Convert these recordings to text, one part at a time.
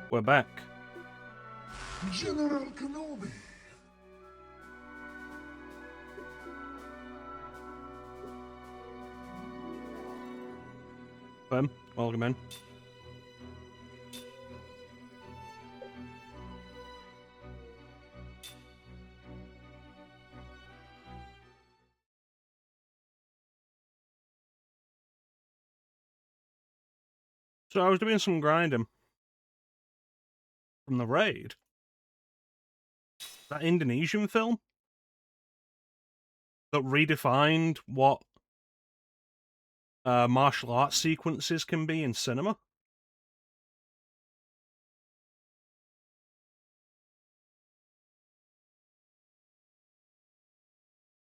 We're back. General Kenobi. Welcome in. So I was doing some grinding from the raid. That Indonesian film that redefined what martial arts sequences can be in cinema.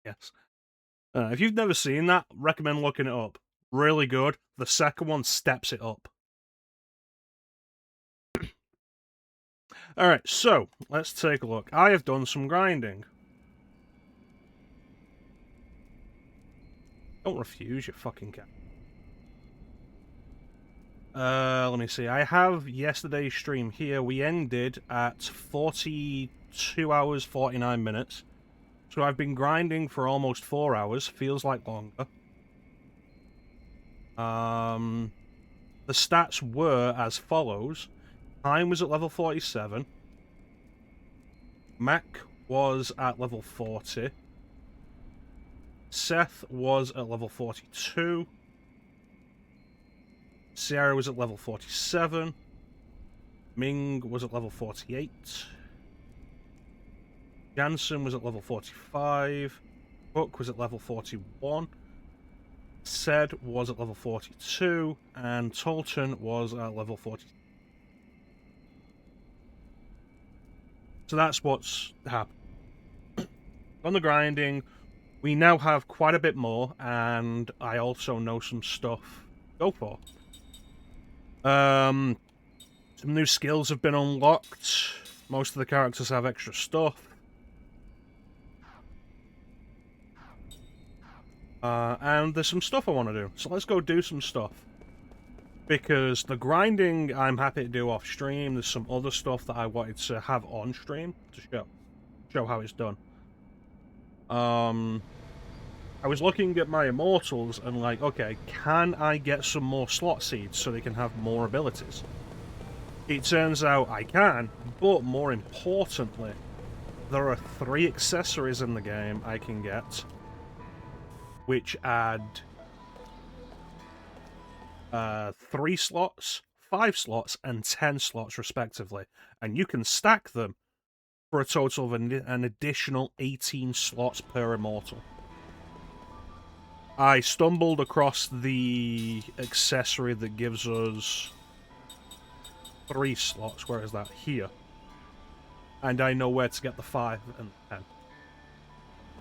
Yes. If you've never seen that, recommend looking it up. Really good. The second one steps it up. Alright, so, let's take a look. I have done some grinding. Don't refuse, you fucking cat. Let me see. I have yesterday's stream here. We ended at 42 hours, 49 minutes. So I've been grinding for almost 4 hours. Feels like longer. The stats were as follows. Time was at level 47. Mac was at level 40. Seth was at level 42. Sierra was at level 47. Ming was at level 48. Jansen was at level 45. Hook was at level 41. Sed was at level 42. And Tolton was at level 40. So that's what's happened. On the grinding, we now have quite a bit more, and I also know some stuff to go for. Some new skills have been unlocked. Most of the characters have extra stuff. And there's some stuff I want to do. So let's go do some stuff. Because the grinding I'm happy to do off stream. There's some other stuff that I wanted to have on stream to show how it's done. I was looking at my immortals and like, okay, can I get some more slot seeds so they can have more abilities? It turns out I can, but more importantly, there are 3 accessories in the game I can get, which add 3 slots, 5 slots, and 10 slots respectively, and you can stack them for a total of an additional 18 slots per immortal. I stumbled across the accessory that gives us 3 slots. Where is that? Here. And I know where to get the 5 and 10.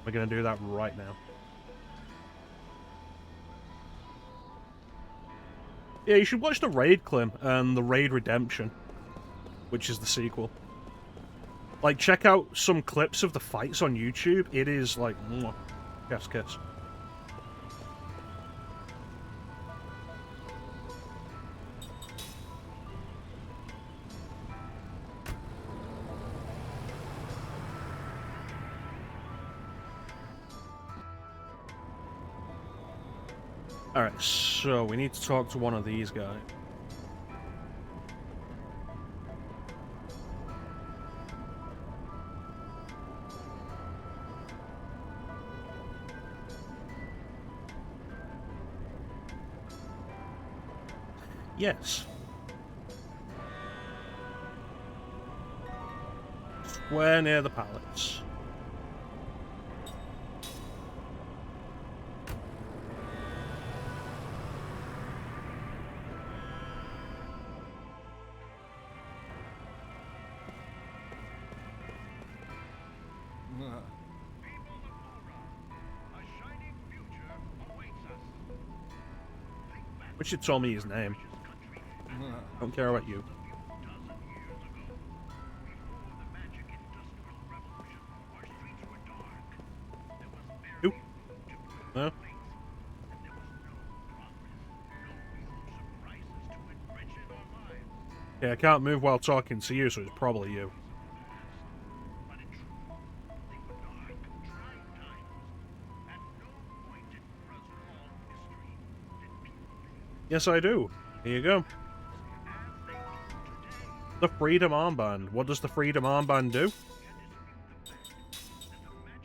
We're going to do that right now. Yeah, you should watch the Raid Clim and the Raid Redemption, which is the sequel. Like, check out some clips of the fights on YouTube. It is like, mwah, chef's kiss. Alright, so we need to talk to one of these guys. Yes. Square near the pallets. Wish you'd told me his name. Don't care about you. Who? No? Yeah, I can't move while talking to you, so it's probably you. Yes, I do. Here you go. The Freedom Armband. What does the Freedom Armband do?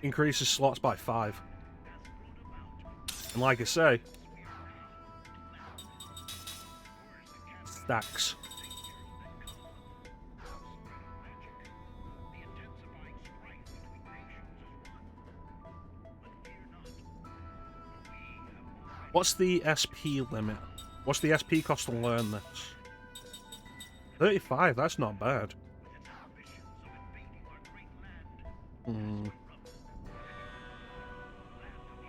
Increases slots by 5. And like I say, stacks. What's the SP limit? What's the SP cost to learn this? 35, that's not bad.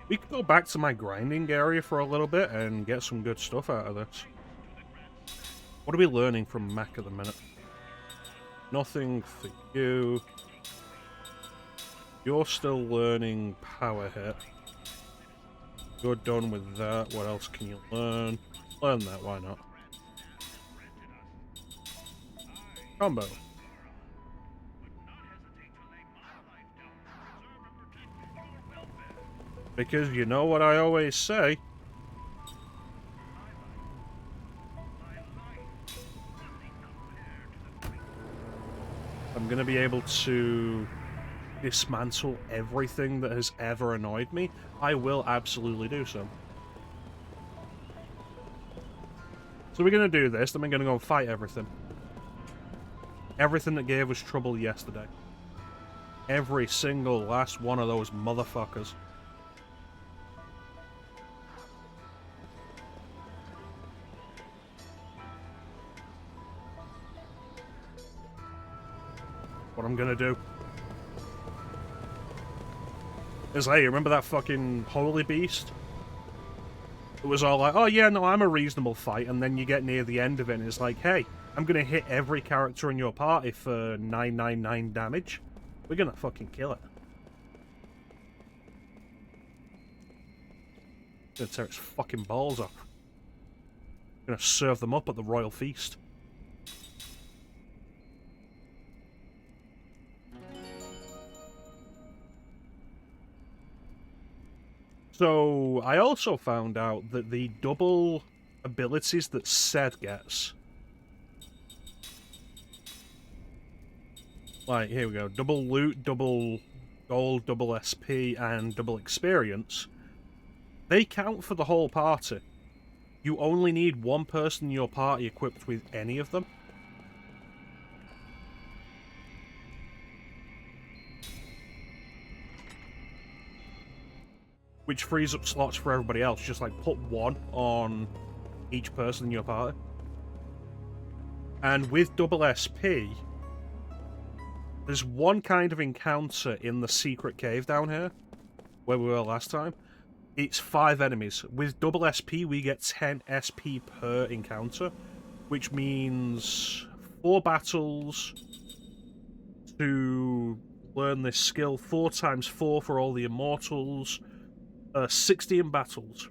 We could go back to my grinding area for a little bit and get some good stuff out of this. What are we learning from Mech at the minute? Nothing for you. You're still learning Power Hit. You're done with that. What else can you learn? Learn that, why not? Combo. Because you know what I always say. I'm going to be able to dismantle everything that has ever annoyed me. I will absolutely do so. So we're going to do this, then we're going to go and fight everything. Everything that gave us trouble yesterday. Every single last one of those motherfuckers. What I'm gonna do is, hey, remember that fucking holy beast? It was all like, oh yeah, no, I'm a reasonable fight, and then you get near the end of it and it's like, hey, I'm gonna hit every character in your party for 999 damage. We're gonna fucking kill it. Gonna tear its fucking balls off. Gonna serve them up at the royal feast. So, I also found out that the double abilities that Sed gets... Like, here we go. Double loot, double gold, double SP, and double experience. They count for the whole party. You only need one person in your party equipped with any of them. Which frees up slots for everybody else. Just like put one on each person in your party. And with double SP, there's one kind of encounter in the secret cave down here, where we were last time. It's 5 enemies. With double SP, we get 10 SP per encounter, which means 4 battles to learn this skill, 4 times 4 for all the immortals, 16 battles.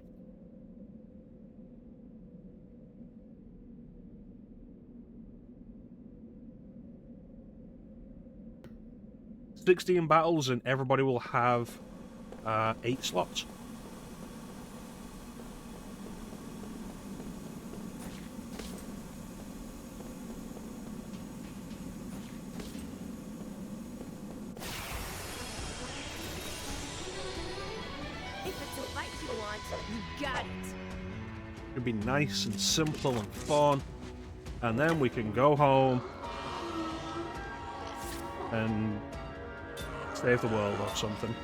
$16 battles and everybody will have 8 slots. It'd be nice and simple and fun, and then we can go home and save the world or something.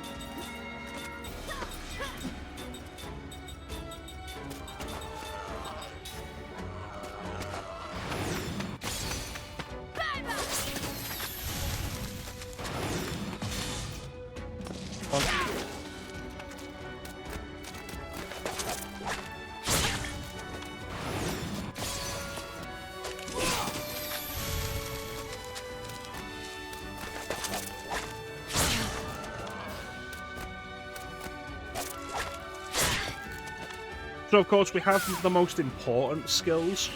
So, of course, we have the most important skills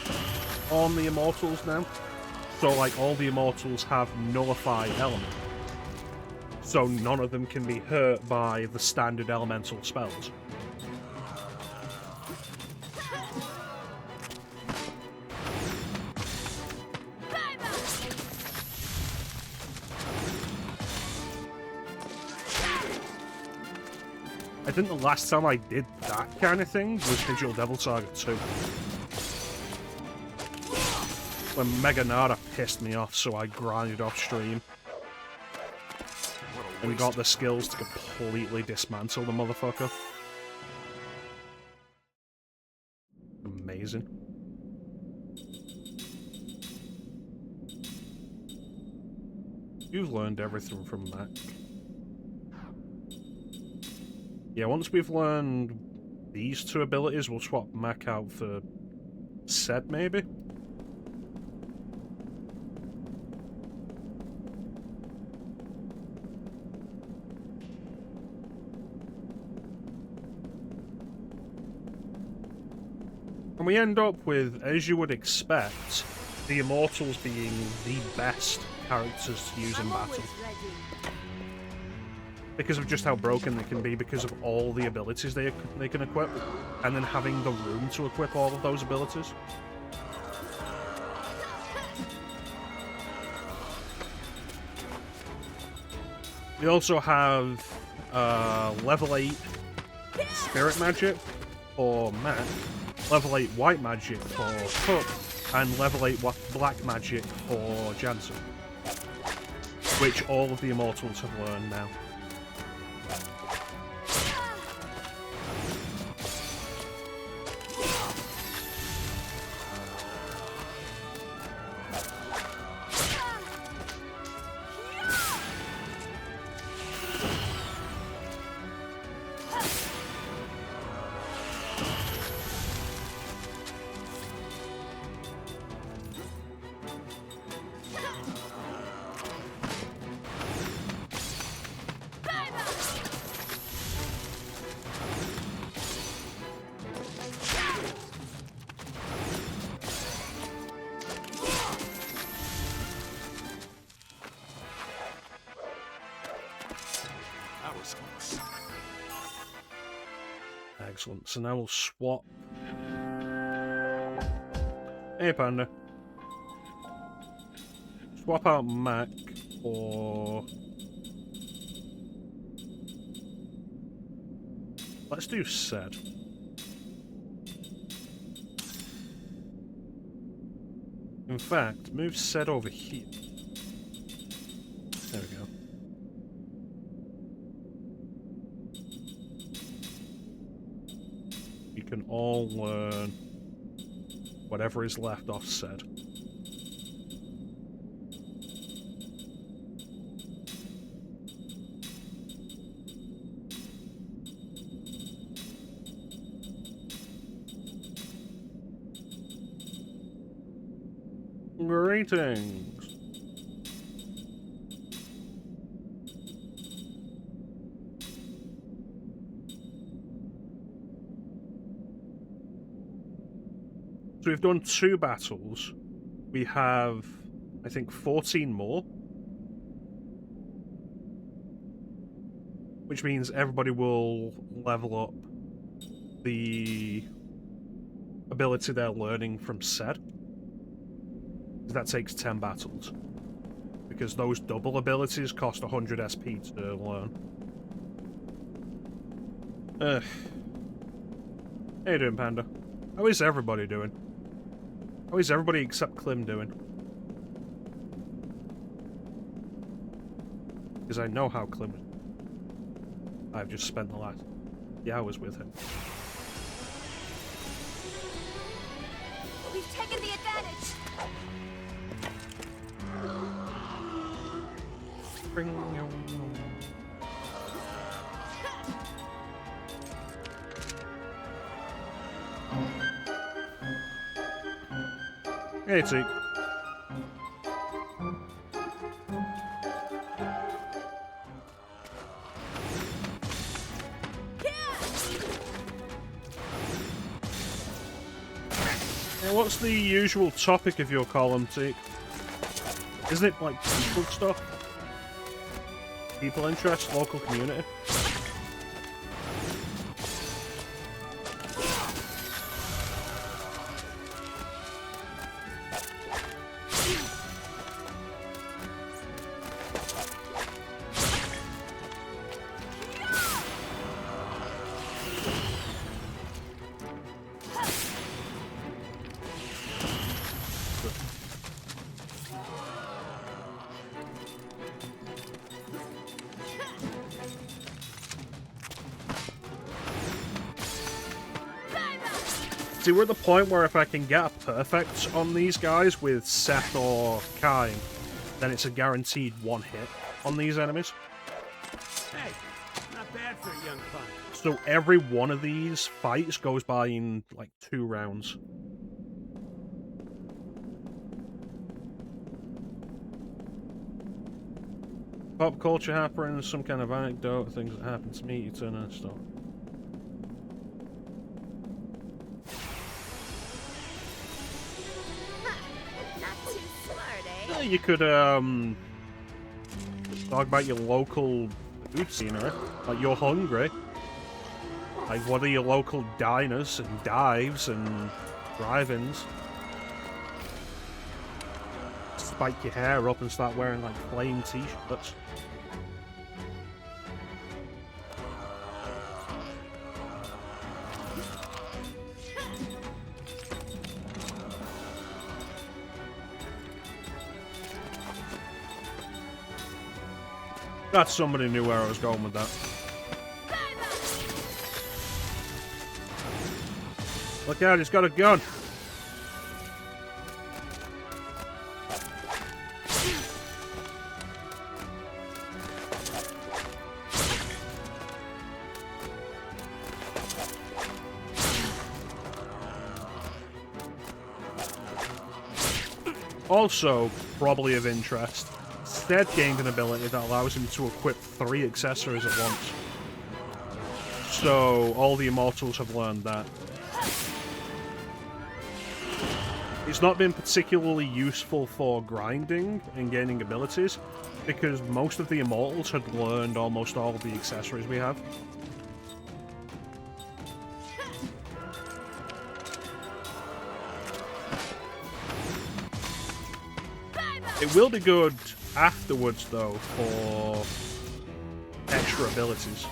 on the Immortals now. So, like, all the immortals have nullified element. So none of them can be hurt by the standard elemental spells. I think the last time I did that kind of thing was Digital Devil Saga 2. When Mega Nada pissed me off, so I grinded off stream. And got the skills to completely dismantle the motherfucker. Amazing. You've learned everything from that. Yeah, once we've learned these two abilities, we'll swap Mac out for Sed, maybe? And we end up with, as you would expect, the Immortals being the best characters to use in battle. Because of just how broken they can be, because of all the abilities they can equip, and then having the room to equip all of those abilities. We also have level 8 Spirit Magic for Mac, level 8 White Magic for Pup, and level 8 Black Magic for Jansen. Which all of the Immortals have learned now. Excellent. So now we'll swap. Hey, Panda. Swap out Mac for... Let's do Sed. In fact, move Sed over here. There we go. You can all learn whatever is left off Sed. Greetings. So we've done 2 battles. We have, I think, 14 more. Which means everybody will level up the ability they're learning from Sed. That takes 10 battles. Because those double abilities cost 100 SP to learn. How you doing, Panda? How is everybody doing? How is everybody except Klim doing? Because I know how Klim is. I've just spent the last hours with him. We've taken the advantage! Hey, Zeke. What's the usual topic of your column, Zeke? Isn't it like people stuff? People interest, local community? See, we're at the point where if I can get a perfect on these guys with Seth or Kain, then it's a guaranteed one hit on these enemies. Hey, not bad for a young punk. So every one of these fights goes by in like 2 rounds. Pop culture happenings, some kind of anecdote, things that happen to me, you turn and stuff. You could talk about your local food scenery, like you're hungry. Like, what are your local diners and dives and drive-ins? Spike your hair up and start wearing like plain t-shirts. Glad somebody knew where I was going with that. Look out, he's got a gun. Also, probably of interest, Stead gained an ability that allows him to equip 3 accessories at once. So, all the Immortals have learned that. It's not been particularly useful for grinding and gaining abilities, because most of the Immortals had learned almost all of the accessories we have. It will be good afterwards, though, for extra abilities.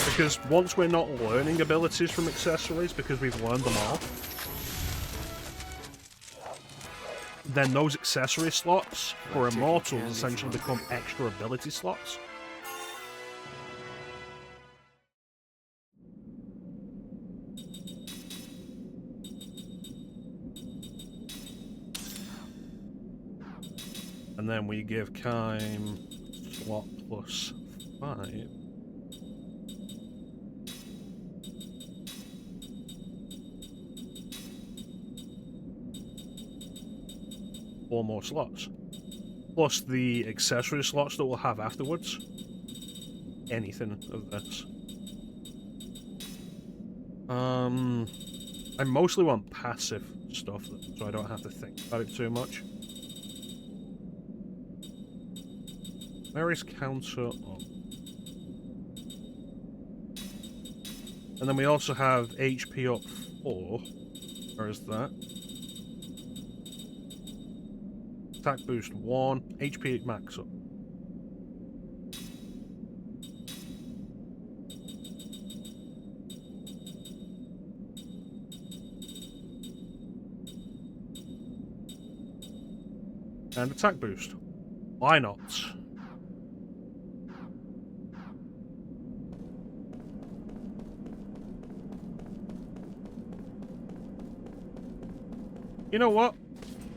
Because once we're not learning abilities from accessories, because we've learned them all, then those accessory slots for Immortals essentially become extra ability slots. And then we give Kain slot +5. Four more slots. Plus the accessory slots that we'll have afterwards. Anything of this. I mostly want passive stuff, so I don't have to think about it too much. Where is counter up? And then we also have HP up 4. Where is that? Attack boost 1. HP max up. And attack boost. Why not? You know what?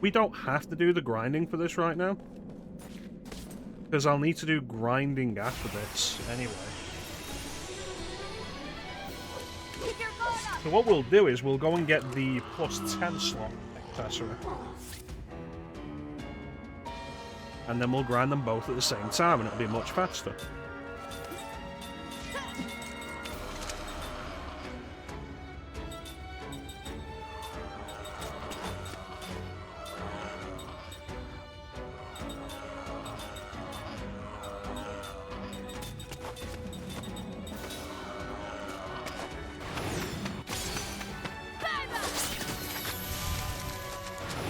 We don't have to do the grinding for this right now. Because I'll need to do grinding after this anyway. So what we'll do is we'll go and get the +10 slot accessory. And then we'll grind them both at the same time and it'll be much faster.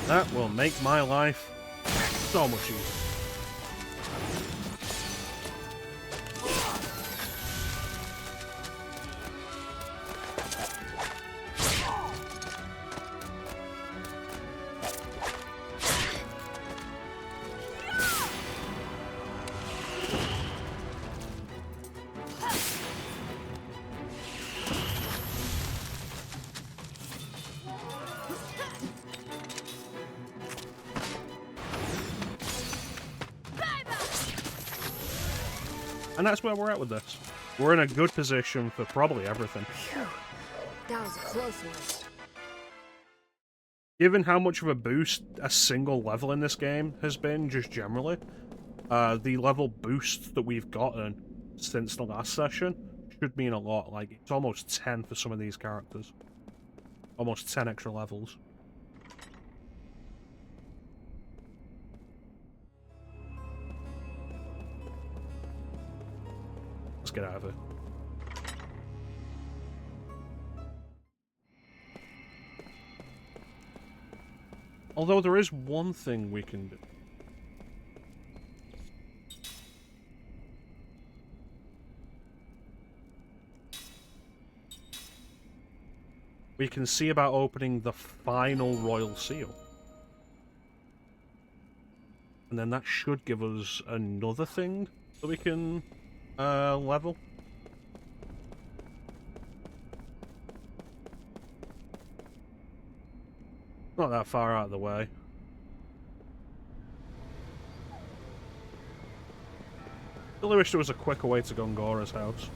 That will make my life so much easier. And that's where we're at with this. We're in a good position for probably everything. Phew. That was a close one. Given how much of a boost a single level in this game has been, just generally, the level boost that we've gotten since the last session should mean a lot. Like, it's almost 10 for some of these characters. Almost 10 extra levels. Let's get out of here. Although there is one thing we can do. We can see about opening the final Royal Seal. And then that should give us another thing that we can level. Not that far out of the way. Really wish there was a quicker way to Gongora's house.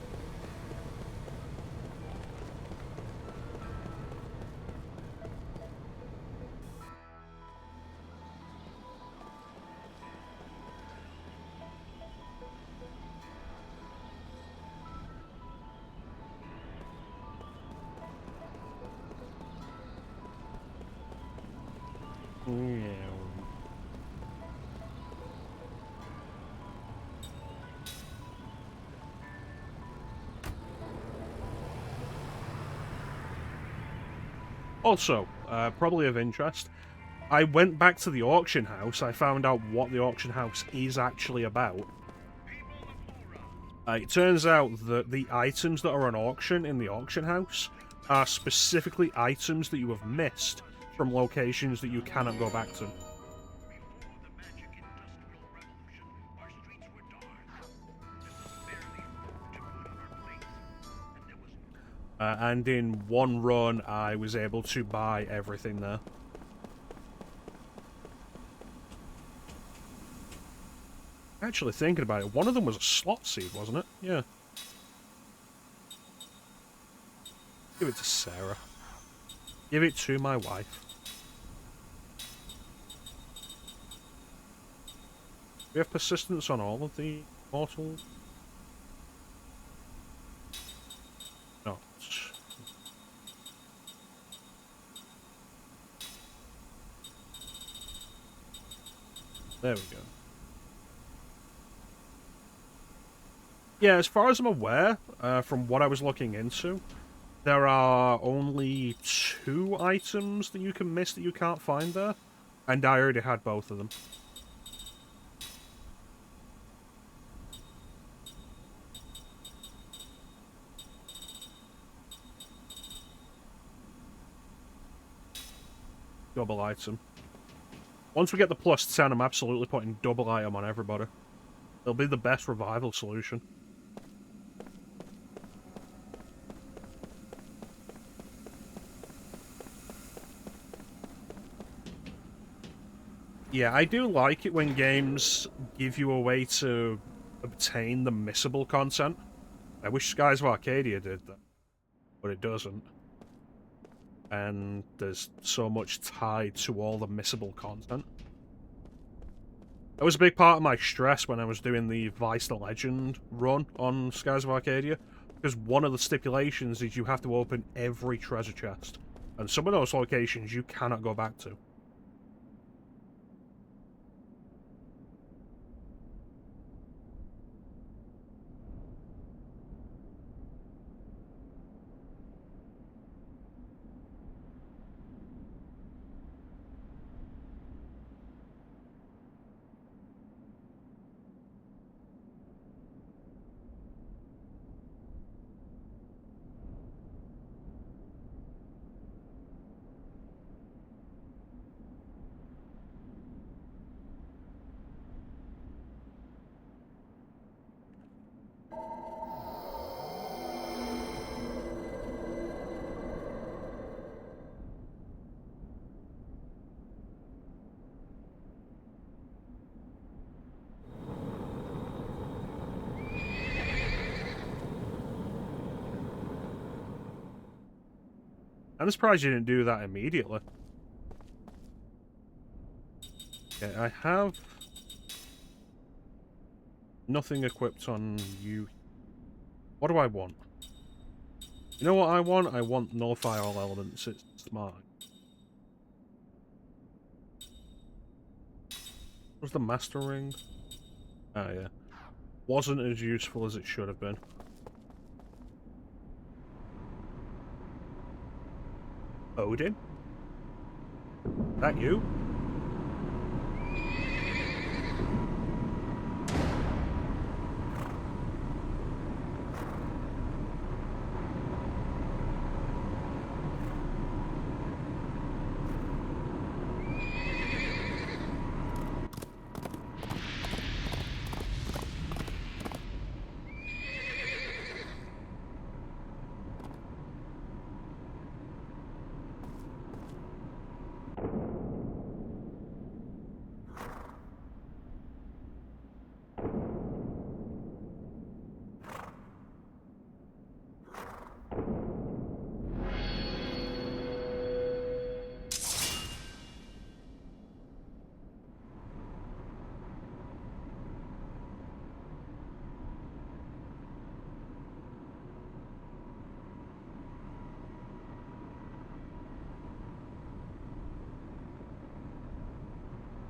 Yeah. Also, probably of interest, I went back to the auction house. I found out what the auction house is actually about. It turns out that the items that are on auction in the auction house are specifically items that you have missed from locations that you cannot go back to. And in one run, I was able to buy everything there. Actually, thinking about it, one of them was a slot seed, wasn't it? Yeah. Give it to Sarah. Give it to my wife. We have persistence on all of the mortals. No. There we go. Yeah, as far as I'm aware, from what I was looking into, there are only 2 items that you can miss that you can't find there, and I already had both of them. Double item. Once we get the plus 10, I'm absolutely putting double item on everybody. It'll be the best revival solution. Yeah, I do like it when games give you a way to obtain the missable content. I wish Skies of Arcadia did that, but it doesn't. And there's so much tied to all the missable content. That was a big part of my stress when I was doing the Vice the Legend run on Skies of Arcadia, because one of the stipulations is you have to open every treasure chest, and some of those locations you cannot go back to. I'm surprised you didn't do that immediately. Okay, I have nothing equipped on you. What do I want? You know what I want? I want nullify all elements. It's smart. Was the master ring? Ah, yeah. Wasn't as useful as it should have been. Odin? That you?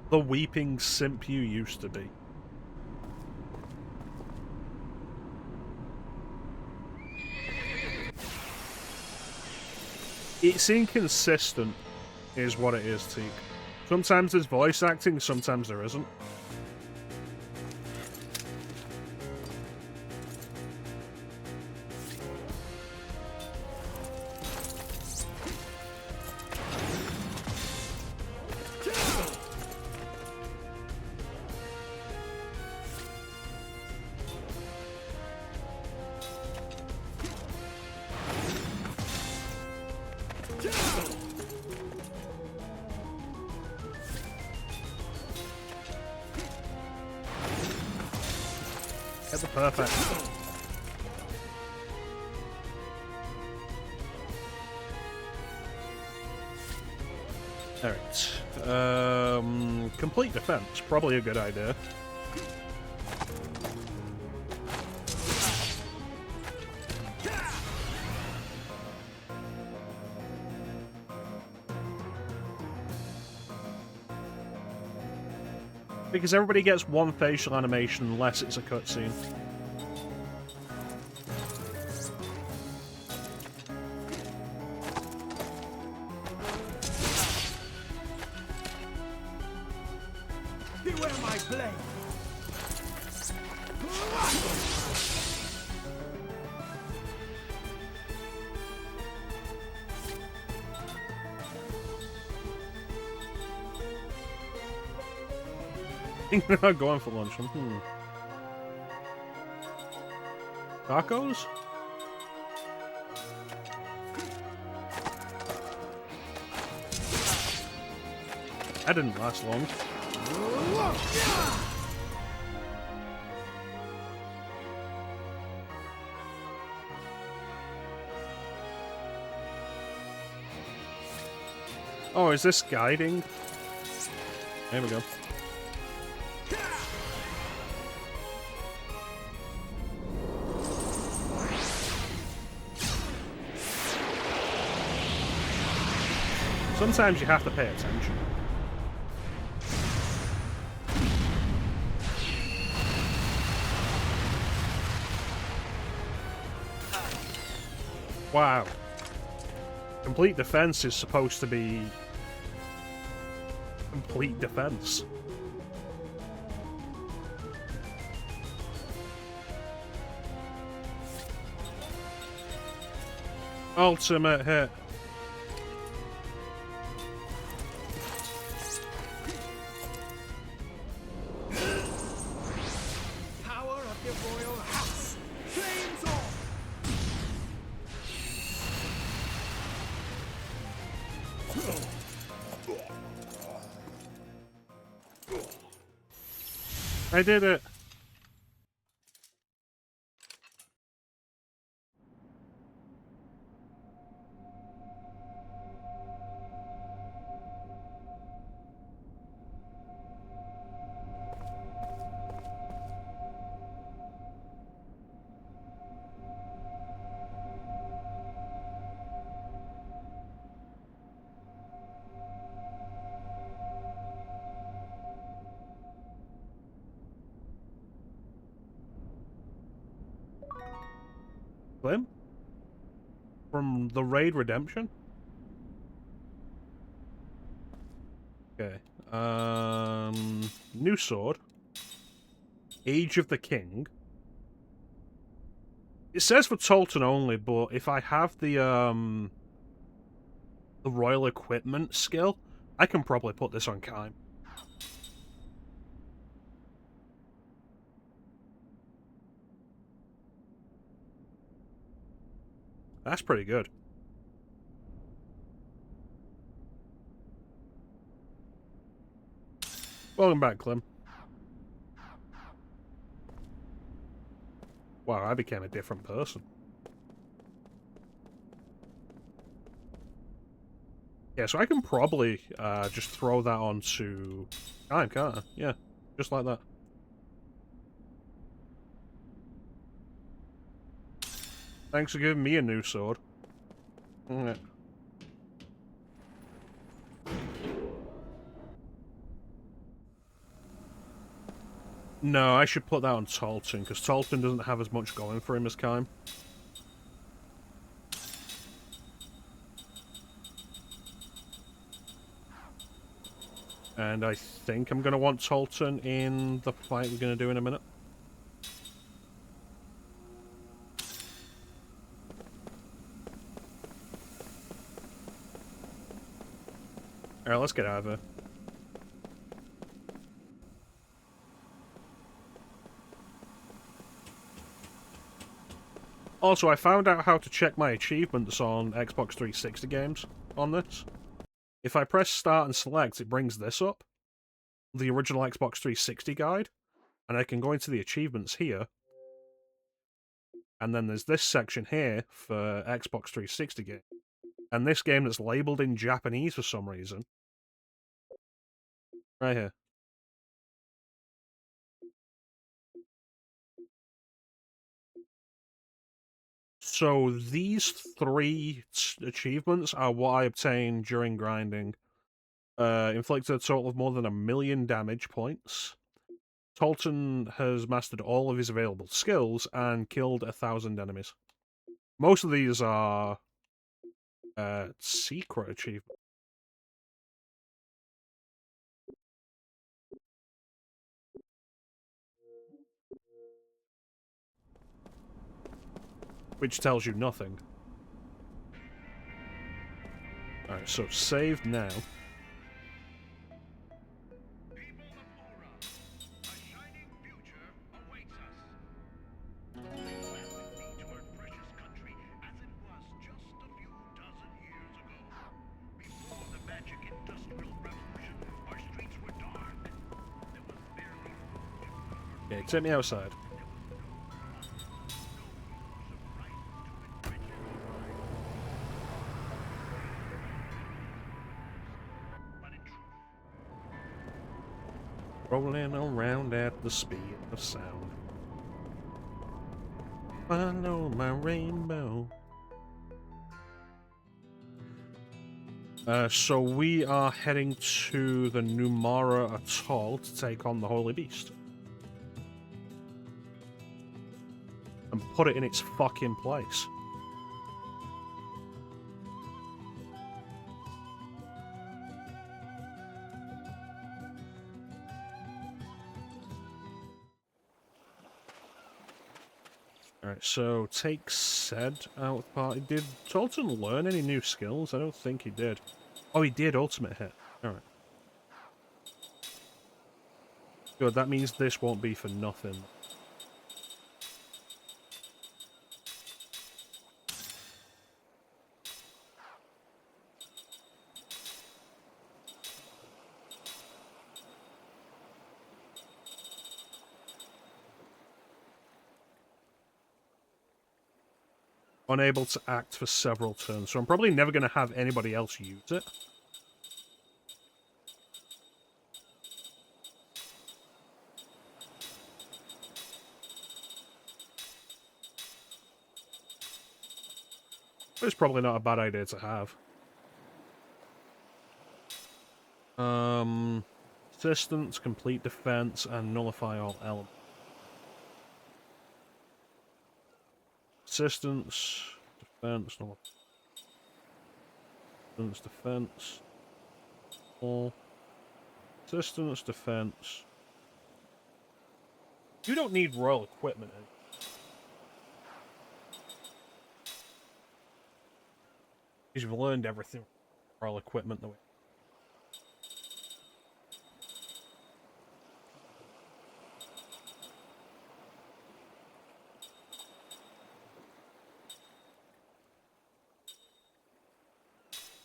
The weeping simp you used to be. It's inconsistent, is what it is, Teak. Sometimes there's voice acting, sometimes there isn't. Get the perfect. Alright. Complete defense. Probably a good idea. Because everybody gets one facial animation unless it's a cutscene. Beware my blade. Not going for lunch. Tacos? That didn't last long. Oh, is this guiding? There we go. Sometimes you have to pay attention. Wow. Complete defense is supposed to be complete defense. Ultimate hit. Power of the royal house. I did it! Clem? From the Raid Redemption? Okay. New sword. Age of the King. It says for Tolton only, but if I have the royal equipment skill, I can probably put this on Kime. That's pretty good. Welcome back, Clem. Wow, I became a different person. Yeah, so I can probably just throw that onto Kime, can't I? Yeah, just like that. Thanks for giving me a new sword. Yeah. No, I should put that on Tolton, because Tolton doesn't have as much going for him as Kime. And I think I'm going to want Tolton in the fight we're going to do in a minute. Alright, let's get out of here. Also, I found out how to check my achievements on Xbox 360 games on this. If I press start and select, it brings this up. The original Xbox 360 guide. And I can go into the achievements here. And then there's this section here for Xbox 360 game. And this game that's labelled in Japanese for some reason. Right here. So these three achievements are what I obtained during grinding. Inflicted a total of more than 1 million damage points. Tolton has mastered all of his available skills and killed 1,000 enemies. Most of these are secret achievements. Which tells you nothing. Alright, so saved now. Okay, take me outside. Rolling around at the speed of sound. Follow my rainbow. So we are heading to the Numara Atoll to take on the Holy Beast. And put it in its fucking place. Alright, so take Sed out of the party. Did Tolton learn any new skills? I don't think he did. Oh, he did ultimate hit. Alright. Good, that means this won't be for nothing. Unable to act for several turns, so I'm probably never going to have anybody else use it. But it's probably not a bad idea to have. Resistance, complete defense, and nullify all elements. Resistance, defense, defense, all. Resistance, defense. You don't need royal equipment. Because you've learned everything. Royal equipment the way.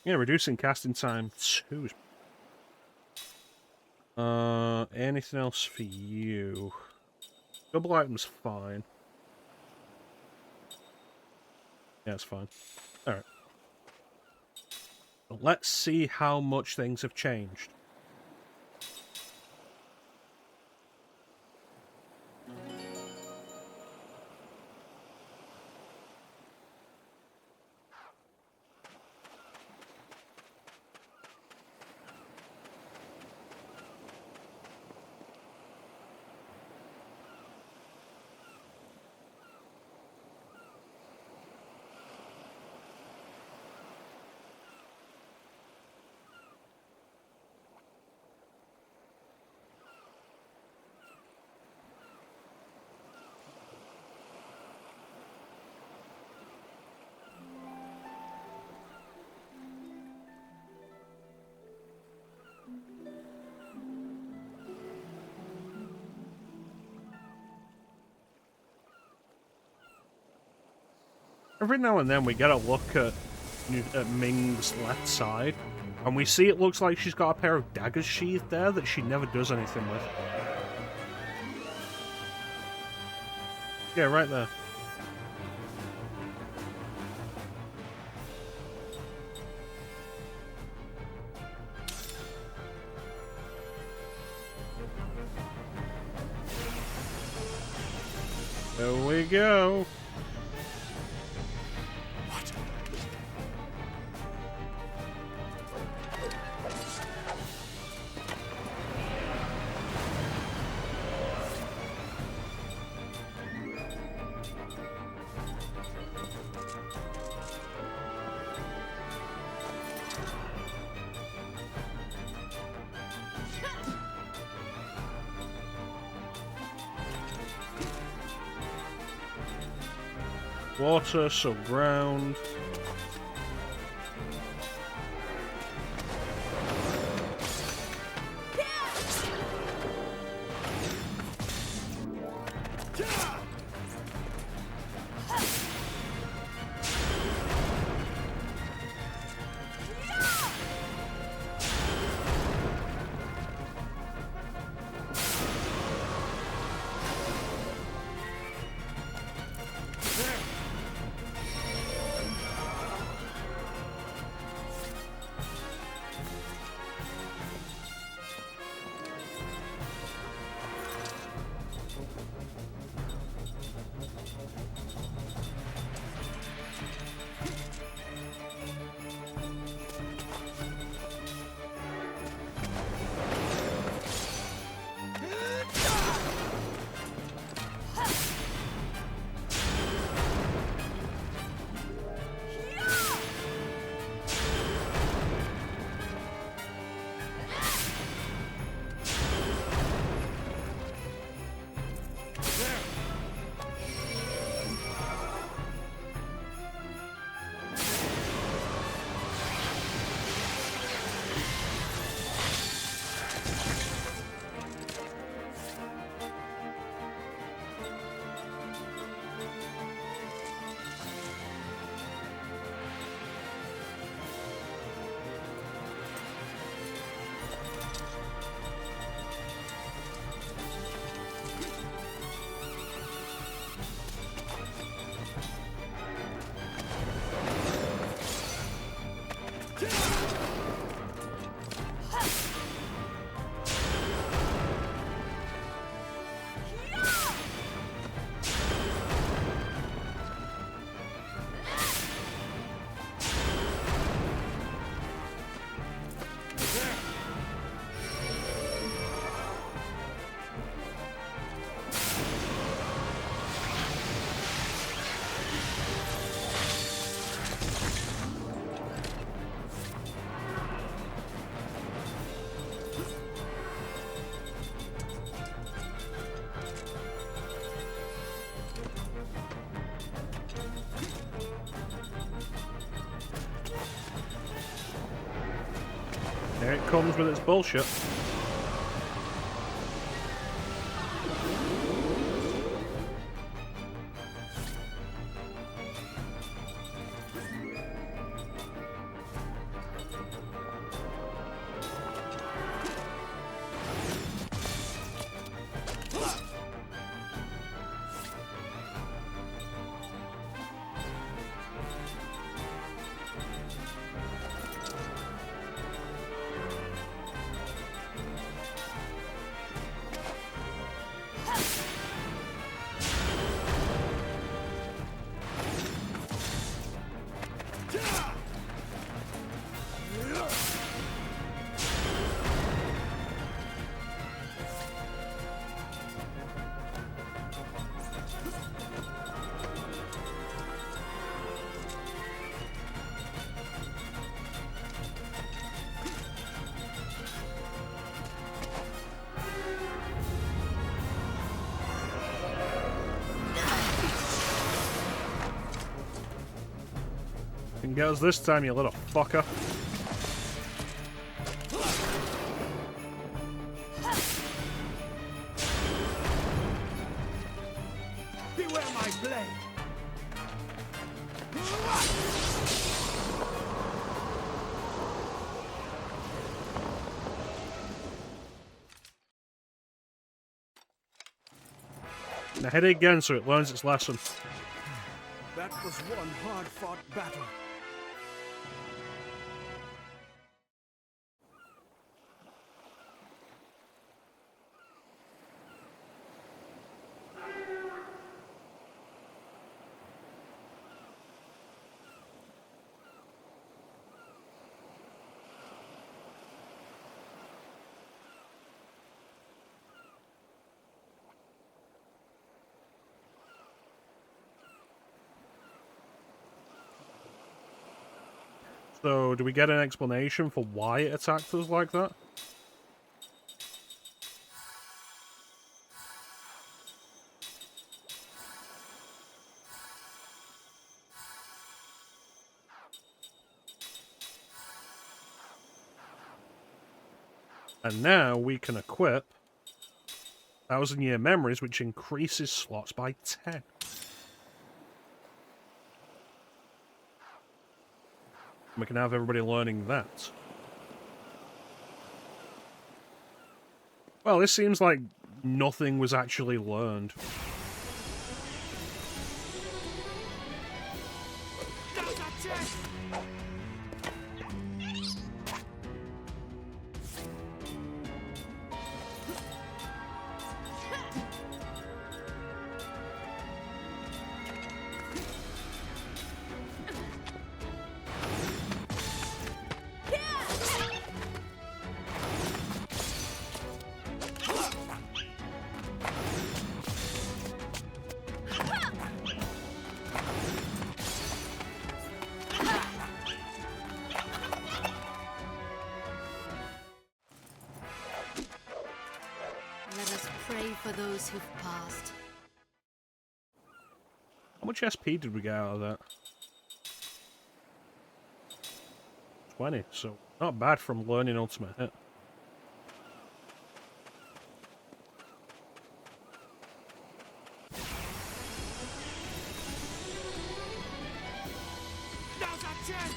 Yeah, reducing casting time 2. Anything else for you? Double item's fine. Yeah, it's fine. Alright. Let's see how much things have changed. Every now and then we get a look at Ming's left side, and we see it looks like she's got a pair of daggers sheathed there that she never does anything with. Yeah, right there. There we go. Water, so ground. Here it comes with its bullshit. Can get us this time, you little fucker. Beware my blade. Now hit it again so it learns its lesson. That was one hard-fought battle. So, do we get an explanation for why it attacked us like that? And now we can equip 1,000-year memories, which increases slots by 10. We can have everybody learning that. Well, this seems like nothing was actually learned. Let us pray for those who've passed. How much SP did we get out of that? 20, so not bad from learning Ultimate Hit. Now's our chance!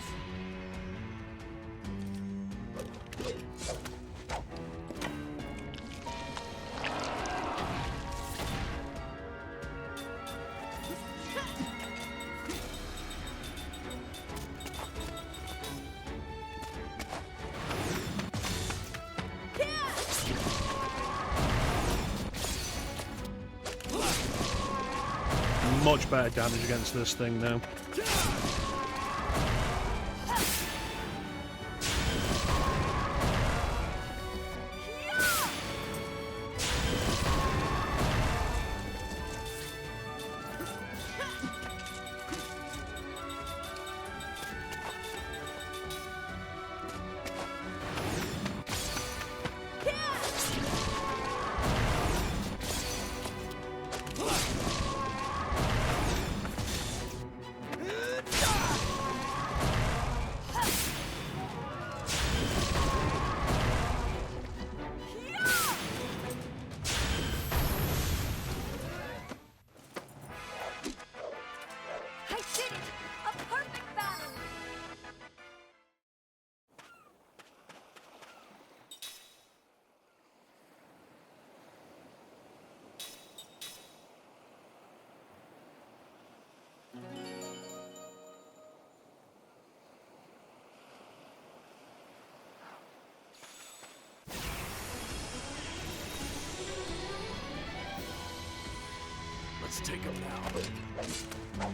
Much better damage against this thing now. take him now.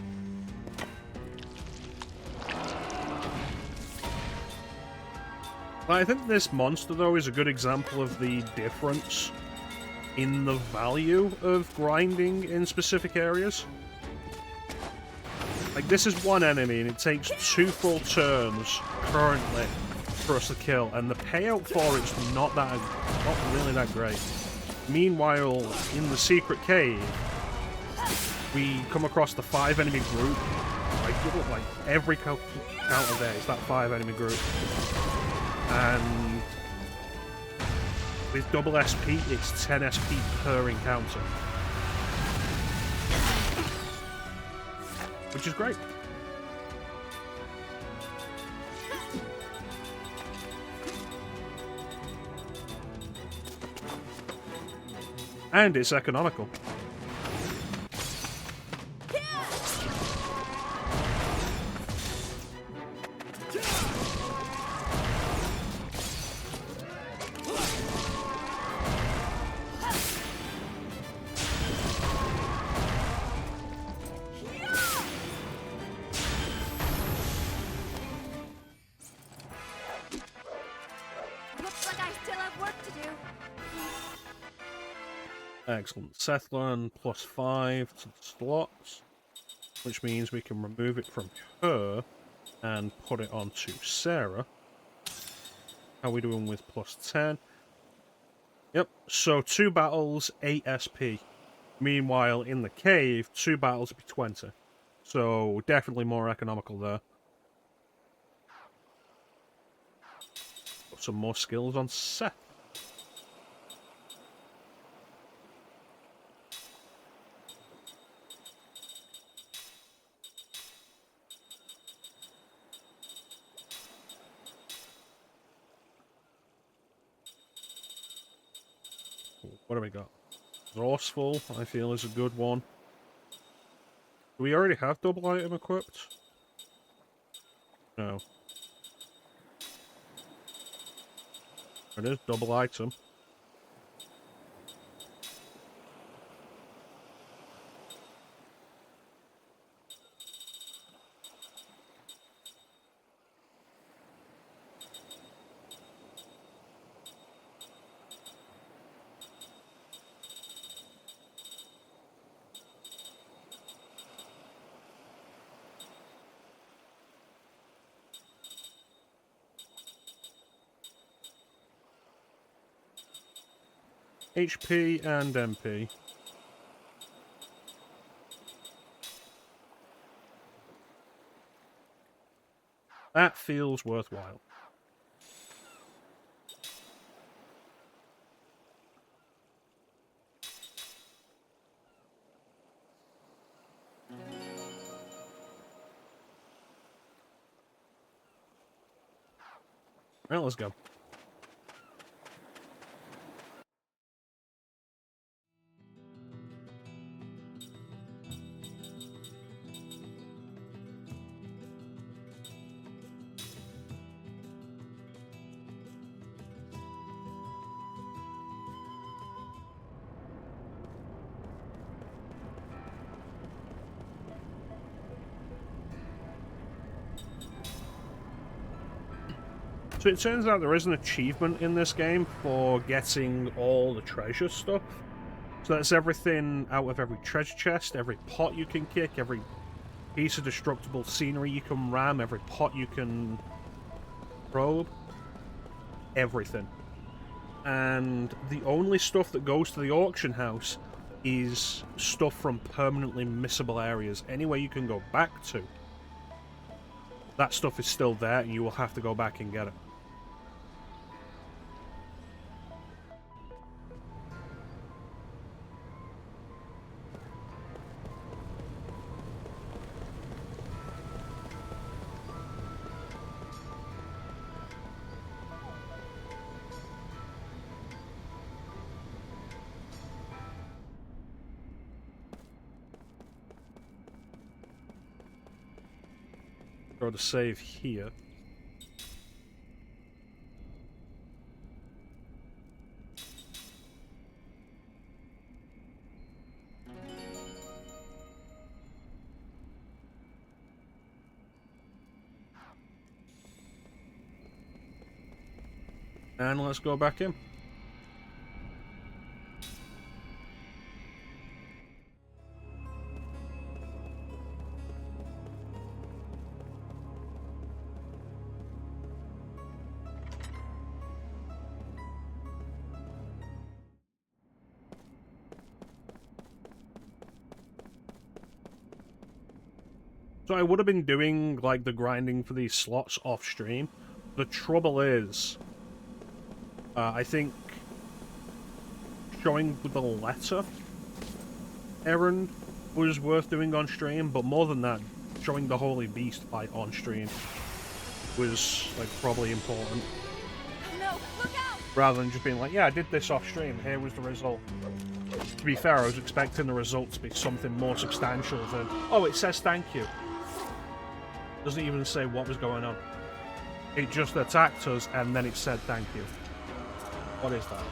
I think this monster, though, is a good example of the difference in the value of grinding in specific areas. Like, this is one enemy, and it takes 2 full turns, currently, for us to kill, and the payout for it's not really that great. Meanwhile, in the secret cave, we come across the 5 enemy group. Like every counter there is that 5 enemy group. And with double SP, it's 10 SP per encounter. Which is great. And it's economical. Excellent. Sethlern +5 to the slots, which means we can remove it from her and put it onto Sarah. How are we doing with +10? Yep, so 2 battles, 8 SP. Meanwhile, in the cave, 2 battles would be 20. So, definitely more economical there. Got some more skills on Seth. What do we got? Resourceful, I feel, is a good one. Do we already have double item equipped? No. It is double item. HP and MP. That feels worthwhile. Right, let's go. So it turns out there is an achievement in this game for getting all the treasure stuff. So that's everything out of every treasure chest, every pot you can kick, every piece of destructible scenery you can ram, every pot you can probe. Everything. And the only stuff that goes to the auction house is stuff from permanently missable areas. Anywhere you can go back to, that stuff is still there, and you will have to go back and get it. Go to save here. And let's go back in. So I would have been doing, like, the grinding for these slots off stream. The trouble is, I think showing the letter errand was worth doing on stream, but more than that, showing the Holy Beast fight on stream was, like, probably important. No, look out! Rather than just being like, yeah, I did this off stream, here was the result. To be fair, I was expecting the result to be something more substantial than, oh, it says thank you. Doesn't even say what was going on. It just attacked us and then it said thank you. What is that?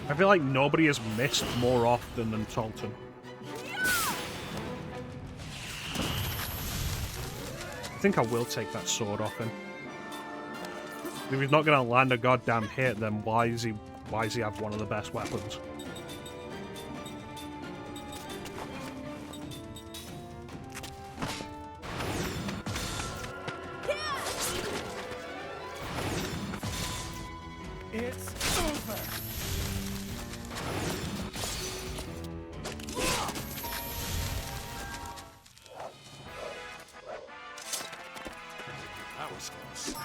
I feel like nobody has missed more often than Tolton. I think I will take that sword off him. If he's not going to land a goddamn hit, then why does he have one of the best weapons? It's over. That was close.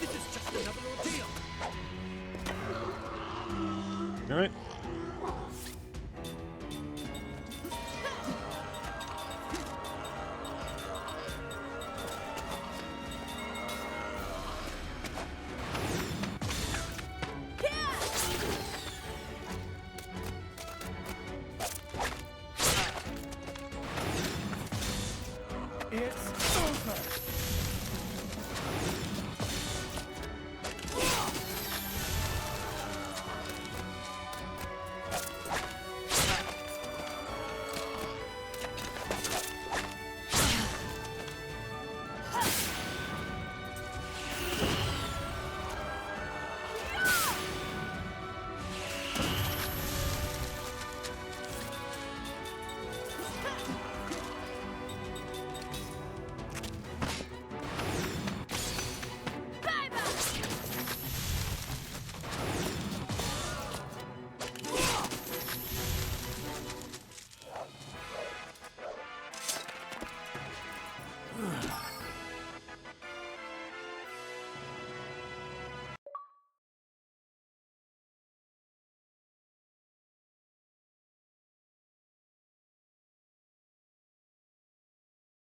This is just another ordeal. Alright. It's over.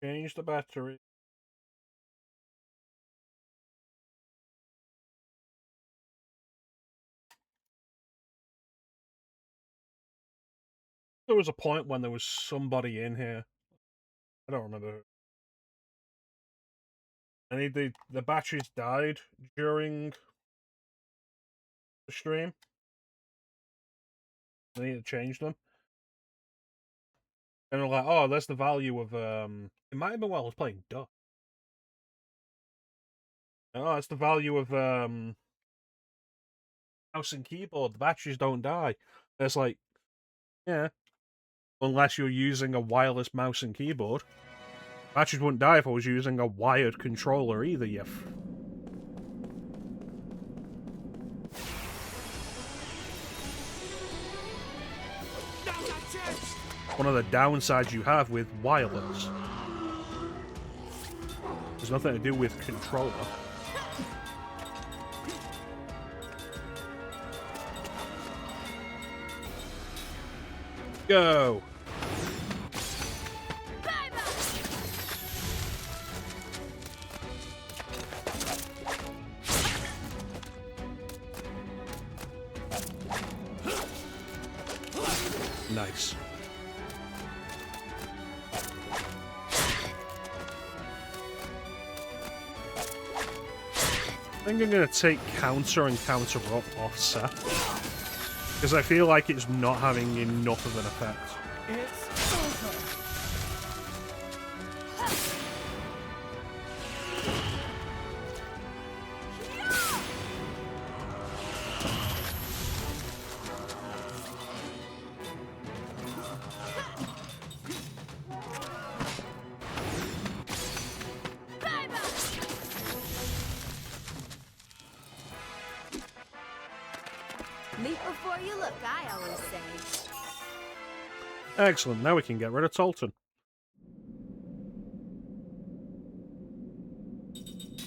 Change the battery. There was a point when there was somebody in here. I don't remember who. And the batteries died during the stream. I need to change them. And they're like, oh, that's the value of it might have been while I was playing Duck. Oh, that's the value of mouse and keyboard. The batteries don't die. It's like, yeah, unless you're using a wireless mouse and keyboard. Batteries wouldn't die if I was using a wired controller either, you One of the downsides you have with wireless. There's nothing to do with controller. Go! Nice. I think I'm going to take counter and counter up offset. Because I feel like it's not having enough of an effect. It's over. Leap before you look, I always say. Excellent, now we can get rid of Tolton.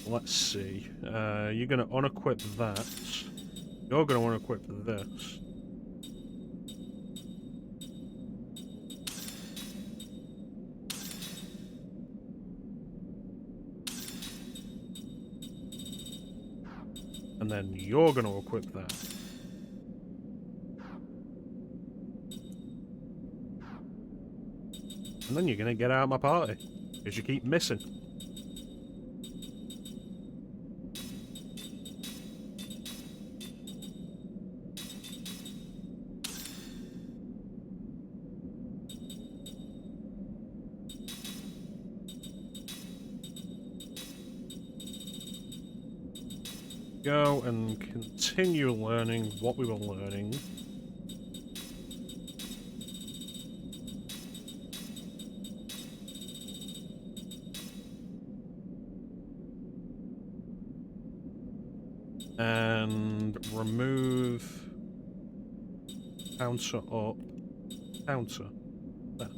Let's see. You're going to unequip that. You're going to unequip this. And then you're going to equip that. And then you're going to get out of my party. Because you keep missing. Go and continue learning what we were learning. And remove counter up, counter. There.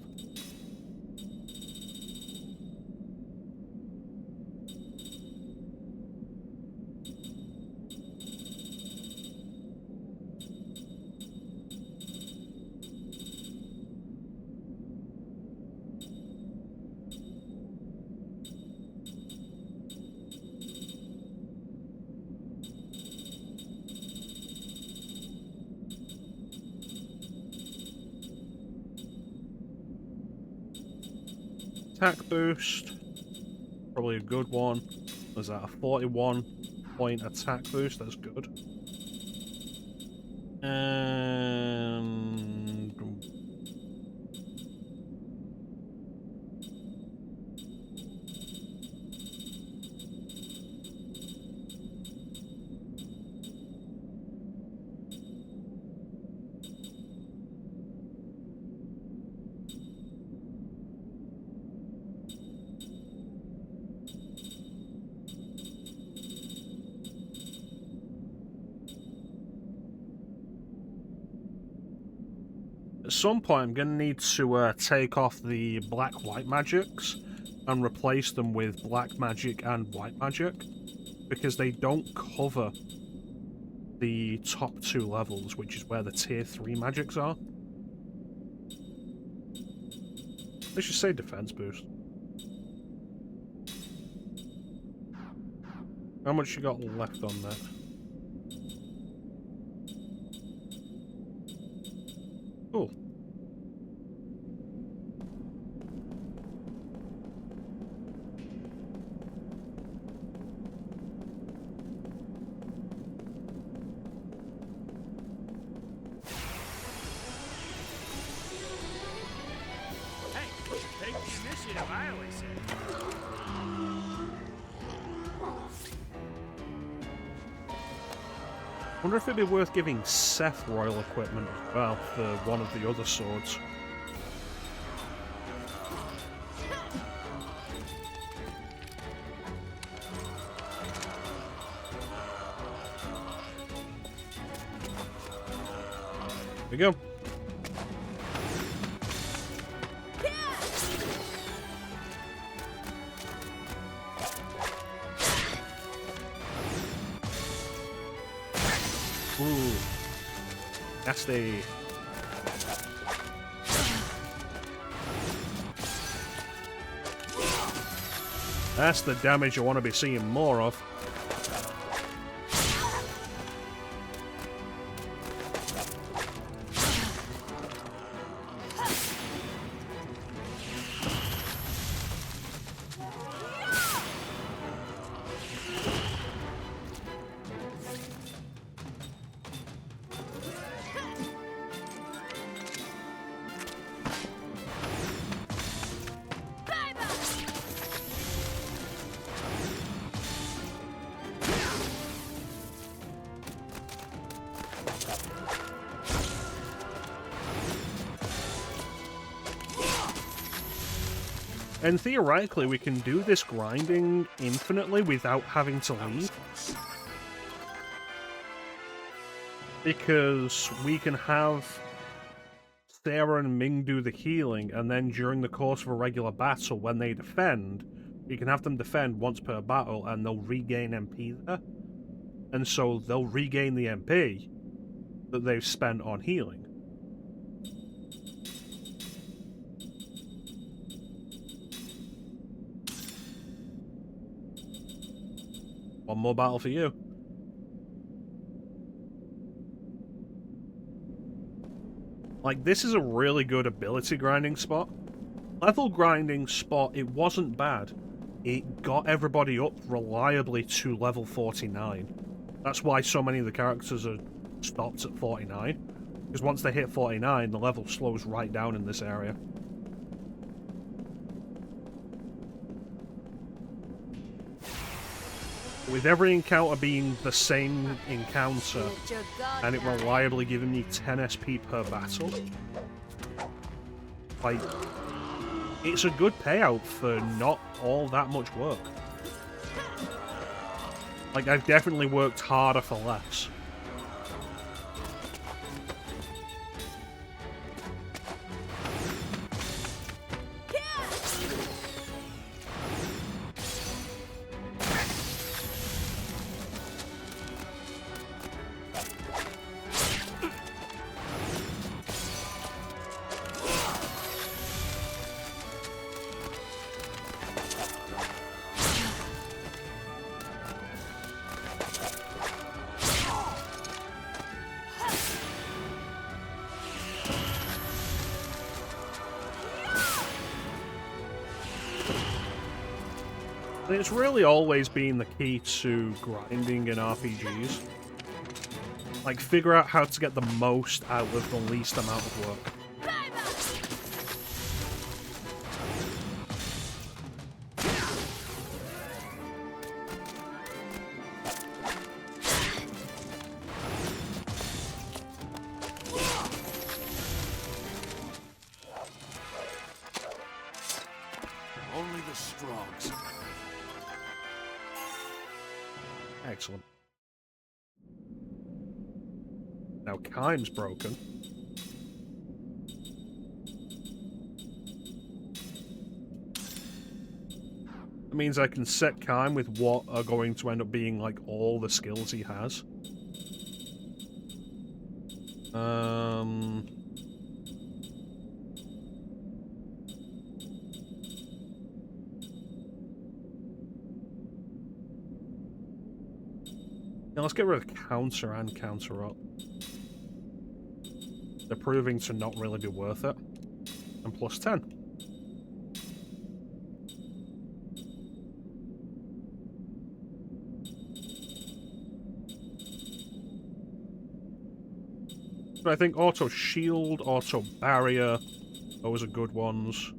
Attack boost, probably a good one. Was that a 41 point attack boost? That's good. And at some point, I'm going to need to take off the black-white magics and replace them with black magic and white magic, because they don't cover the top 2 levels, which is where the tier 3 magics are. Let's just say defense boost. How much you got left on that? Cool. Hey, take the initiative, I always say. Wonder if it'd be worth giving Seth royal equipment as well for one of the other swords. There we go. Ooh. Nasty. That's the damage I want to be seeing more of. And theoretically, we can do this grinding infinitely without having to leave. Because we can have Sarah and Ming do the healing, and then during the course of a regular battle, when they defend, we can have them defend once per battle, and they'll regain MP there. And so they'll regain the MP that they've spent on healing. One more battle for you. Like, this is a really good ability grinding spot. Level grinding spot, it wasn't bad. It got everybody up reliably to level 49. That's why so many of the characters are stopped at 49. Because once they hit 49, the level slows right down in this area. With every encounter being the same encounter, and it reliably giving me 10 SP per battle, like, it's a good payout for not all that much work. Like, I've definitely worked harder for less. It's really always been the key to grinding in RPGs. Like, figure out how to get the most out of the least amount of work. Only the strong. Excellent. Now Kime's broken. That means I can set Kime with what are going to end up being like all the skills he has. Now let's get rid of counter and counter up. They're proving to not really be worth it. And plus 10. But I think auto shield, auto barrier, those are good ones.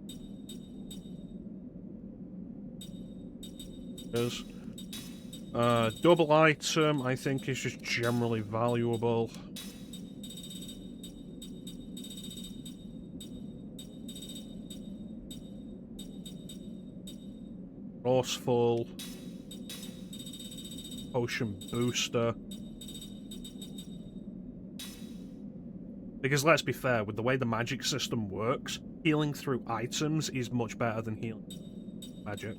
Double item, I think, is just generally valuable. Resourceful. Potion booster. Because let's be fair, with the way the magic system works, healing through items is much better than healing magic.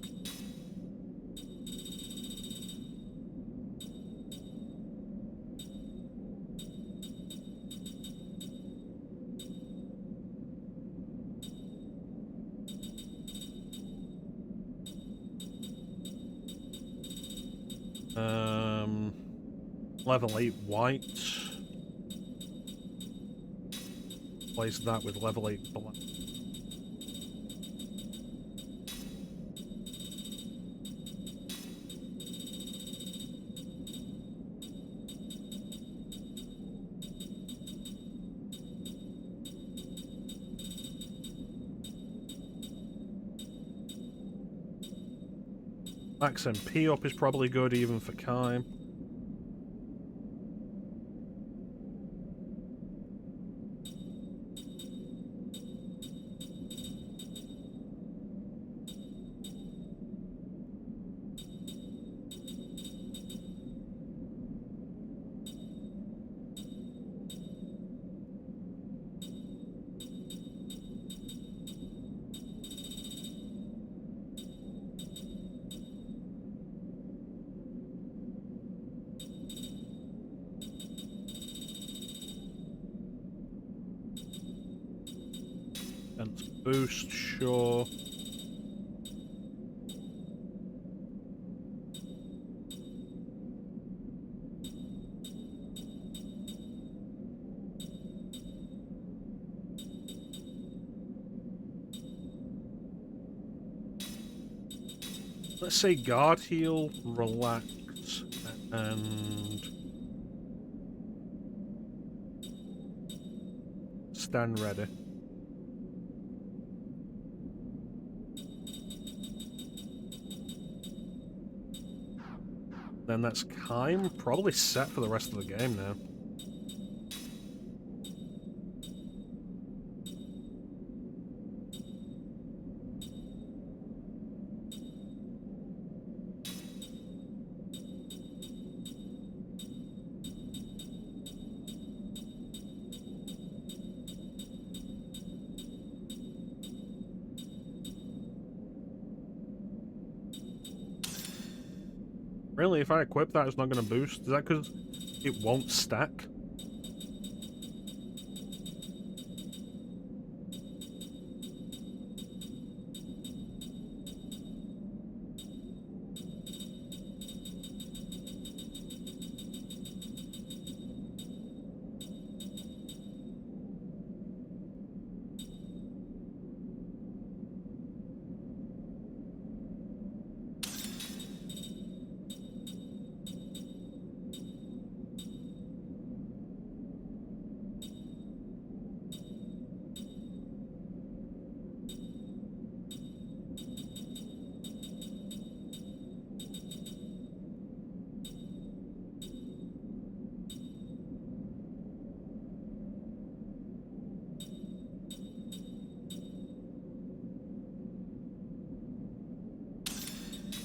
Level 8 white. Replace that with level 8 black. Max MP up is probably good even for Kime. Boost, sure. Let's say guard heal, relax, and stand ready. Then that's Kime, probably set for the rest of the game now. Really, if I equip that, it's not going to boost? Is that because it won't stack?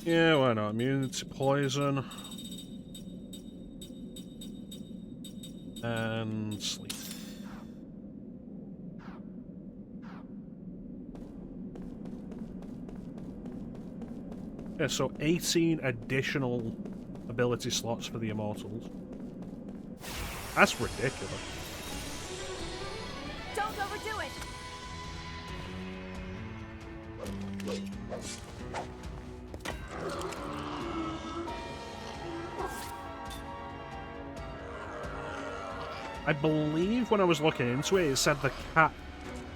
Yeah, why not? Immune to poison. And sleep. Yeah, so 18 additional ability slots for the Immortals. That's ridiculous. Don't overdo it. I believe when I was looking into it, it said the cap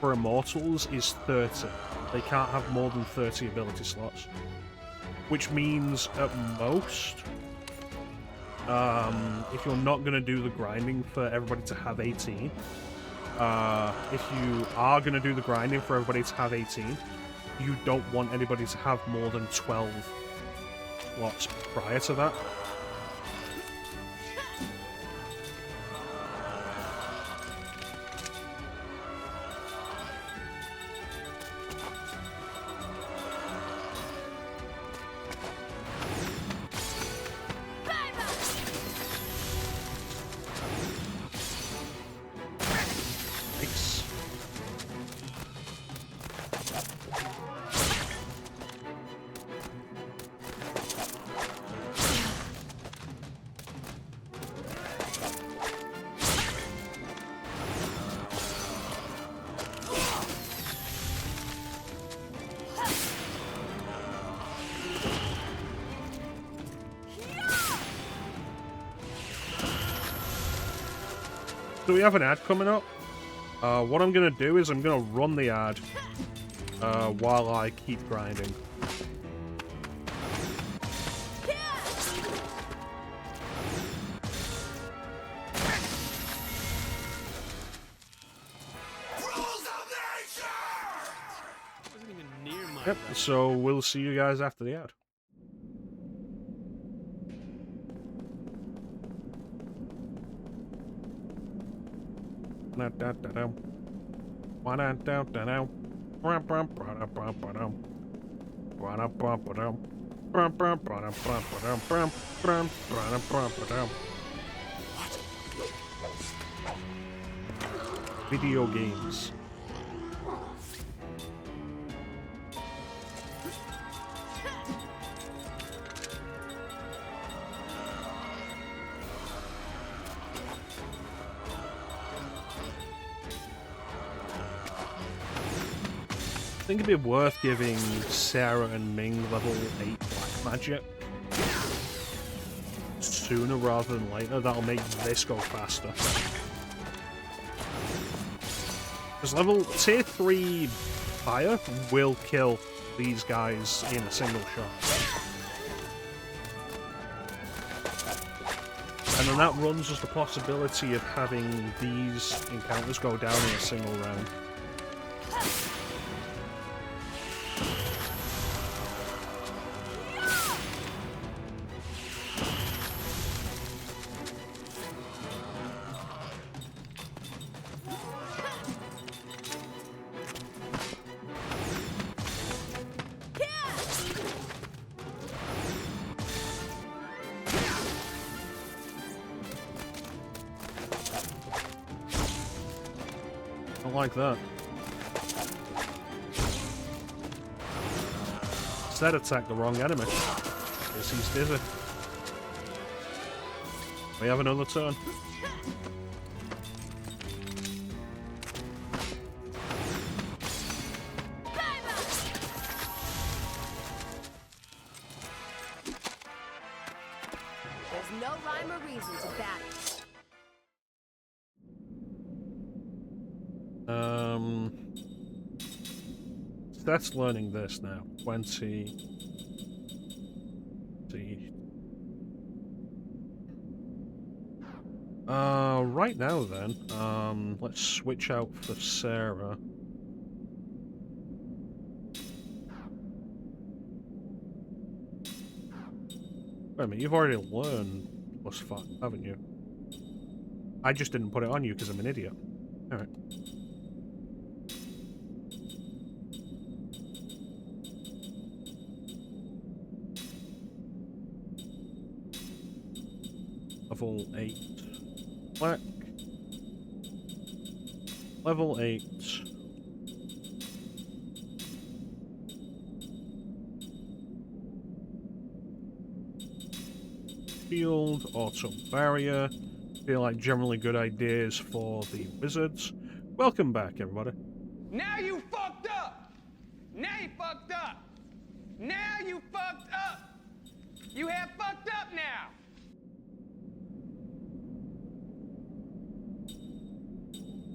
for Immortals is 30. They can't have more than 30 ability slots. Which means, at most, if you're not going to do the grinding for everybody to have 18, if you are going to do the grinding for everybody to have 18, you don't want anybody to have more than 12 slots prior to that. Nice. So we have an ad coming up. What I'm going to do is I'm going to run the ad while I keep grinding. Wasn't even near my Yep, so we'll see you guys after the ad. Video games. I think it'd be worth giving Sarah and Ming level 8 black magic sooner rather than later. That'll make this go faster. Because level tier 3 fire will kill these guys in a single shot. And then that runs us the possibility of having these encounters go down in a single round. I like that. Said attack the wrong enemy. Guess he's dizzy. We have another turn. There's no rhyme or reason to that. That's learning this now. 20. See. Right now then, let's switch out for Sarah. Wait a minute, you've already learned +5, haven't you? I just didn't put it on you because I'm an idiot. Alright. Level 8 black. Level 8. Shield, auto barrier. Feel like generally good ideas for the wizards. Welcome back, everybody. Now you fucked up! Now you fucked up! Now you fucked up! You have fucked up now!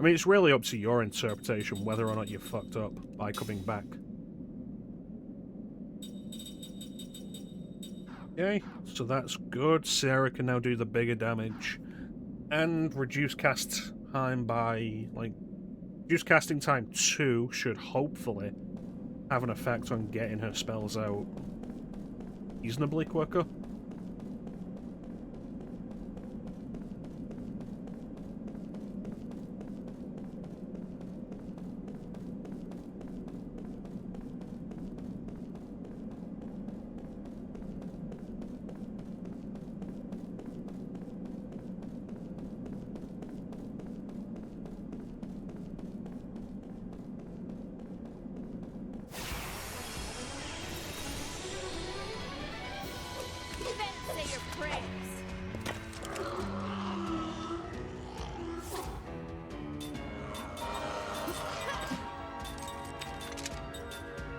I mean, it's really up to your interpretation whether or not you fucked up by coming back. Okay, so that's good. Sarah can now do the bigger damage. And reduce cast time by, like... Reduce casting time 2 should hopefully have an effect on getting her spells out. reasonably quicker. You better say your prayers.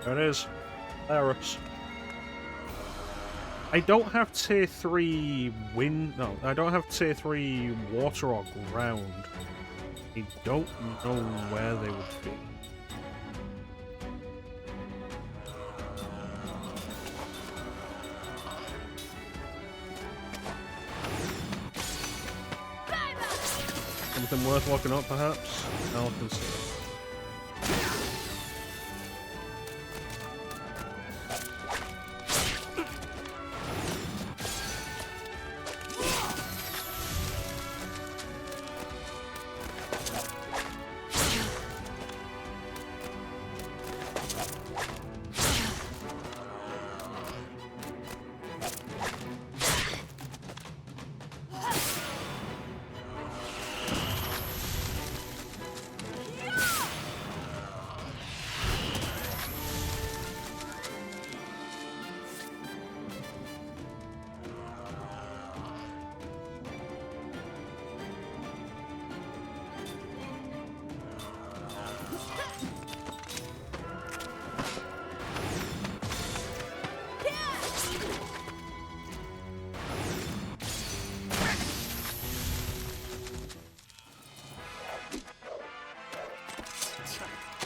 There it is. Eris. I don't have tier 3 wind. No, I don't have tier 3 water or ground. I don't know where they would be. Something worth looking up, perhaps? I'll consider.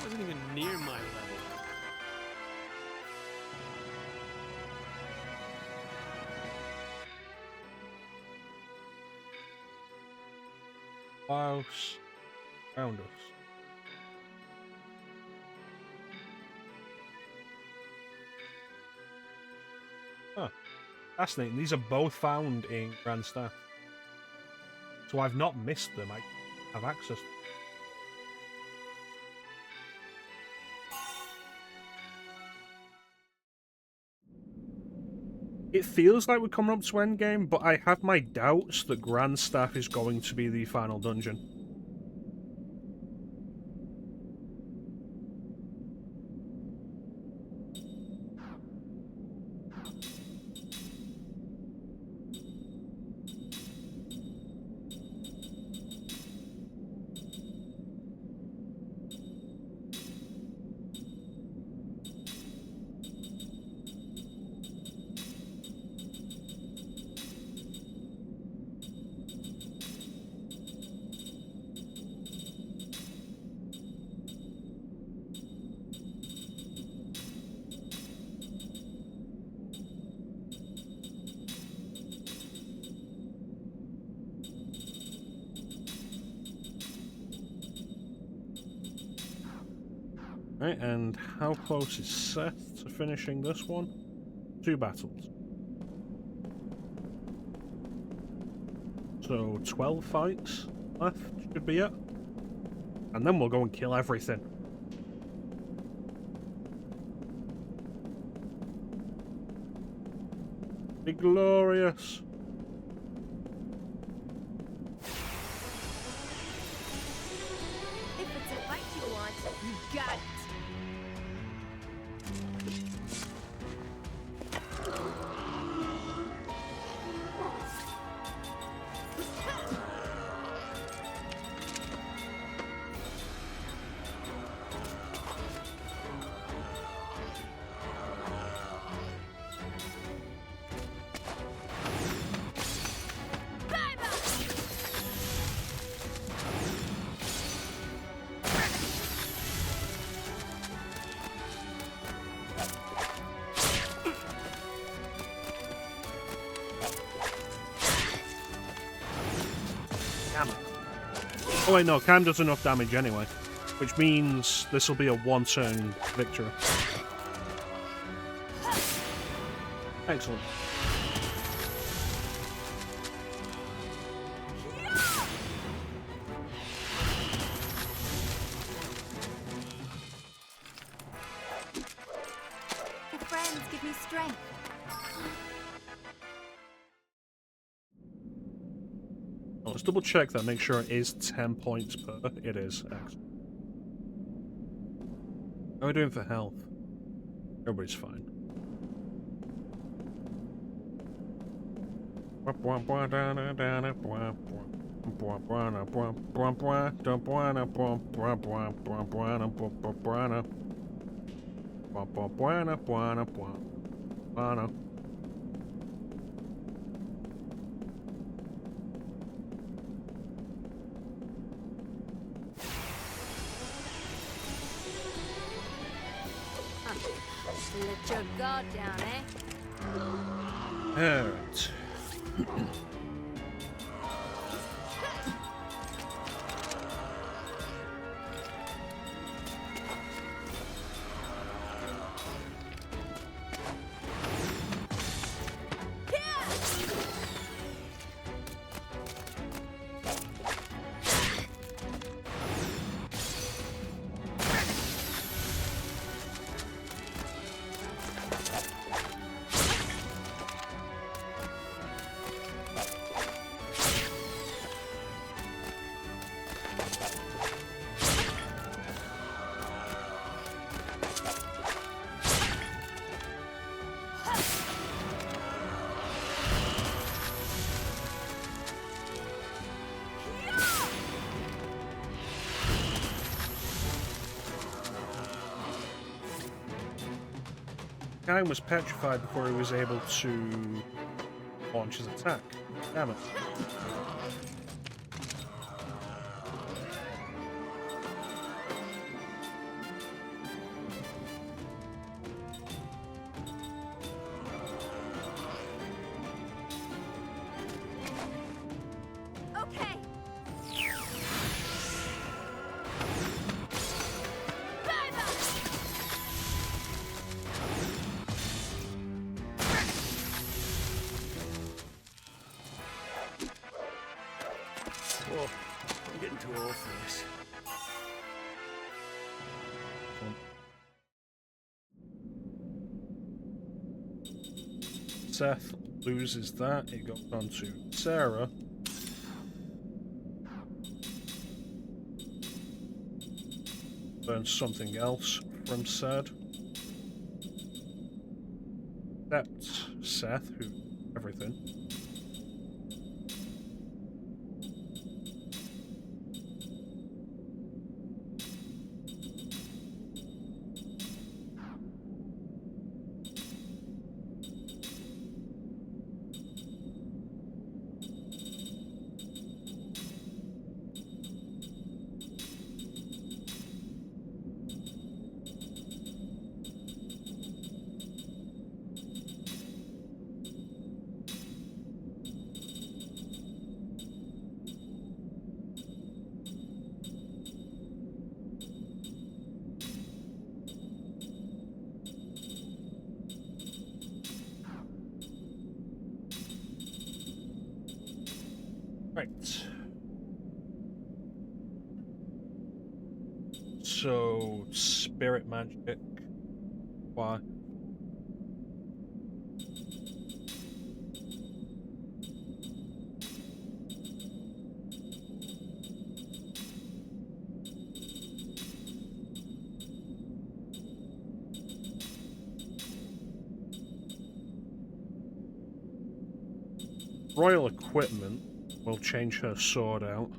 Wasn't even near my level. House around us. Huh. Fascinating. These are both found in Grand Staff. So I've not missed them. I have access. It feels like we're coming up to endgame, but I have my doubts that Grand Staff is going to be the final dungeon. Right, and how close is Seth to finishing this one? 2 battles. So 12 fights left should be it. And then we'll go and kill everything. Be glorious. If it's a fight you want, you got it. Oh wait, no, Cam does enough damage anyway, which means this will be a one-turn victory. Excellent. Your friends give me strength. Let's double check that, make sure it is 10 points per. It is. Excellent. How are we doing for health? Everybody's fine. Let your guard down, eh? Alright. Guy was petrified before he was able to launch his attack. Damn it. Okay. Whoa, I'm getting too old for this. Seth loses that. It goes on to Sarah. Learns something else from Seth. Except Seth, who everything. Right. So, spirit magic. Why? Royal equipment will change her sword out.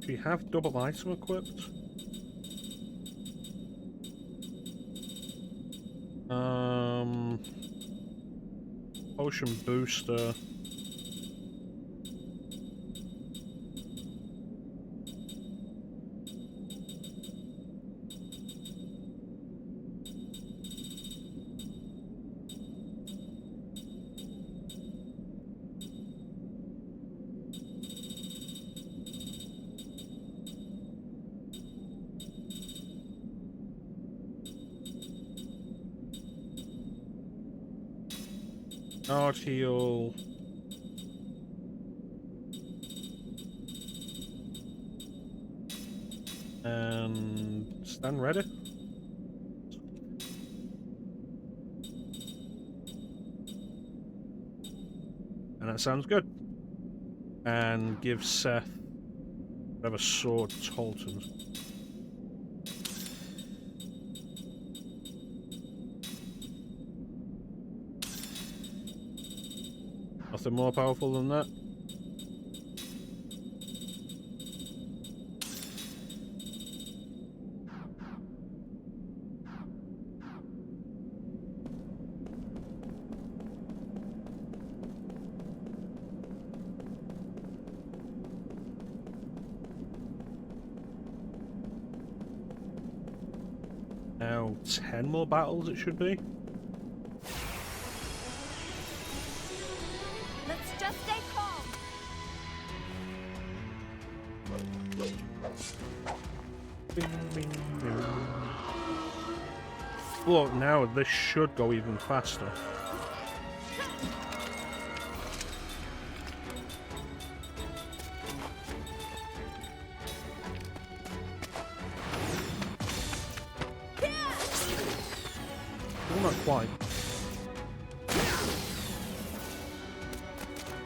Do you have double item equipped? Potion booster. Art heal. And stand ready. And that sounds good. And give Seth whatever sword Tolton's. Nothing more powerful than that. Now 10 more battles it should be. Let's just stay calm. Bing, bing, bing. Look, now this should go even faster. Well, not quite.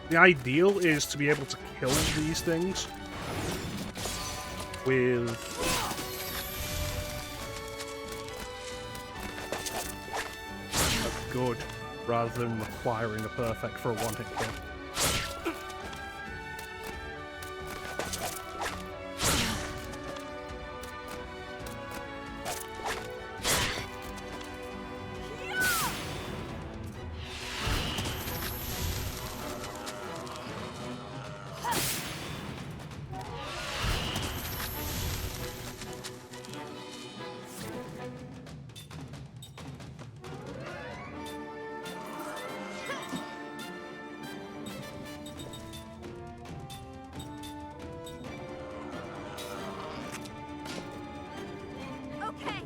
The ideal is to be able to kill these things with a good rather than requiring a perfect for a one-hit kill. Okay.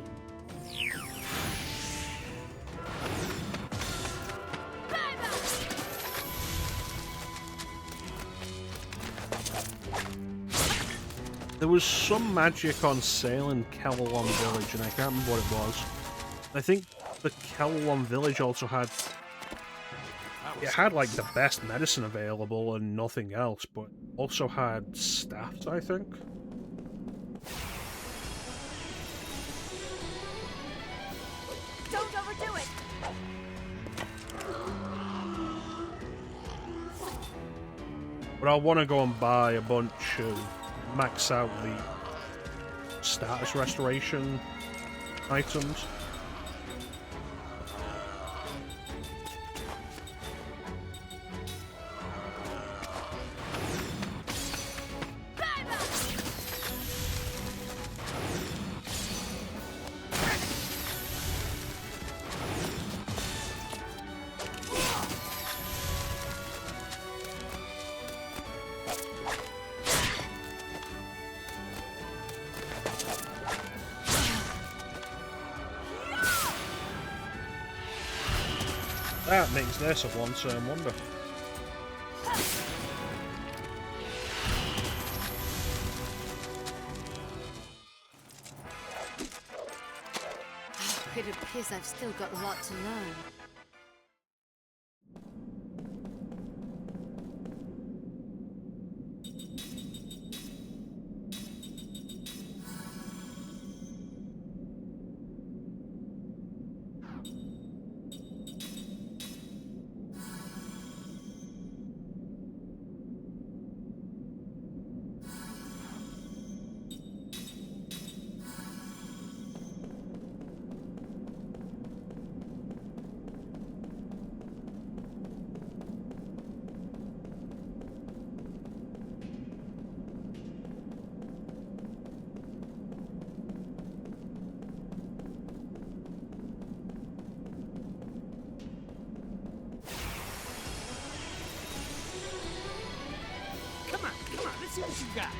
There was some magic on sale in Kellalon Village, and I can't remember what it was. I think the Kellalon Village also had... It had, like, the best medicine available and nothing else, but also had staffs, I think. Don't overdo it. But I'll want to go and buy a bunch of max out the status restoration items. That makes this a one-turn wonder. It appears I've still got a lot to learn. Come on, let's see what you got.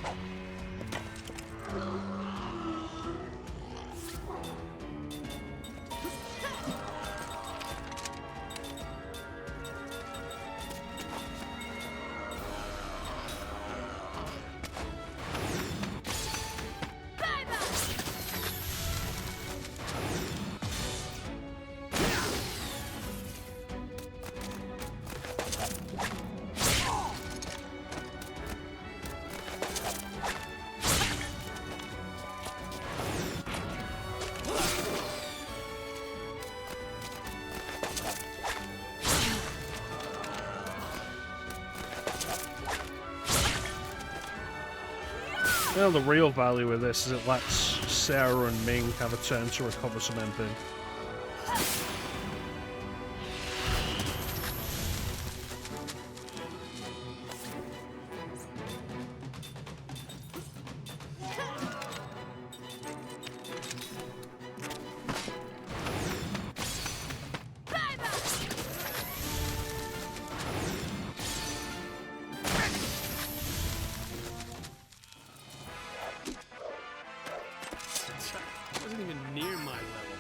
Well, the real value of this is it lets Sarah and Ming have a turn to recover some MP. Wasn't even near my level.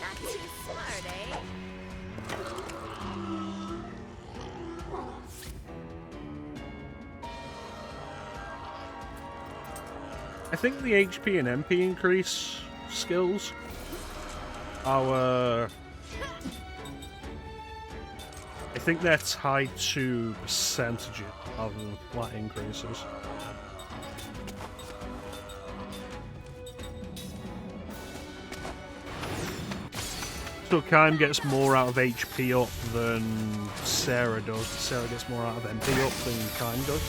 Not too smart, eh? I think the HP and MP increase skills are, I think they're tied to percentages rather than flat increases. So Kime gets more out of HP up than Sarah does. Sarah gets more out of MP up than Kime does.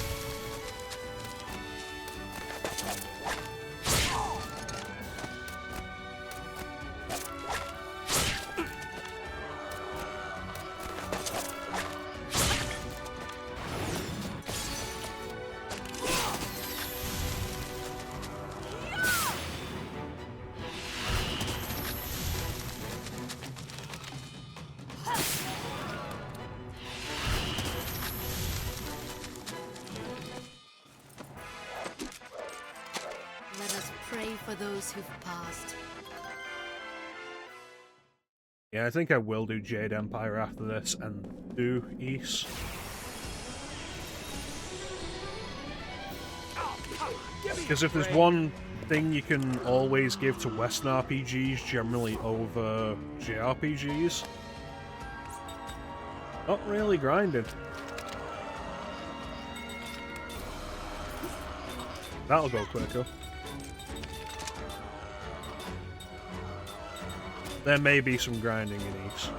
Let us pray for those who've passed. Yeah, I think I will do Jade Empire after this and do East. Because if there's one thing you can always give to Western RPGs generally over JRPGs, not really grinding. That'll go quicker. There may be some grinding in East.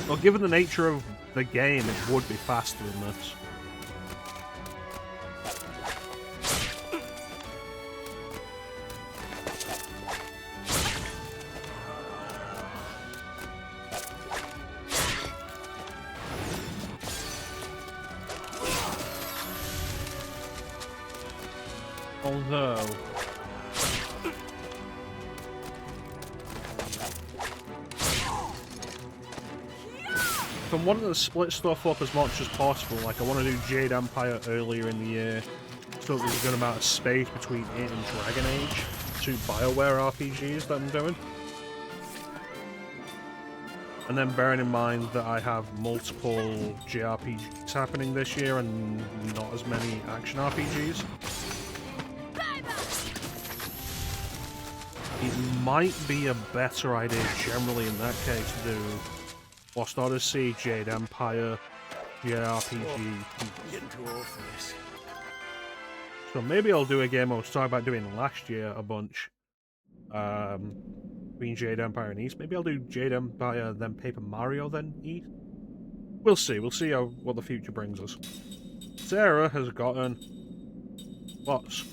Well, given the nature of the game, it would be faster than this. Although... if I'm wanting to split stuff up as much as possible, like I want to do Jade Empire earlier in the year, so there's a good amount of space between it and Dragon Age, two BioWare RPGs that I'm doing. And then bearing in mind that I have multiple JRPGs happening this year and not as many action RPGs. It might be a better idea generally in that case to do Lost Odyssey, Jade Empire, JRPG. I'm getting too old for this. So maybe I'll do a game I was talking about doing last year a bunch. Between Jade Empire and East. Maybe I'll do Jade Empire, then Paper Mario, then East. We'll see. We'll see what the future brings us. Sarah has gotten lots.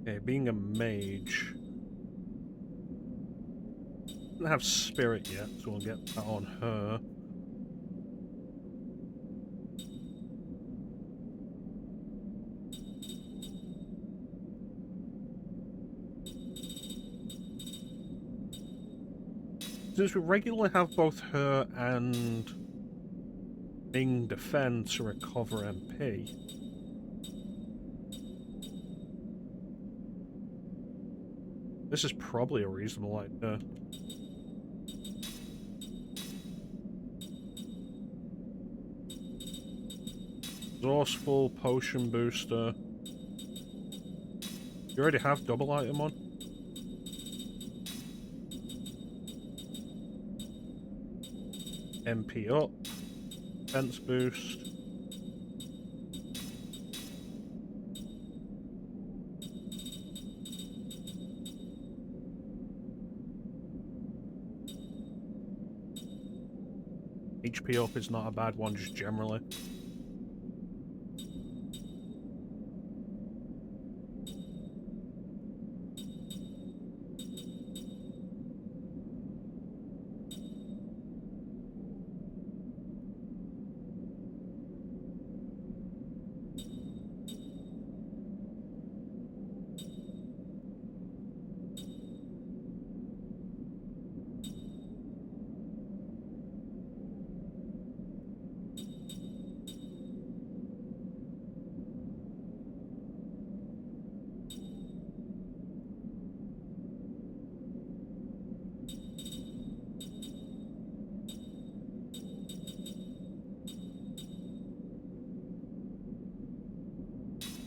Okay, being a mage. Doesn't have spirit yet, so we'll get that on her. Since we regularly have both her and Ming defend to recover MP. This is probably a reasonable idea. Resourceful potion booster. You already have double item on. MP up. Defense boost. HP up is not a bad one, just generally.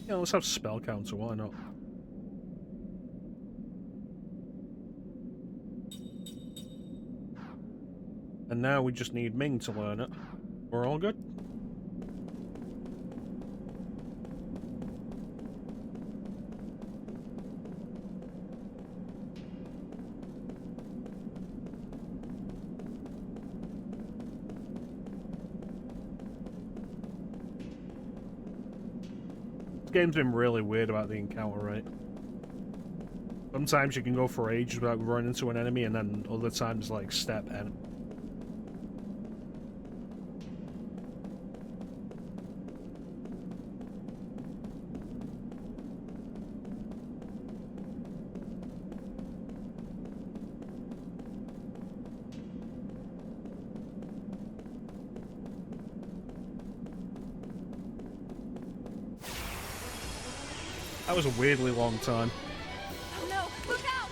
Yeah, let's have spell counter, why not? And now we just need Ming to learn it. We're all good. This game's been really weird about the encounter rate. Sometimes you can go for ages without running into an enemy, and then other times, like, step and that was a weirdly long time. Oh no, look out!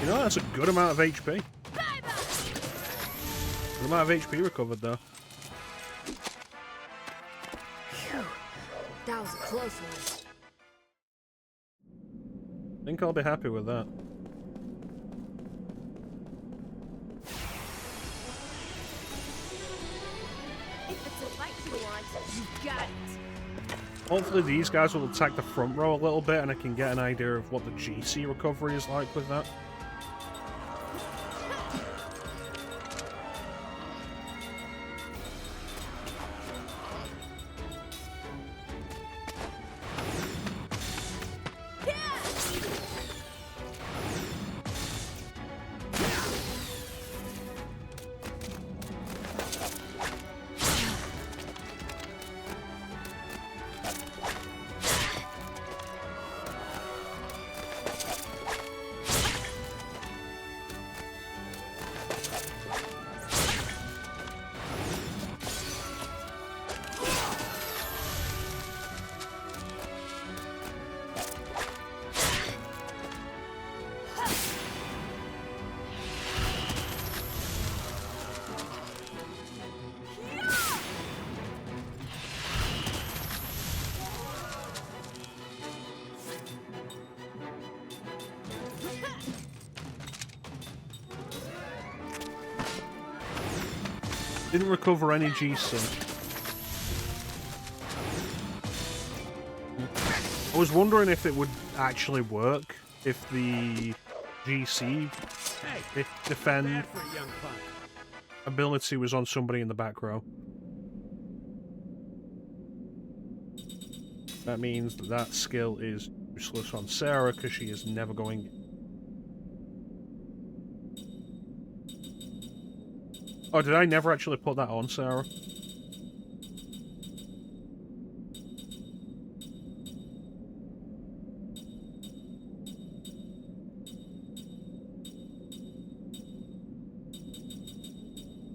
You know, that's a good amount of HP. Good amount of HP recovered, though. Phew, that was a close one. I think I'll be happy with that. If it's a fight you want, you got it. Hopefully these guys will attack the front row a little bit, and I can get an idea of what the GC recovery is like with that. Didn't recover any GC. I was wondering if it would actually work if the GC Hey, defend bad for a young punk. ability was on somebody in the back row. That means that that skill is useless on Sarah because she is never going. Oh, did I never actually put that on Sarah?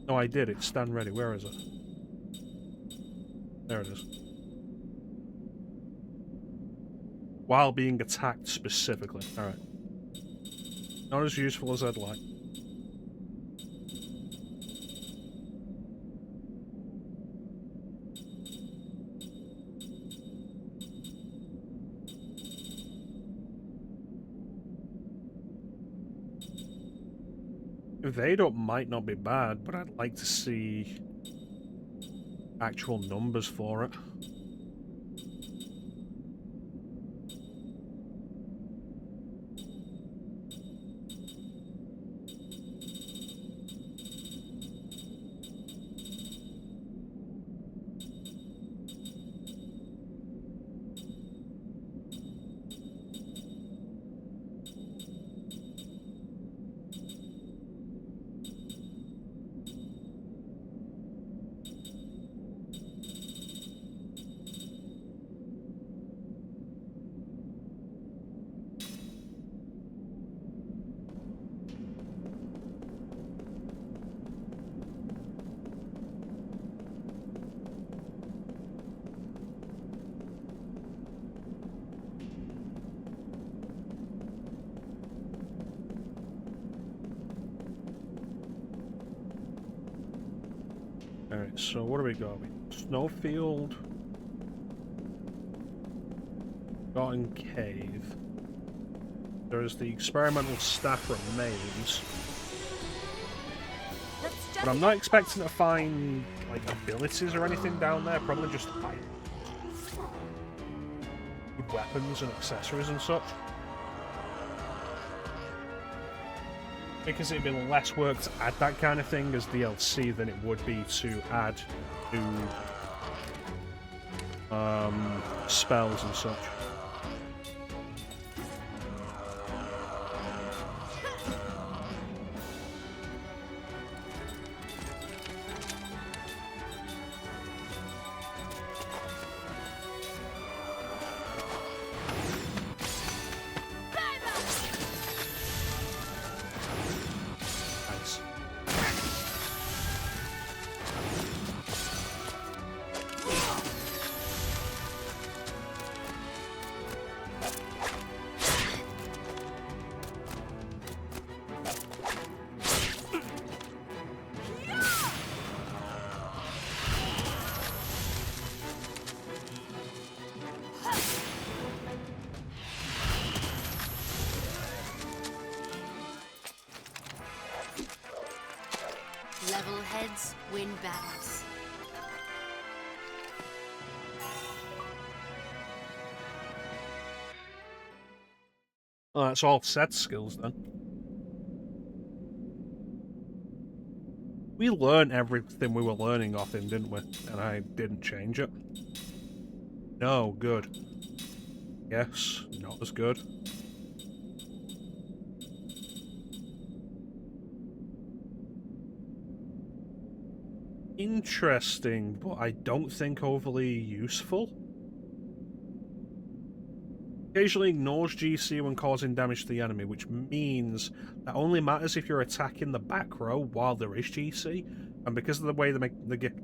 No, I did. It's stand ready. Where is it? There it is. While being attacked specifically. Alright. Not as useful as I'd like. Vado might not be bad, but I'd like to see actual numbers for it. Alright, so what do we got? Snowfield. Garden Cave. There's the experimental staff remains. But I'm not expecting to find, like, abilities or anything down there. Probably just, like, good weapons and accessories and such. Because it'd be less work to add that kind of thing as DLC than it would be to add to spells and such. Level heads win battles. Oh, that's all set skills then. We learned everything we were learning off him, didn't we? And I didn't change it. No, good. Yes, not as good. Interesting, but I don't think overly useful. Occasionally ignores GC when causing damage to the enemy, which means that only matters if you're attacking the back row while there is GC. And because of the way the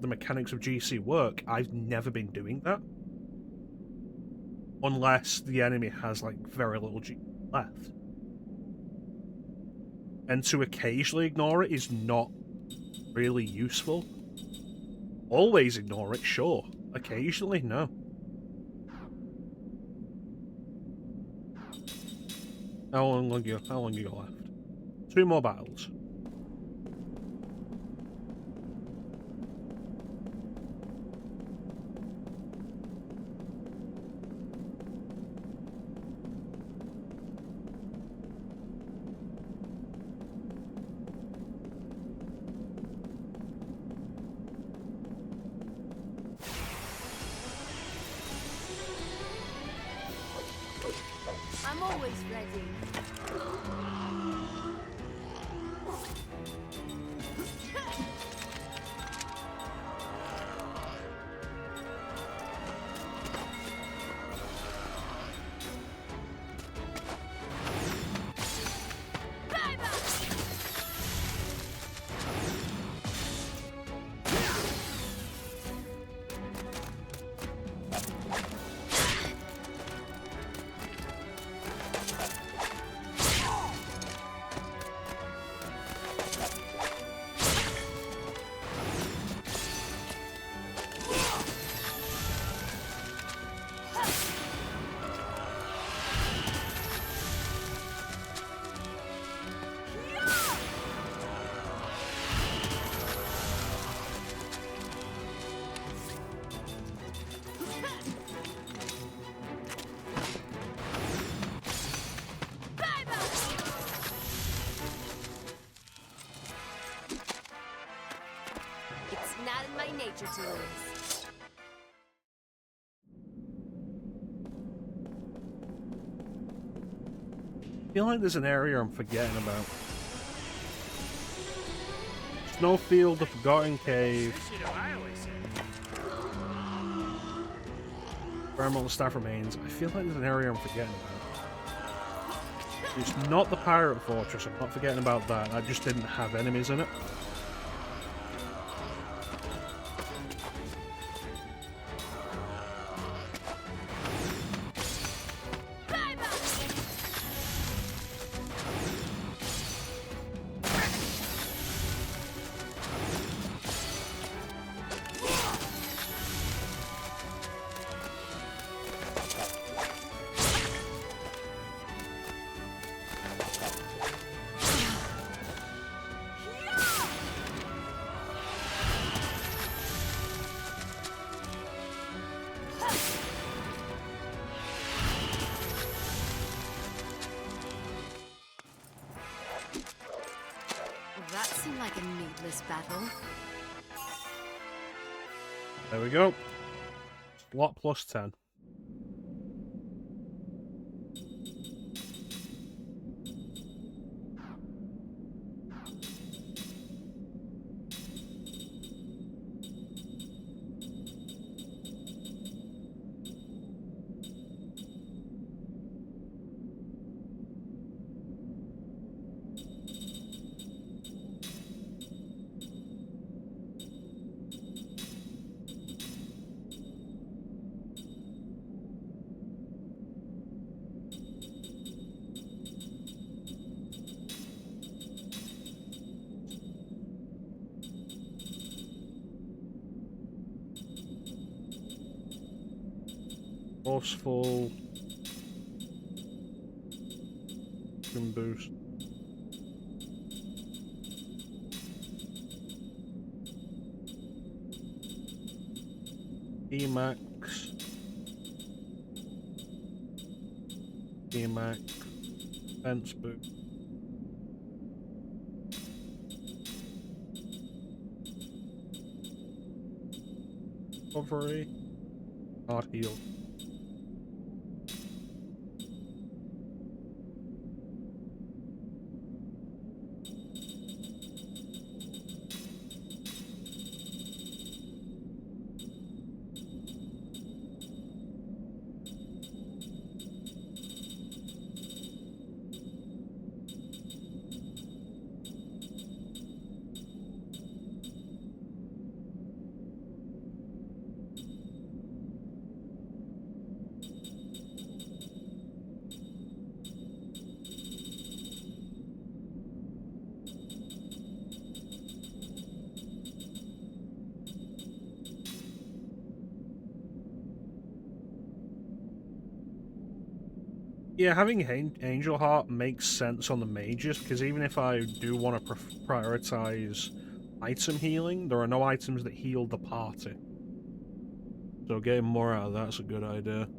mechanics of GC work, I've never been doing that. Unless the enemy has, like, very little GC left. And to occasionally ignore it is not really useful. Always ignore it, sure. Occasionally, no. How long you got left? 2 more battles. I'm always ready. It's not in my nature to lose. I feel like there's an area I'm forgetting about. Snowfield, the Forgotten Cave. You know, I always say. Experimental Staff Remains. I feel like there's an area I'm forgetting about. It's not the Pirate Fortress, I'm not forgetting about that. I just didn't have enemies in it. That seemed like a needless battle. There we go. Slot plus 10. Forceful. Can boost. Emax. Emax. Fence boost. Recovery. Hard heal. Yeah, having Angel Heart makes sense on the mages, because even if I do want to prioritize item healing, there are no items that heal the party. So getting more out of that's a good idea.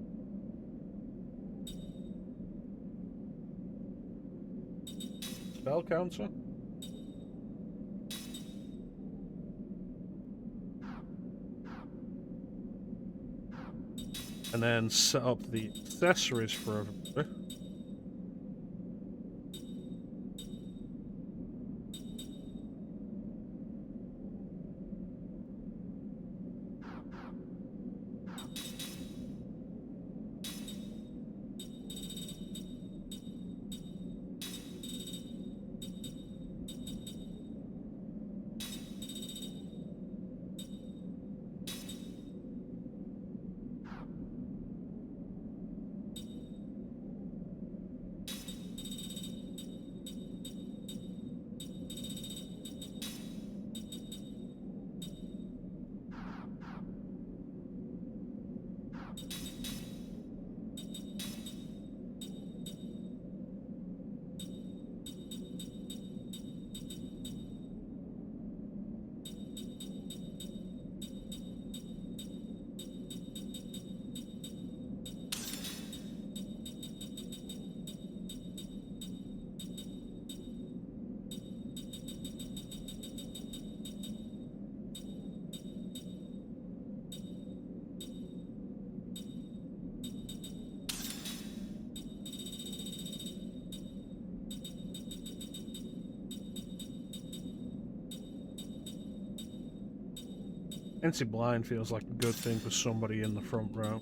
Spell counter? And then set up the accessories for everybody. Anti-blind feels like a good thing for somebody in the front row.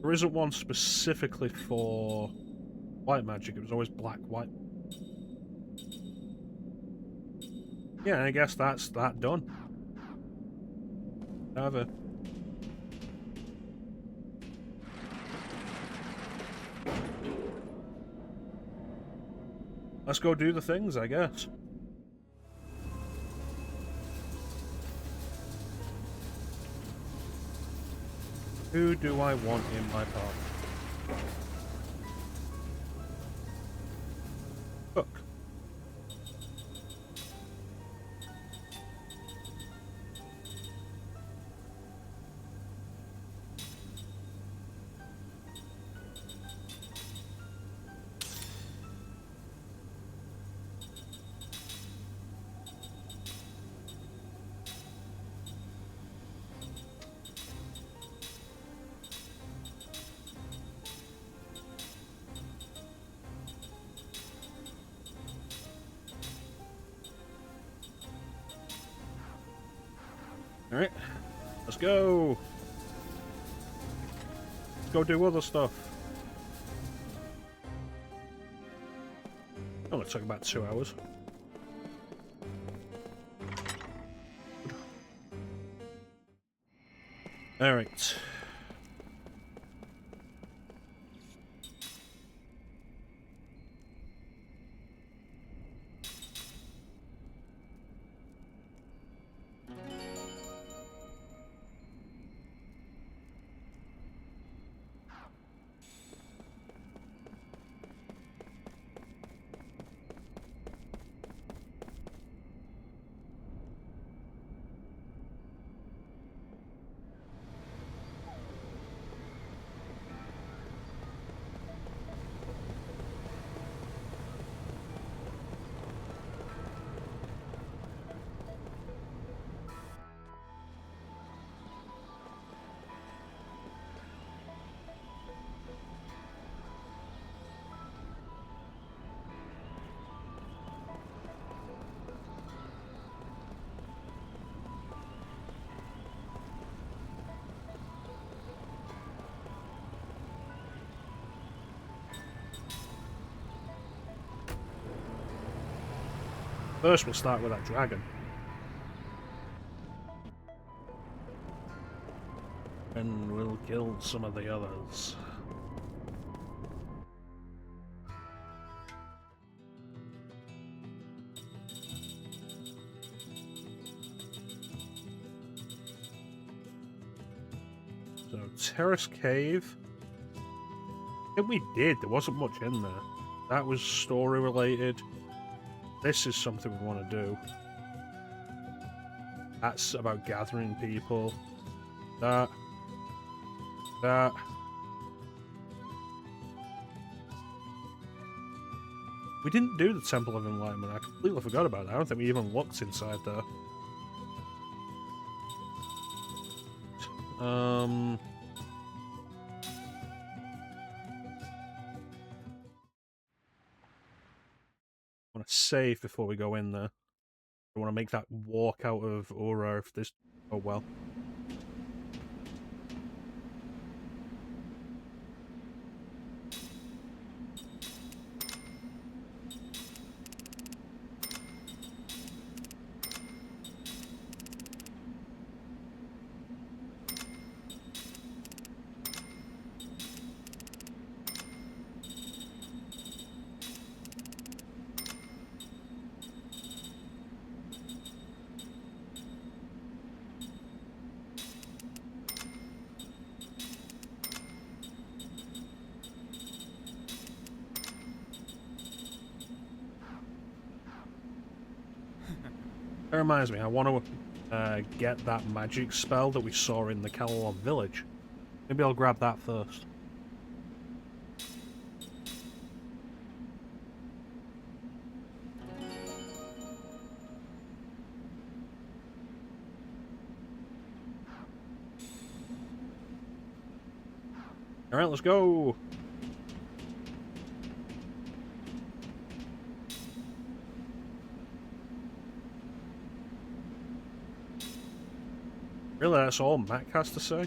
There isn't one specifically for white magic, it was always black-white. Yeah, I guess that's that done. However, let's go do the things, I guess. Who do I want in my party? Cook. Alright, let's go. Let's go do other stuff. Oh, it took about 2 hours. Alright. First, we'll start with that dragon. And we'll kill some of the others. So, Terrace Cave. I think we did. There wasn't much in there. That was story related. This is something we want to do. That's about gathering people. That. We didn't do the Temple of Enlightenment. I completely forgot about that. I don't think we even looked inside there. I want to save before we go in there. I want to make that walk out of Aura if this... Oh well. That reminds me, I want to get that magic spell that we saw in the Calon village. Maybe I'll grab that first. Alright, let's go! Really, that's all Mac has to say?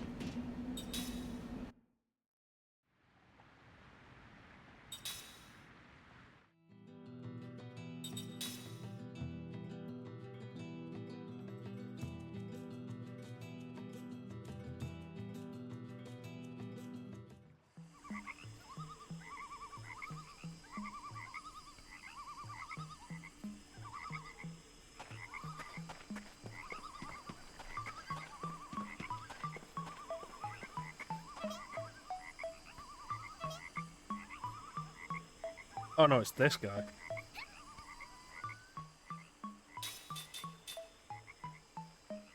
Oh no, it's this guy.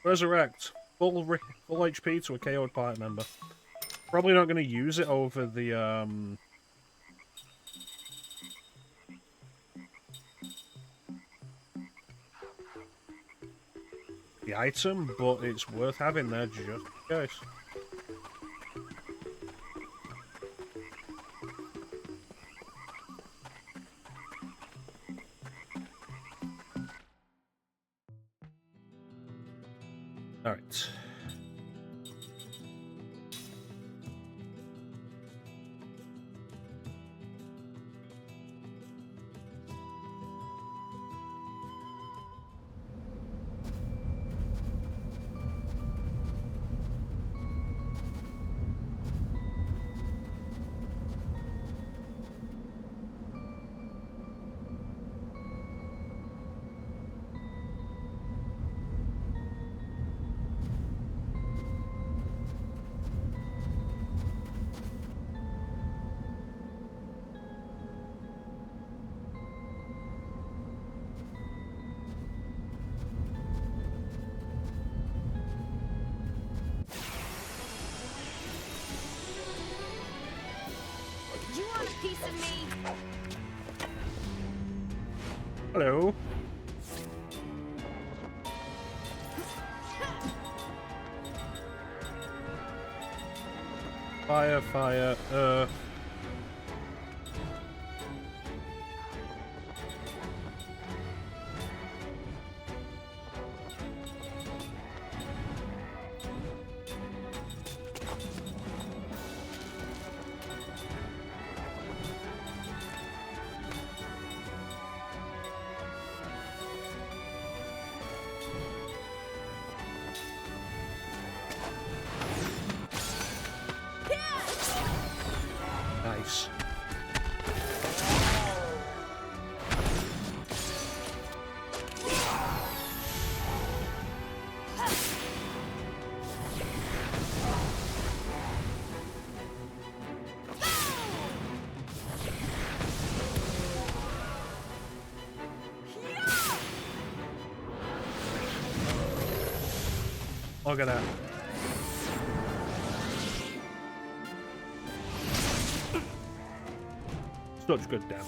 Resurrect. Full HP to a KO'd party member. Probably not going to use it over the item, but it's worth having there just in case. Alright. You want a piece of me? Hello. Fire, fire, earth. Nice. Look at that. Such good damage.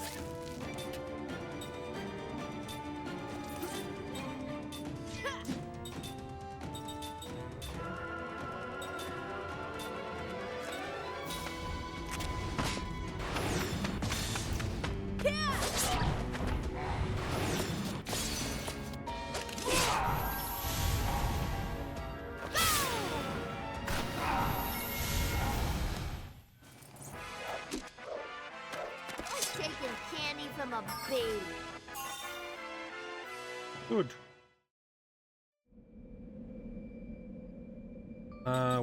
Taking candy from a baby. Good.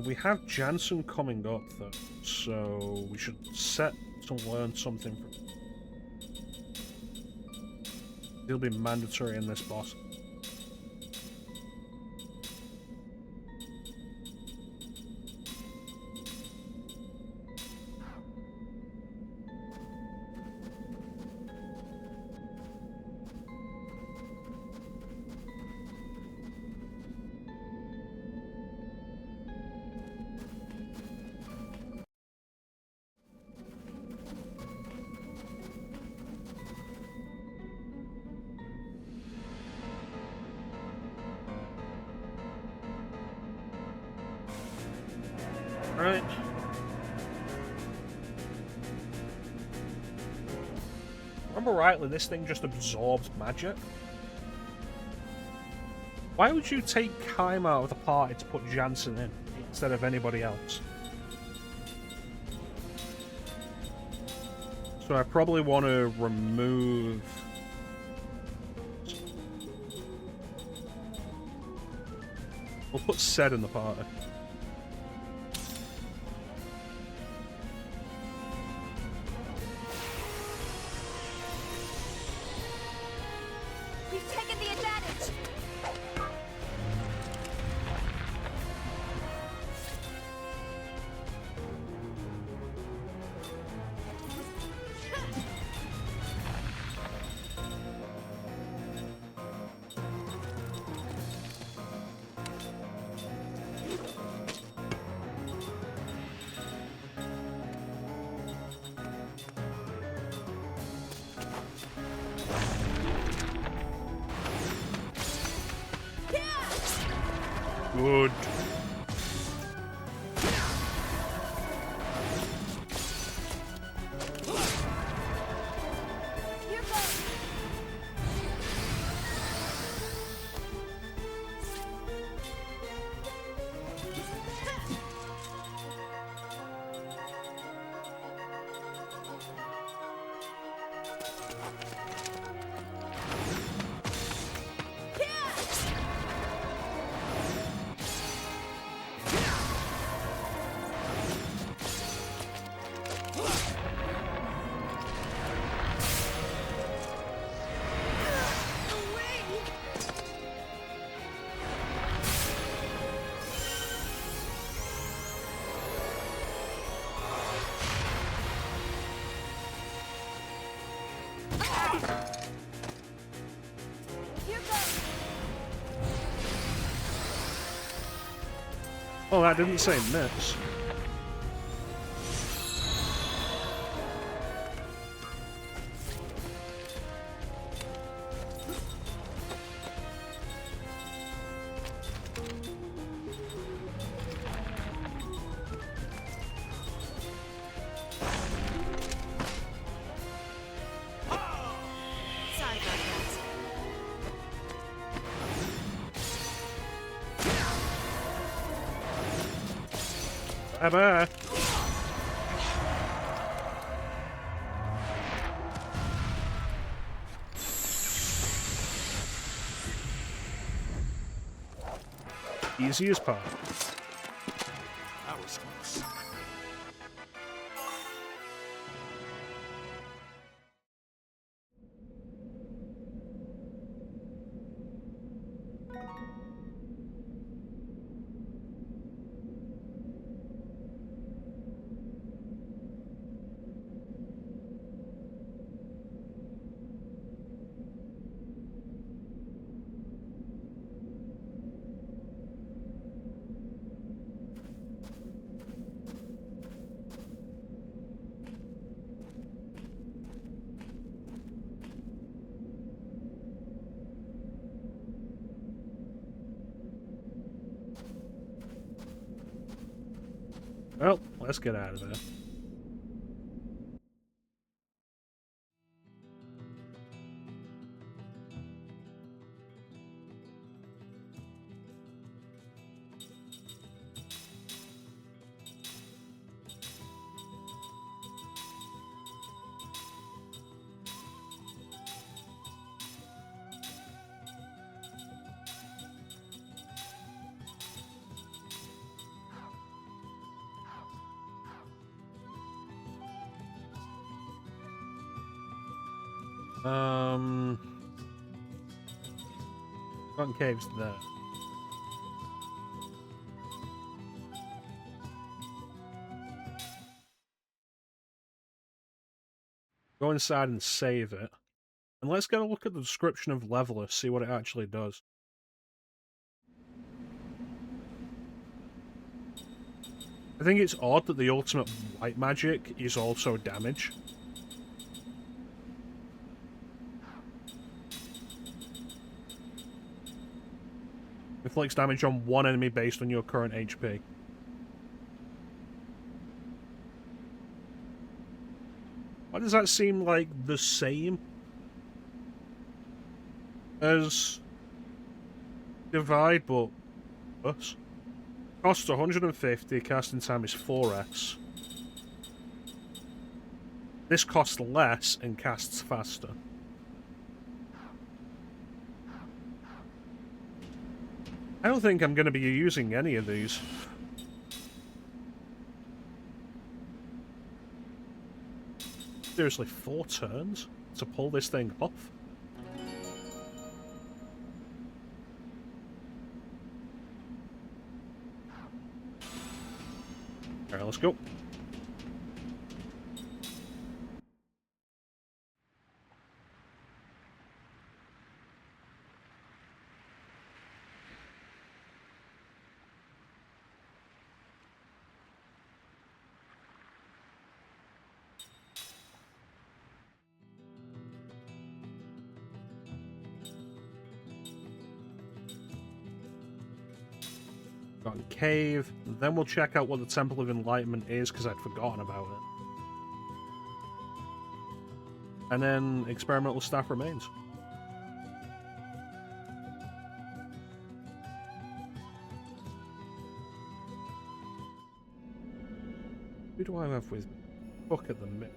We have Jansen coming up, though, so we should set to learn something from him. He'll be mandatory in this boss. Right. Remember rightly, this thing just absorbs magic. Why would you take Kaim out of the party to put Jansen in instead of anybody else? So I probably want to remove... We'll put Sed in the party. We've taken the advantage. Good. Here goes. Here goes. Oh, that didn't say miss. Sorry about that. Bye-bye. Easy as pie. That was close. Well, let's get out of there. Mountain caves there. Go inside and save it. And let's get a look at the description of Leveler, see what it actually does. I think it's odd that the ultimate white magic is also damage. Inflicts damage on one enemy based on your current HP. Why does that seem like the same as Divide, but worse? Costs 150, casting time is 4s. This costs less and casts faster. I don't think I'm going to be using any of these. Seriously, 4 turns to pull this thing off? Alright, let's go. Got a cave, then we'll check out what the Temple of Enlightenment is, because I'd forgotten about it. And then experimental staff remains. Who do I have with me? Book at the minute.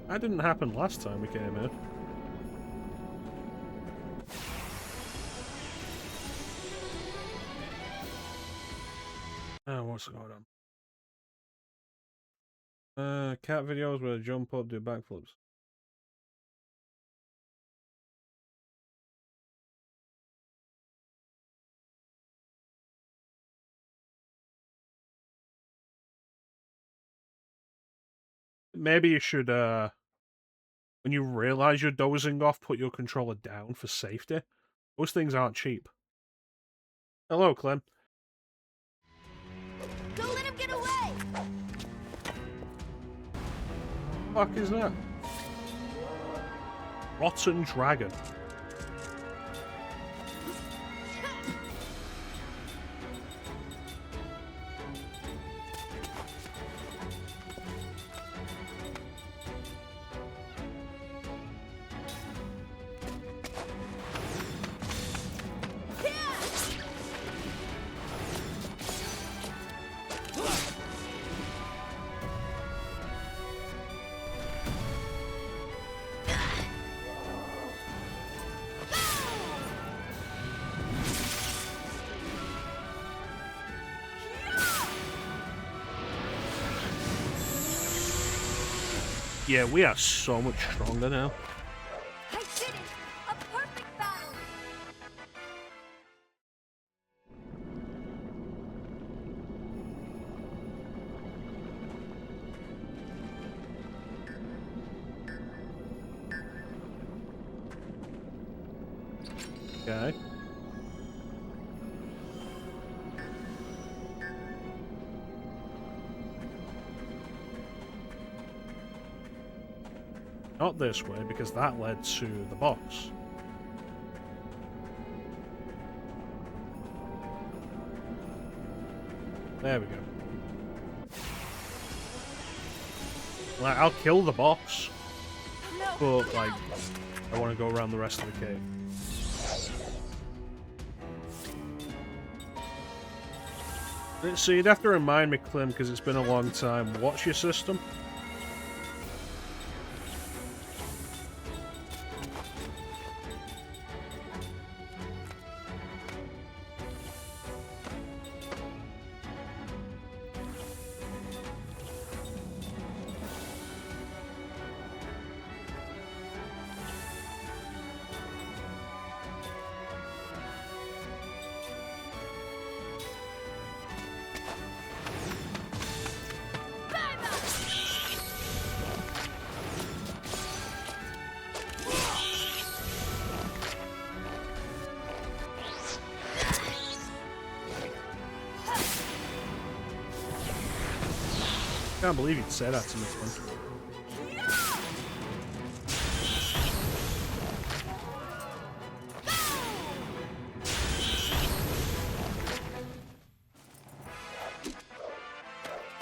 That didn't happen last time we came here. Oh, what's going on? Cat videos where they jump up, do backflips. Maybe you should, when you realize you're dozing off, put your controller down for safety. Those things aren't cheap. Hello, Clem. Don't let him get away! What the fuck is that? Rotten Dragon. Yeah, we are so much stronger now. I did it! A perfect battle! Okay. Not this way, because that led to the boss. There we go. Like, I'll kill the boss, but, like, I want to go around the rest of the cave. So you'd have to remind me, Clem, because it's been a long time. What's your system? I can't believe you'd say that to me, Clem.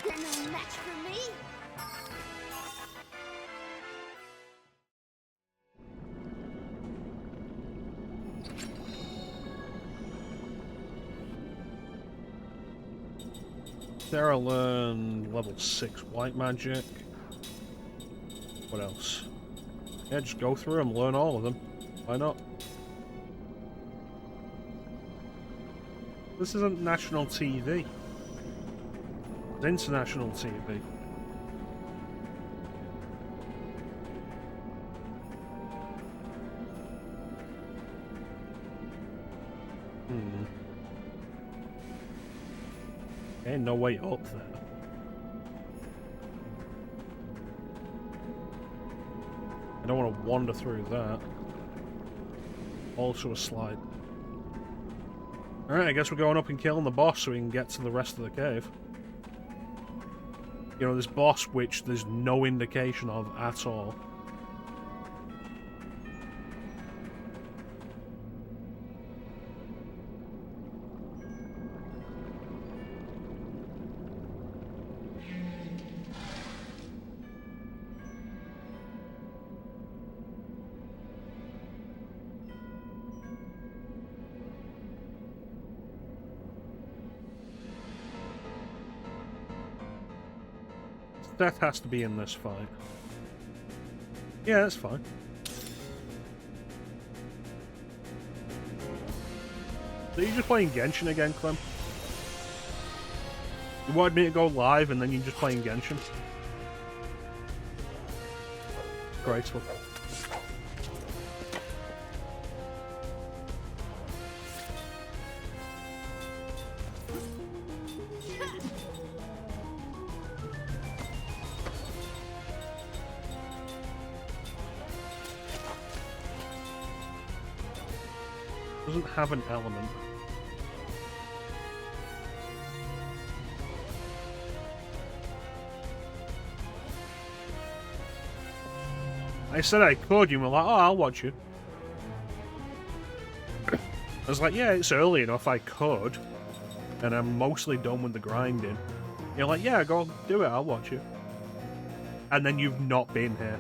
You're no match for me. Sarah learned level 6 white magic. What else? Yeah, just go through them, learn all of them. Why not? This isn't national TV. It's international TV. Ain't no way up there. I don't want to wander through that. Also a slide. Alright, I guess we're going up and killing the boss so we can get to the rest of the cave. You know, this boss which there's no indication of at all. That has to be in this fight. Yeah, that's fine. So you're just playing Genshin again, Clem? You wanted me to go live and then you're just playing Genshin? Graceful. Doesn't have an element. I said I could, you were like, oh, I'll watch you. I was like, yeah, it's early enough, I could. And I'm mostly done with the grinding. You're like, yeah, go do it, I'll watch you. And then you've not been here.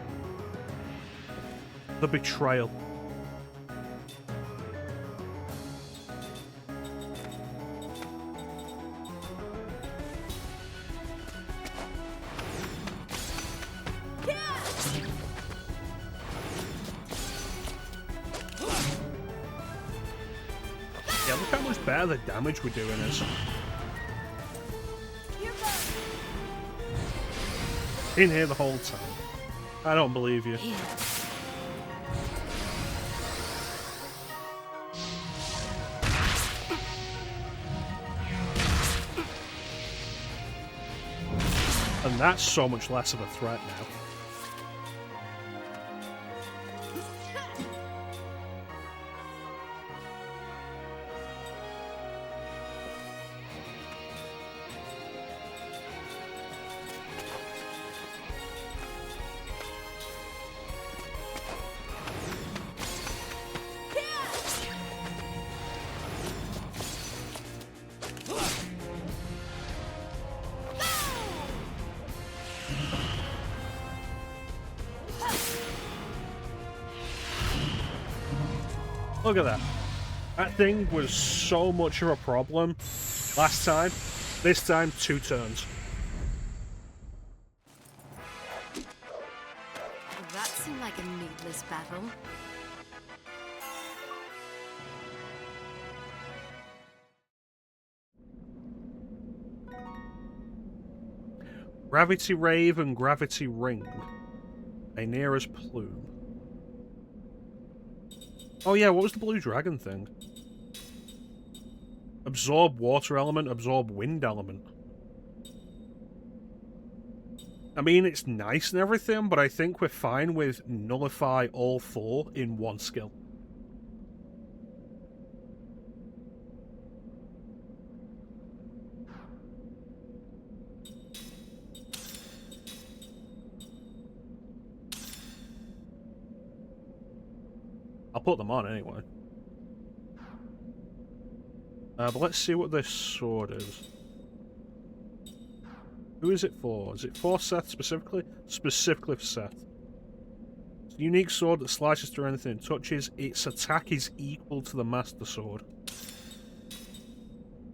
The betrayal. Yeah, look how much better the damage we're doing is. In here the whole time. I don't believe you. And that's so much less of a threat now. Look at that. That thing was so much of a problem last time. This time, 2 turns. That seemed like a needless battle. Gravity Rave and Gravity Ring. A nearest plume. Oh yeah, what was the blue dragon thing? Absorb water element, absorb wind element. I mean, it's nice and everything, but I think we're fine with nullify all 4 in 1 skill. I'll put them on anyway. But let's see what this sword is. Who is it for? Is it for Seth specifically? Specifically for Seth. It's a unique sword that slices through anything it touches. Its attack is equal to the Master Sword.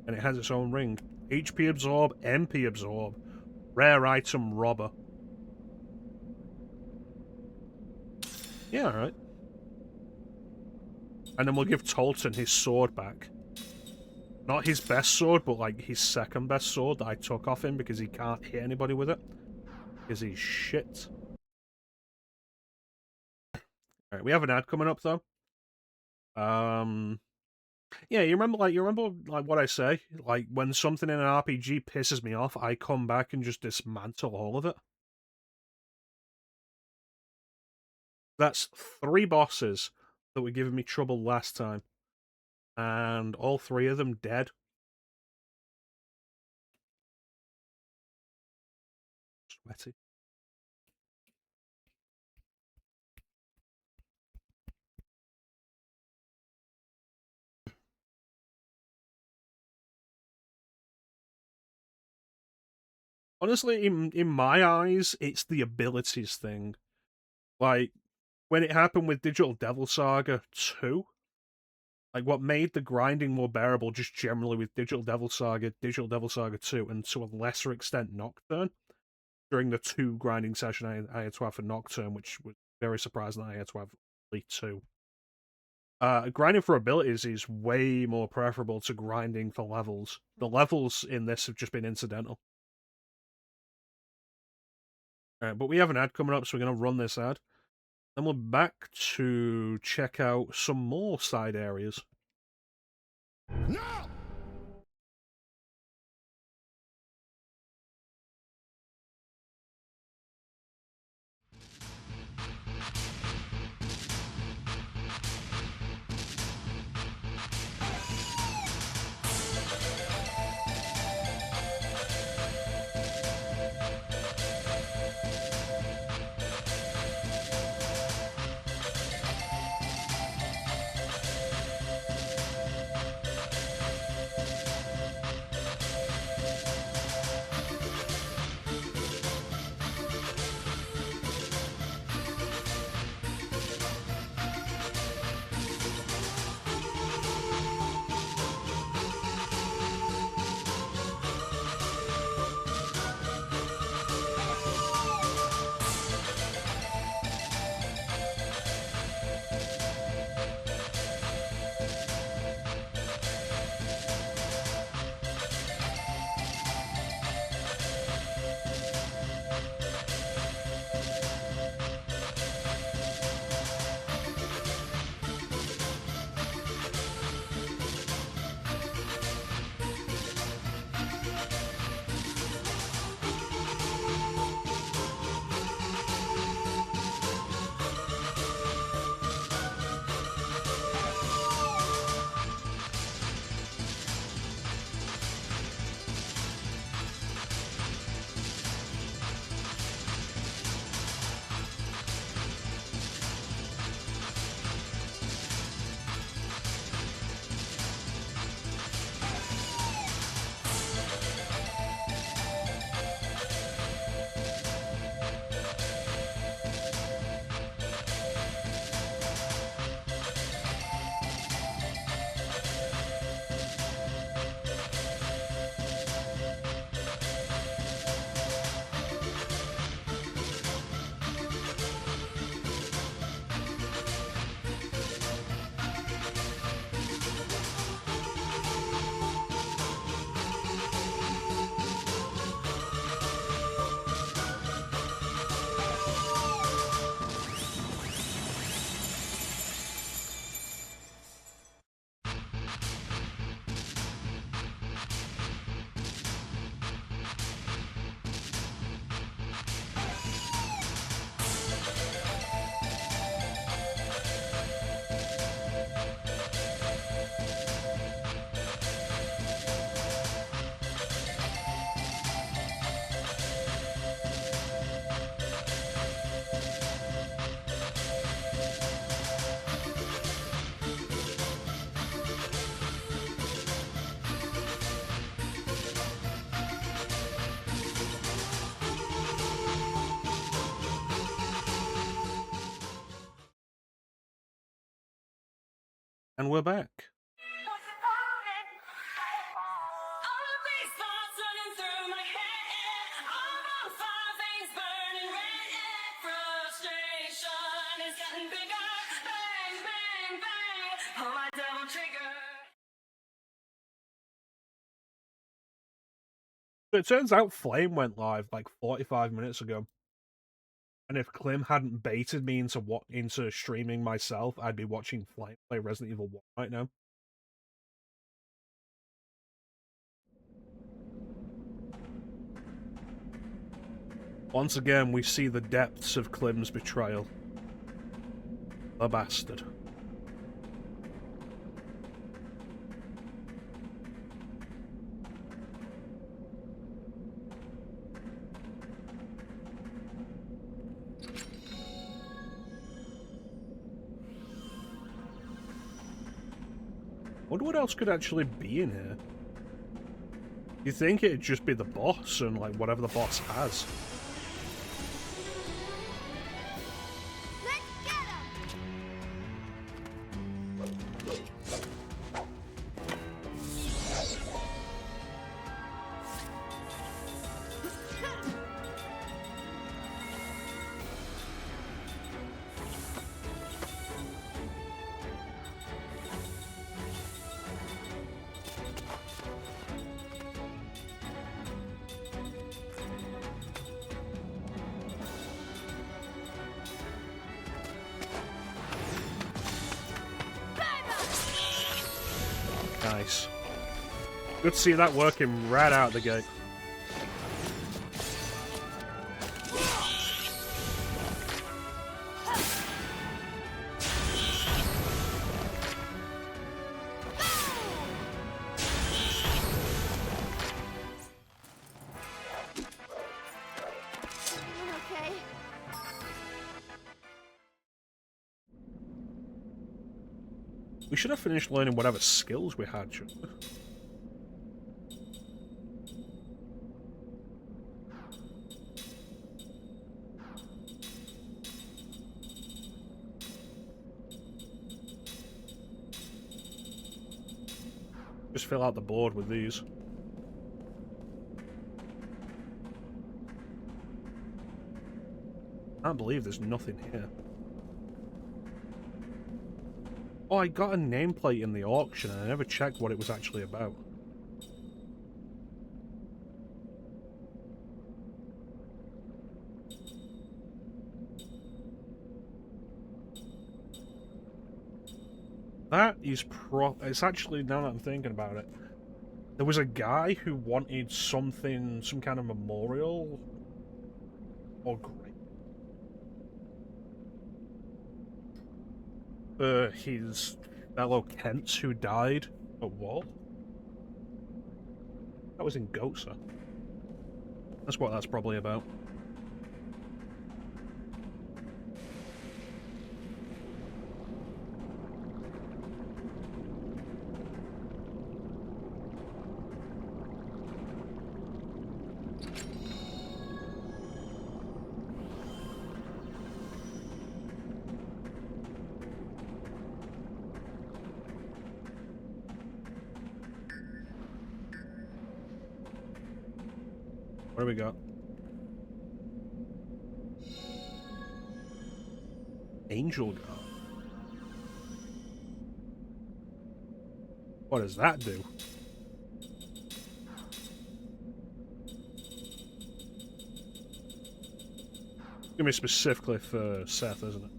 And it has its own ring. HP absorb, MP absorb. Rare item robber. Yeah, alright. And then we'll give Tolton his sword back. Not his best sword, but like his second best sword that I took off him because he can't hit anybody with it. Because he's shit. Alright, we have an ad coming up though. Yeah, you remember what I say? Like when something in an RPG pisses me off, I come back and just dismantle all of it. That's 3 bosses that were giving me trouble last time. And all 3 of them dead. Sweaty. Honestly, in my eyes, it's the abilities thing. Like, when it happened with Digital Devil Saga 2, like what made the grinding more bearable just generally with Digital Devil Saga 2, and to a lesser extent Nocturne, during the 2 grinding session I had to have for Nocturne, which was very surprising that I had to have only 2. Grinding for abilities is way more preferable to grinding for levels. The levels in this have just been incidental. Alright, but we have an ad coming up, so we're going to run this ad. Then we're back to check out some more side areas. No! And we're back. So it turns out Flame went live like 45 minutes ago. And if Clem hadn't baited me into streaming myself, I'd be watching Flame play Resident Evil 1 right now. Once again, we see the depths of Clem's betrayal. The bastard. Wonder what else could actually be in here. You think it'd just be the boss and like whatever the boss has? Let's get him! Nice. Good to see that working right out the gate. Okay. We should have finished learning whatever skills we had, shouldn't we? Just fill out the board with these. I can't believe there's nothing here. Oh, I got a nameplate in the auction and I never checked what it was actually about. That is it's actually, now that I'm thinking about it, there was a guy who wanted something, some kind of memorial or grave for his fellow Kents who died at war. That was in Goatsa. That's what that's probably about. What do we got? Angel Guard. What does that do? It's gonna be specifically for Seth, isn't it?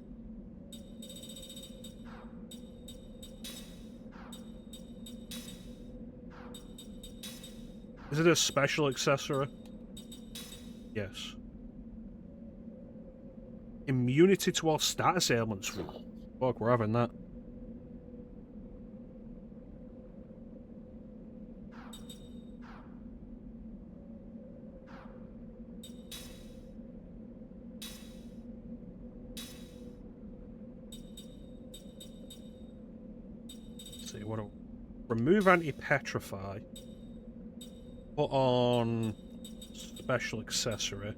Is it a special accessory? Yes. Immunity to all status ailments. Fuck, we're having that. Let's see, what do... Remove anti-petrify. Put on special accessory.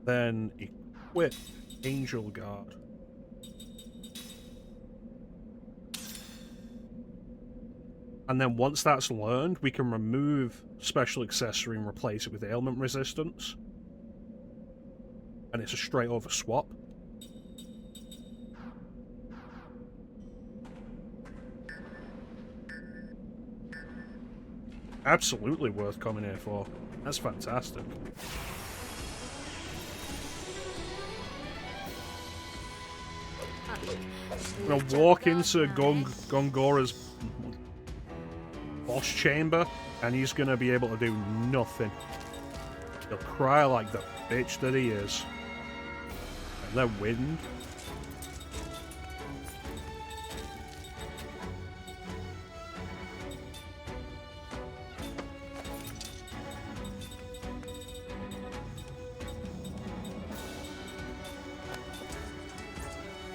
Then equip Angel Guard. And then once that's learned, we can remove special accessory and replace it with ailment resistance. And it's a straight over swap. Absolutely worth coming here for. That's fantastic. I'm gonna walk into Gongora's boss chamber, and he's gonna be able to do nothing. He'll cry like the bitch that he is. And that wind.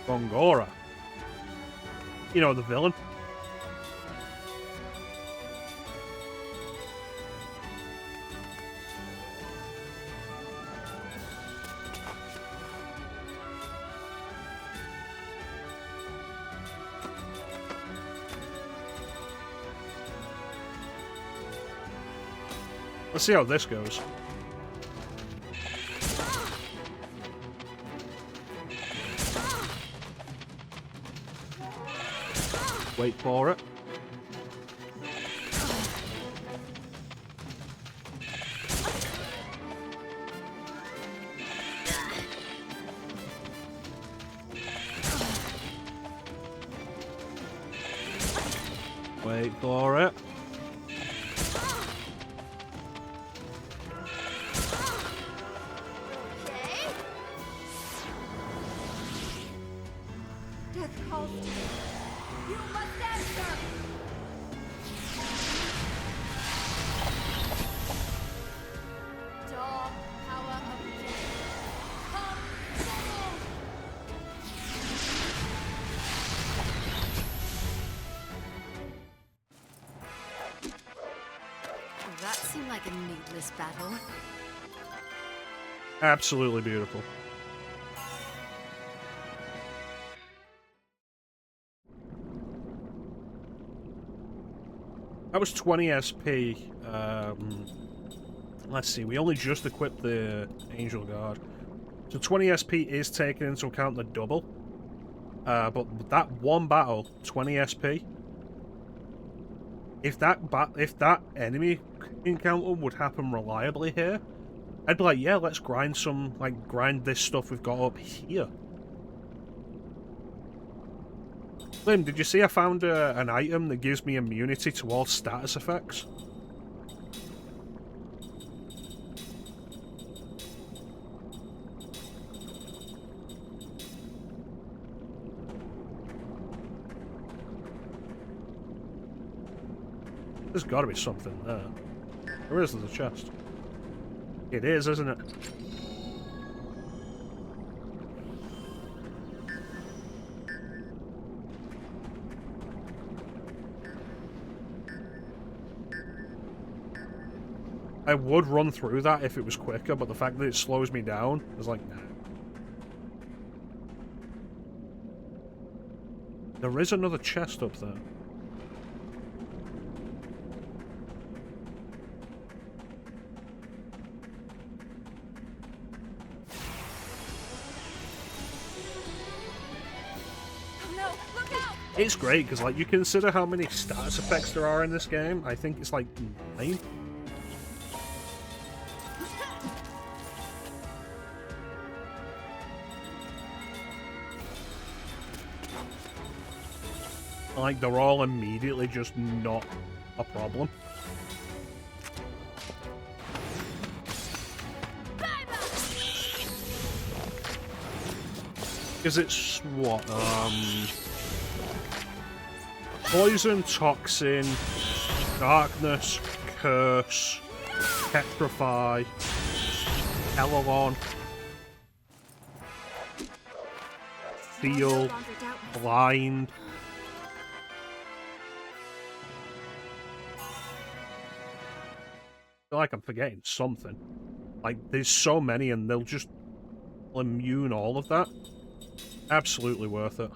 Gongora. You know, the villain. Let's see how this goes. Wait for it. Wait for it. Death calls to you. You must answer. Dog power of death. Come forward. That seemed like a needless battle. Absolutely beautiful. That was 20 SP. Let's see, we only just equipped the Angel Guard. So 20 SP is taken into account the double. But that one battle, 20 SP. If that enemy encounter would happen reliably here, I'd be like, yeah, let's grind this stuff we've got up here. Lim, did you see I found an item that gives me immunity to all status effects? There's gotta be something there. There is, there's a chest. It is, isn't it? I would run through that if it was quicker, but the fact that it slows me down is like, nah. There is another chest up there. It's great because, like, you consider how many status effects there are in this game. I think it's like 9. Like, they're all immediately just not a problem. Because it's what? Poison, toxin, darkness, curse, petrify, Elelon, feel, blind. I feel like I'm forgetting something. Like, there's so many and they'll just immune all of that. Absolutely worth it.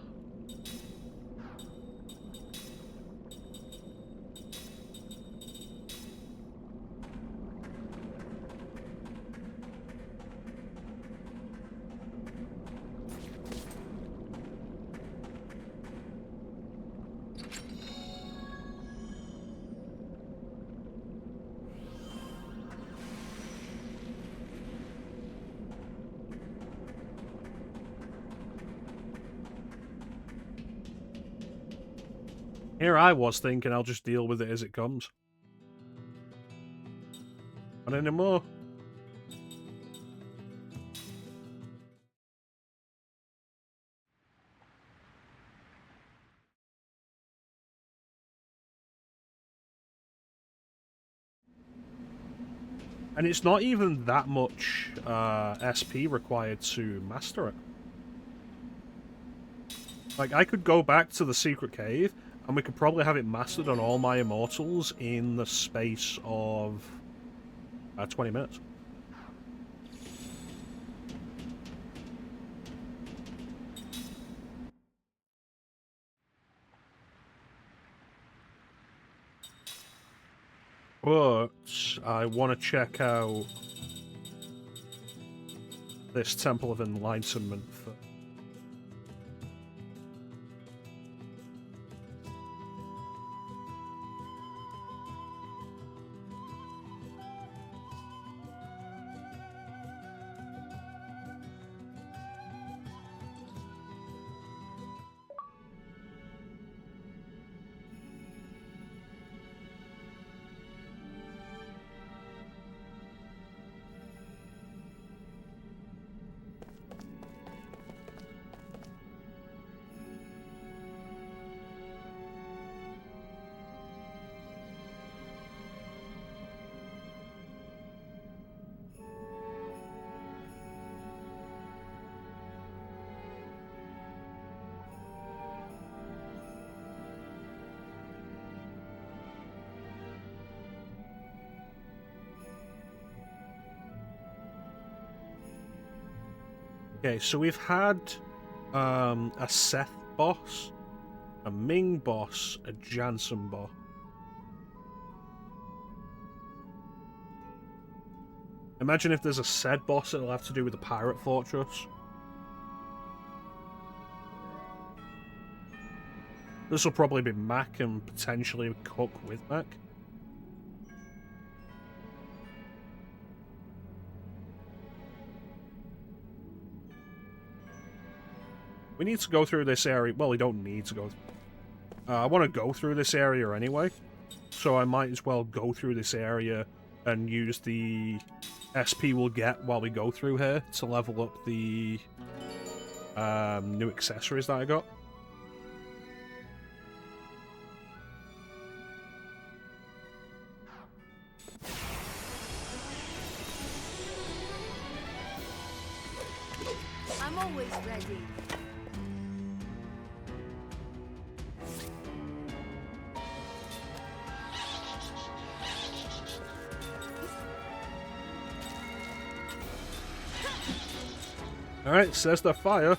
Here I was thinking I'll just deal with it as it comes. Not anymore. And it's not even that much SP required to master it. Like, I could go back to the secret cave, and we could probably have it mastered on all my immortals in the space of 20 minutes. But I want to check out this Temple of Enlightenment first. Okay, so we've had a Seth boss, a Ming boss, a Jansen boss. Imagine if there's a Sed boss, it'll have to do with the Pirate Fortress. This will probably be Mac and potentially Cook with Mac. We need to go through this area. Well, we don't need to go. I want to go through this area anyway, so I might as well go through this area and use the SP we'll get while we go through here to level up the new accessories that I got. I'm always ready. Alright, says the fire.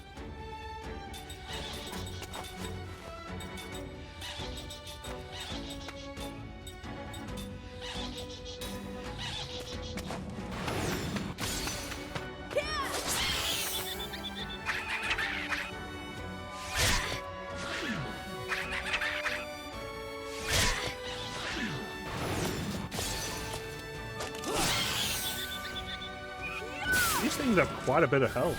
These things have quite a bit of health.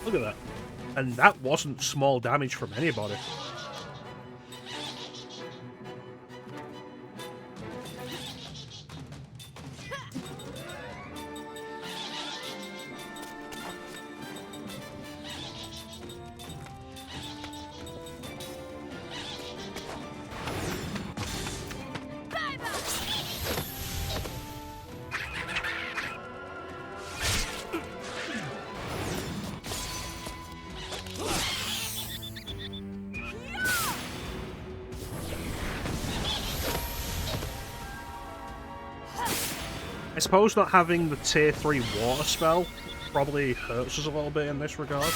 Look at that. And that wasn't small damage from anybody. I suppose not having the tier 3 water spell probably hurts us a little bit in this regard.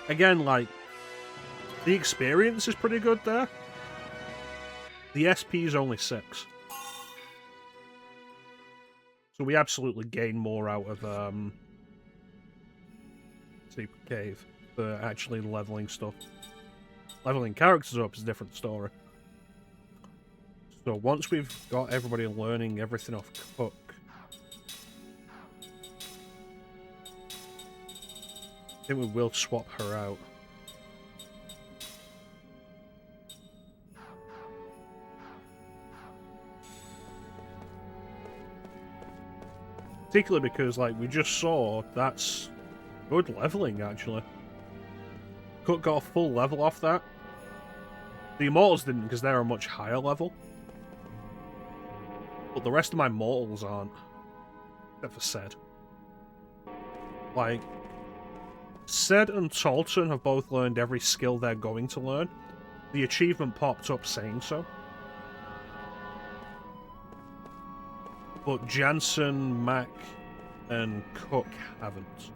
Again, like, the experience is pretty good there. The SP is only 6. So we absolutely gain more out of Secret Cave for actually leveling stuff. Leveling characters up is a different story. So once we've got everybody learning everything off Cook, I think we will swap her out. Particularly because, like, we just saw, that's good leveling, actually. Cook got a full level off that. The Immortals didn't, because they're a much higher level. But the rest of my Mortals aren't. Except for Ced. Like, Ced and Talton have both learned every skill they're going to learn. The achievement popped up saying so. But Jansen, Mac, and Cook haven't.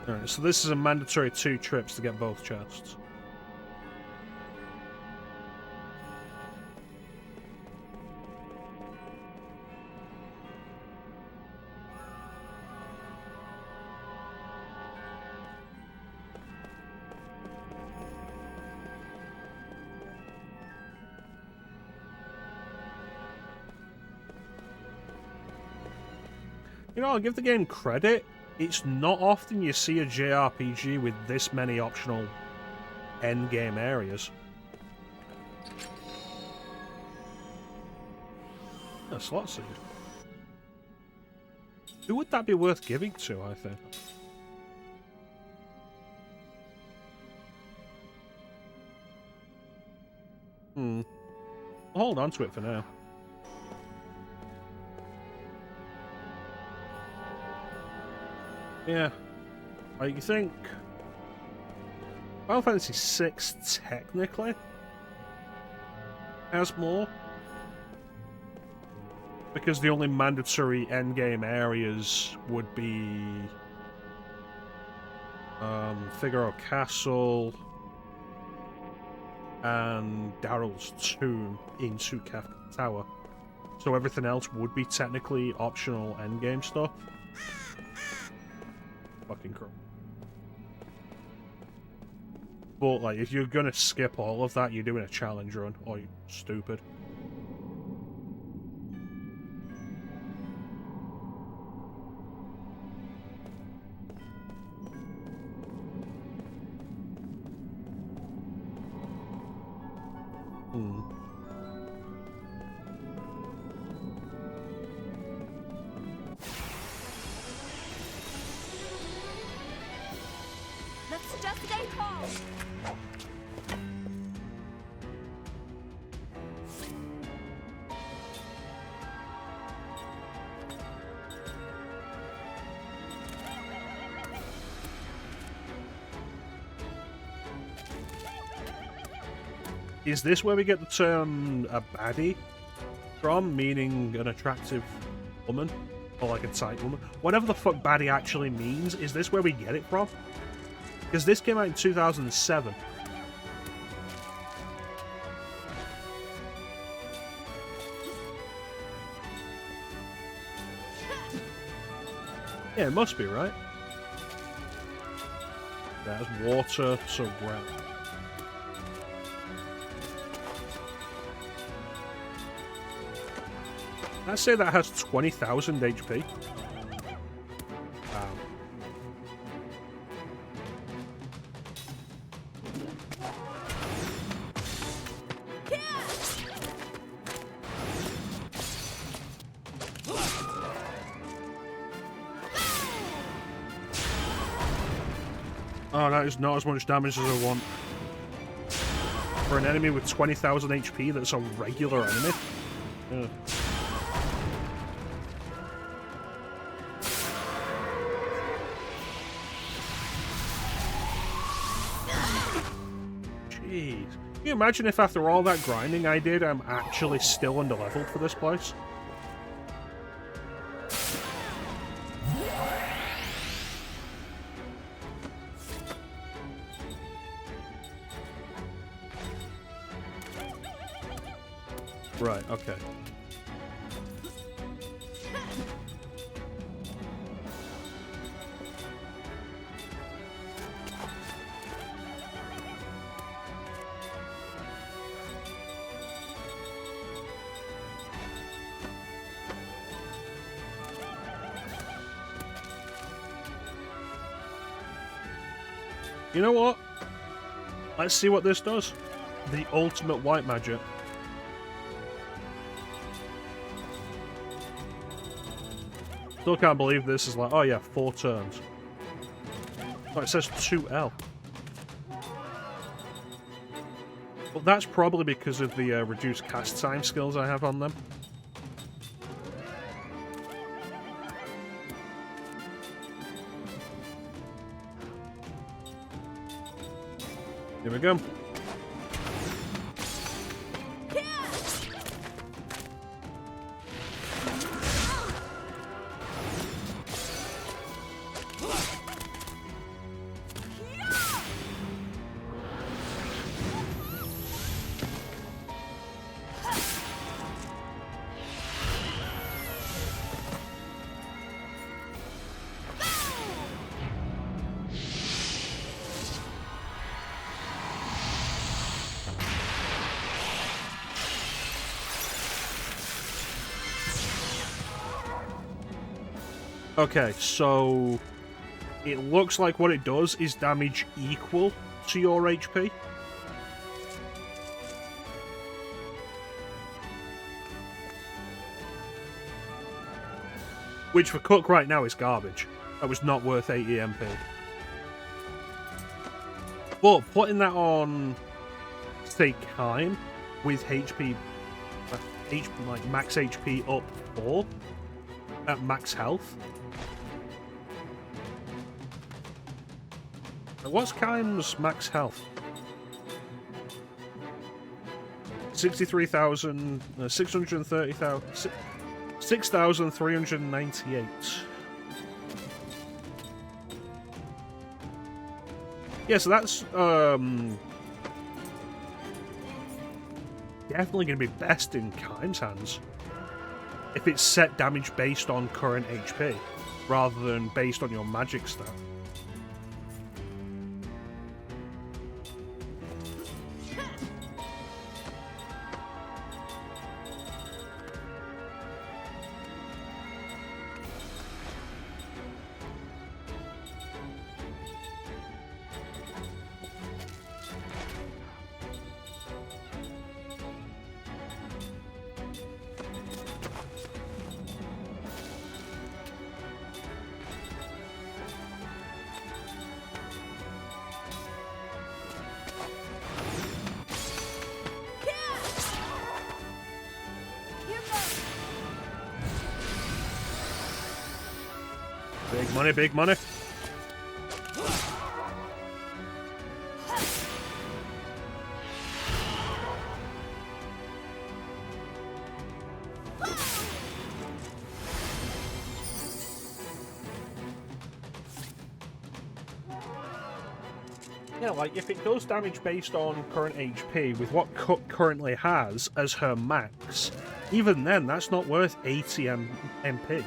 Alright, so this is a mandatory 2 trips to get both chests. You know, I'll give the game credit. It's not often you see a JRPG with this many optional endgame areas. A slot seed. Who would that be worth giving to, I think? I'll hold on to it for now. Yeah. You think Final Fantasy VI technically has more? Because the only mandatory endgame areas would be Figaro Castle and Daryl's Tomb into Kafka Tower. So everything else would be technically optional endgame stuff. Fucking crap. But, like, if you're gonna skip all of that, you're doing a challenge run, or you're stupid. Let's just stay calm. Is this where we get the term a baddie from, meaning an attractive woman? Or like a tight woman? Whatever the fuck baddie actually means, is this where we get it from? Because this came out in 2007. Yeah, it must be, right? There's water, so ground. I'd say that has 20,000 HP. Wow. Oh, that is not as much damage as I want. For an enemy with 20,000 HP that's a regular enemy. Ugh. Jeez. Can you imagine if after all that grinding I did, I'm actually still under-leveled for this place? Right, okay. You know what? Let's see what this does. The ultimate white magic. Still can't believe this is like, oh yeah, 4 turns. Oh, it says 2L. Well, that's probably because of the reduced cast time skills I have on them. Here we go. Okay, so it looks like what it does is damage equal to your HP. Which for Cook right now is garbage. That was not worth 80 MP. But putting that on, say, Kime with HP, like max HP up 4 at max health. Now, what's Kime's max health? 63,000, 630,000, 6,398. Yeah, so that's definitely going to be best in Kime's hands. If it's set damage based on current HP, rather than based on your magic stat. Big money, big money. Yeah, like, if it does damage based on current HP, with what Cook currently has as her max, even then, that's not worth 80 MP.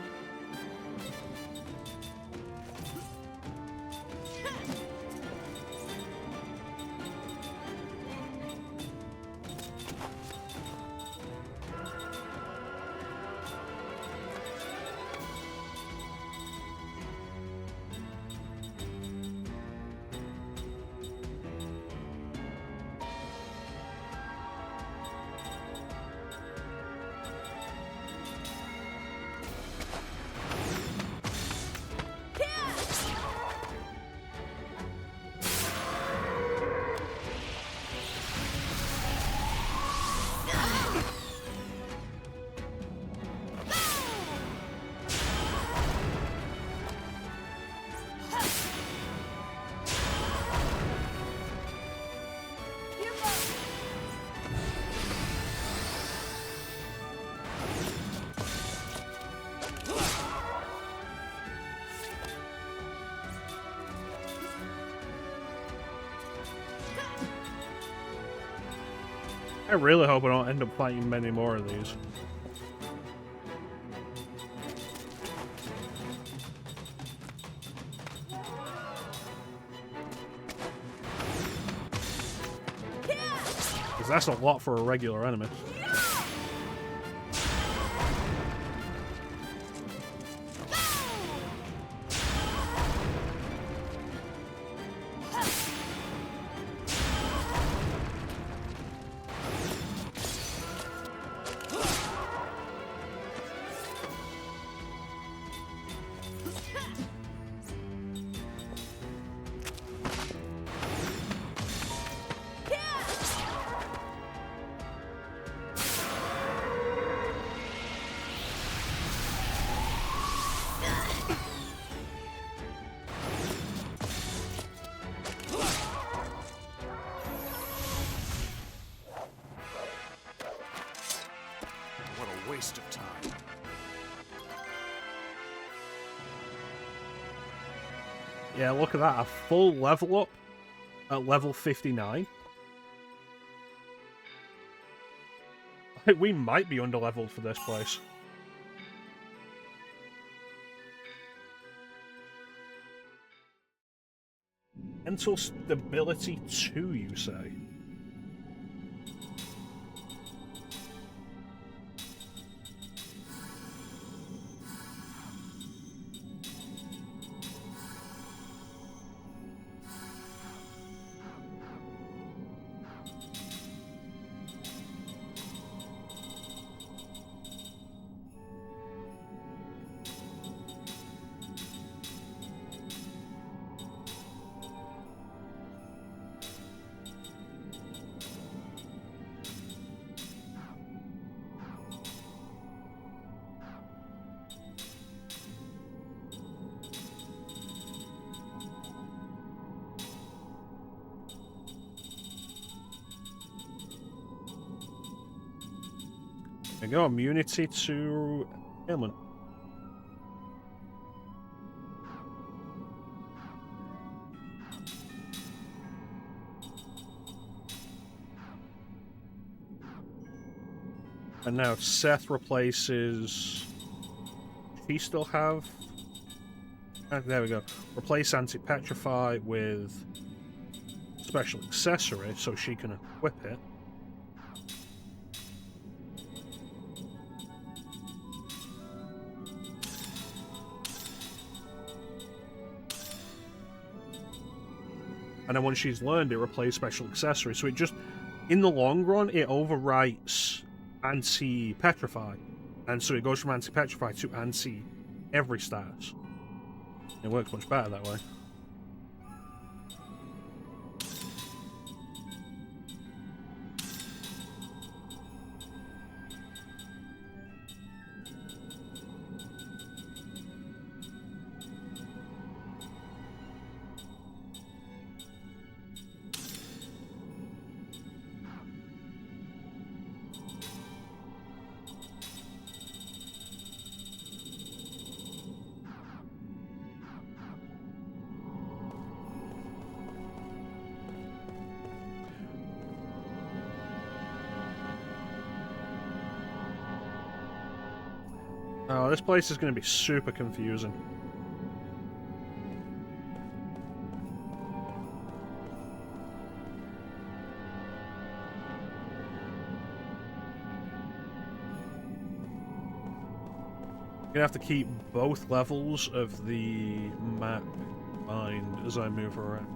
I really hope I don't end up fighting many more of these. Because that's a lot for a regular enemy. What a waste of time. Yeah, look at that. A full level up at level 59. I think we might be underleveled for this place. Mental stability 2, you say? There you go, immunity to ailment. And now Seth replaces... He still have... there we go. Replace anti-petrify with special accessory so she can equip it. And then once she's learned it, replace special accessory. So it just, in the long run, it overwrites anti-petrify. And so it goes from anti-petrify to anti-every status. It works much better that way. Oh, this place is going to be super confusing. I'm going to have to keep both levels of the map in mind as I move around.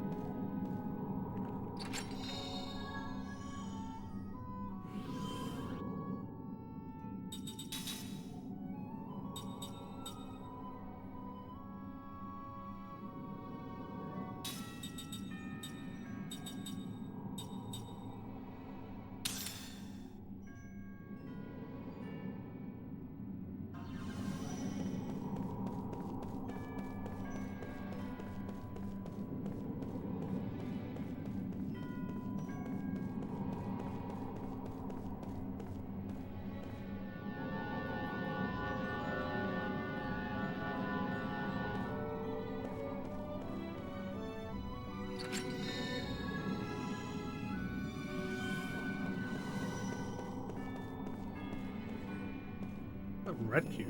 red cube.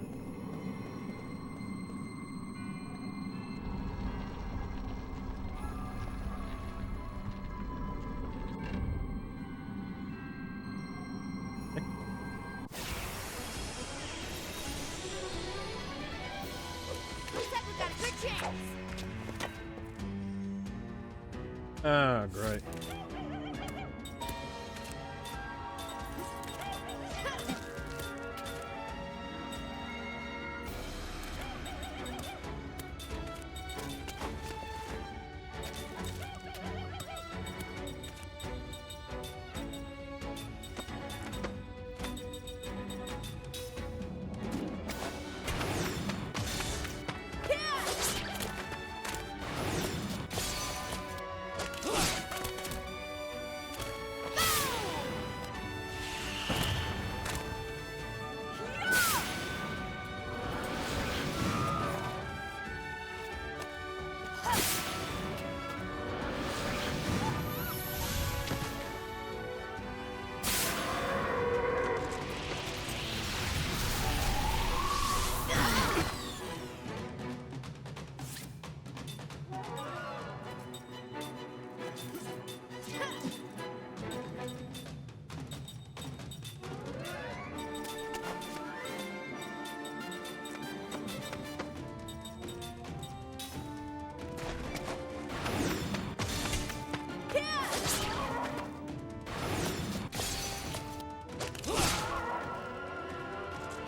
Looks like we got a good chance. Ah, great.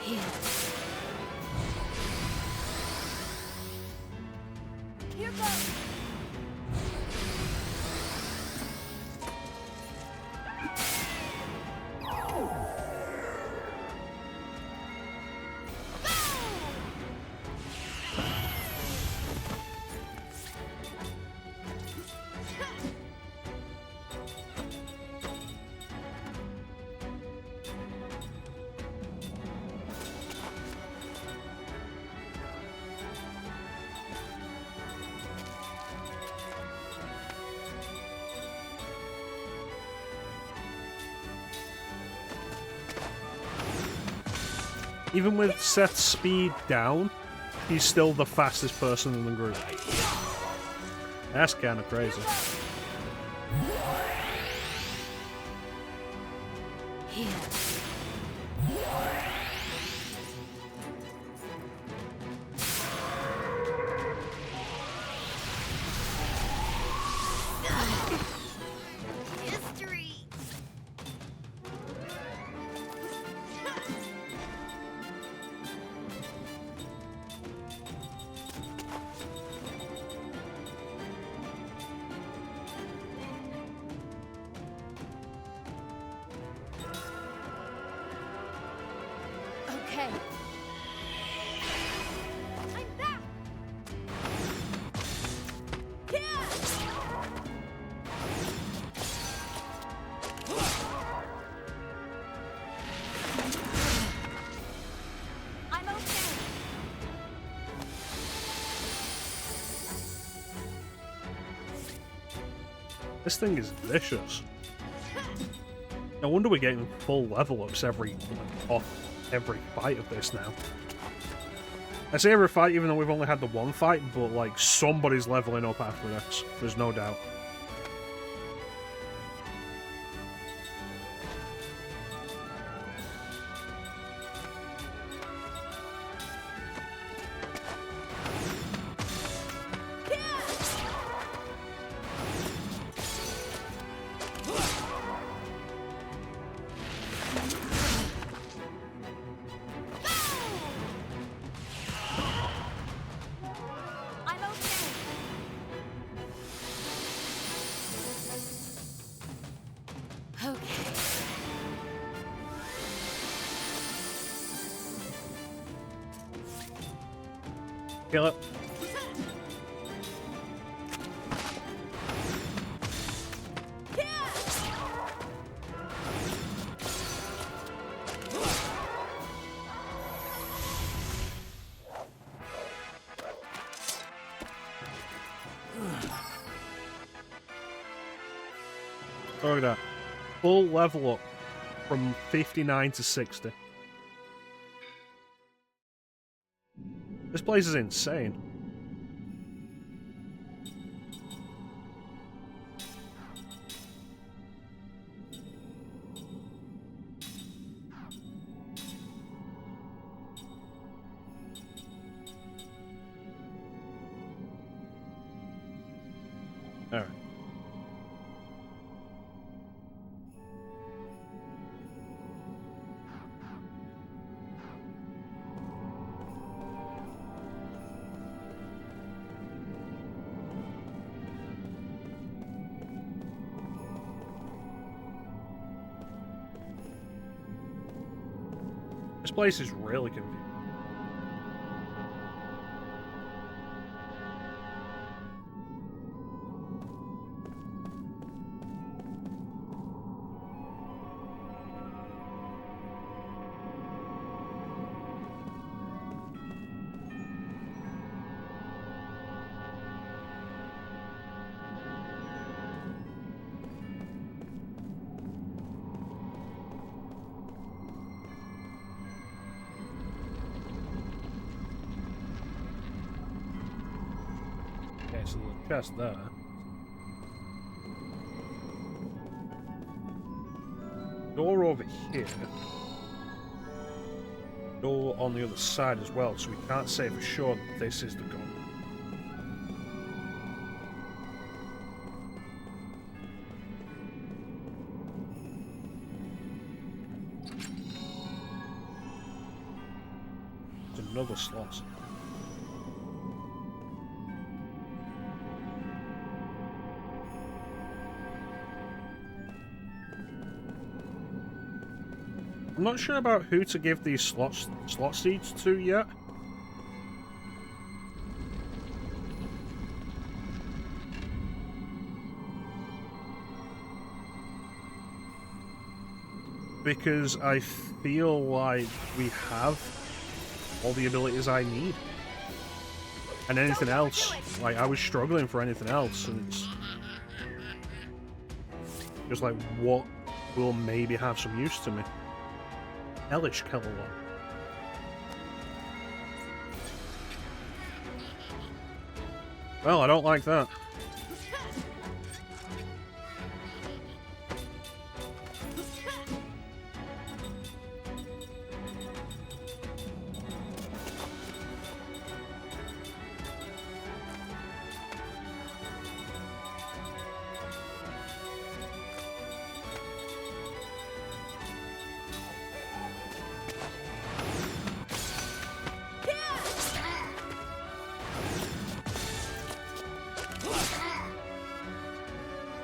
Here. Here goes. Even with Seth's speed down, he's still the fastest person in the group. That's kind of crazy. Here. History. Okay. I'm back. I'm okay. This thing is vicious. No wonder we're getting full level ups every fight of this now. I say every fight even though we've only had the one fight, but like somebody's leveling up after this. There's no doubt. I'm okay. Okay. Kill it. Look at that. Full level up from 59 to 60. This place is insane. Alright. This place is really confusing. Okay, so the chest there. Door over here. Door on the other side as well, so we can't say for sure that this is the gun. There's another slot. I'm not sure about who to give these slot seeds to yet. Because I feel like we have all the abilities I need. And anything else, like I was struggling for anything else, and it's just like what will maybe have some use to me. Hellish Killer one. Well, I don't like that.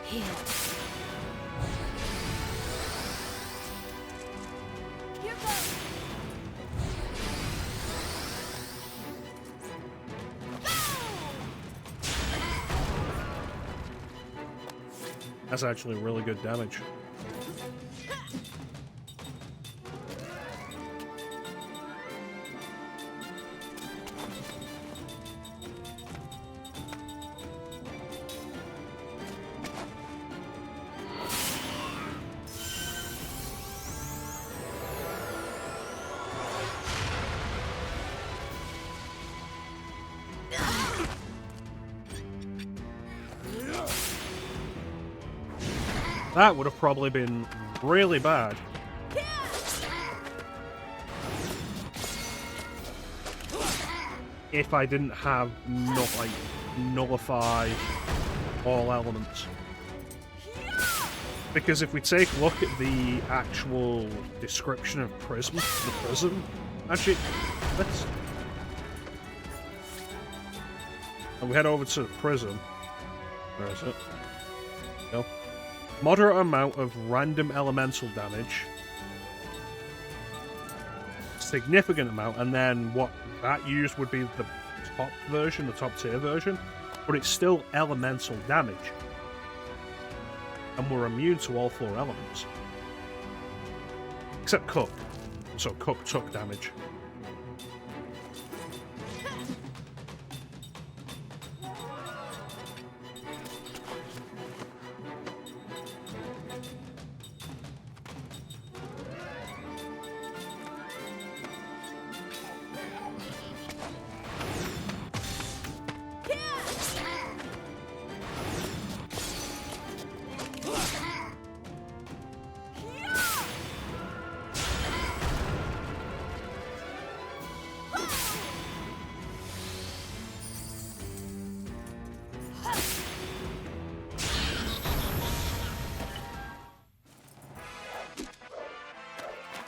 Here. Here goes. That's actually really good damage. That would have probably been really bad. If I didn't have nullify all elements. Because if we take a look at the actual description of Prism, the Prism, actually, let's... And we head over to the Prism. Where is it? No. Moderate amount of random elemental damage. Significant amount, and then what that used would be the top version, the top tier version. But it's still elemental damage. And we're immune to all 4 elements. Except Cook. So Cook took damage.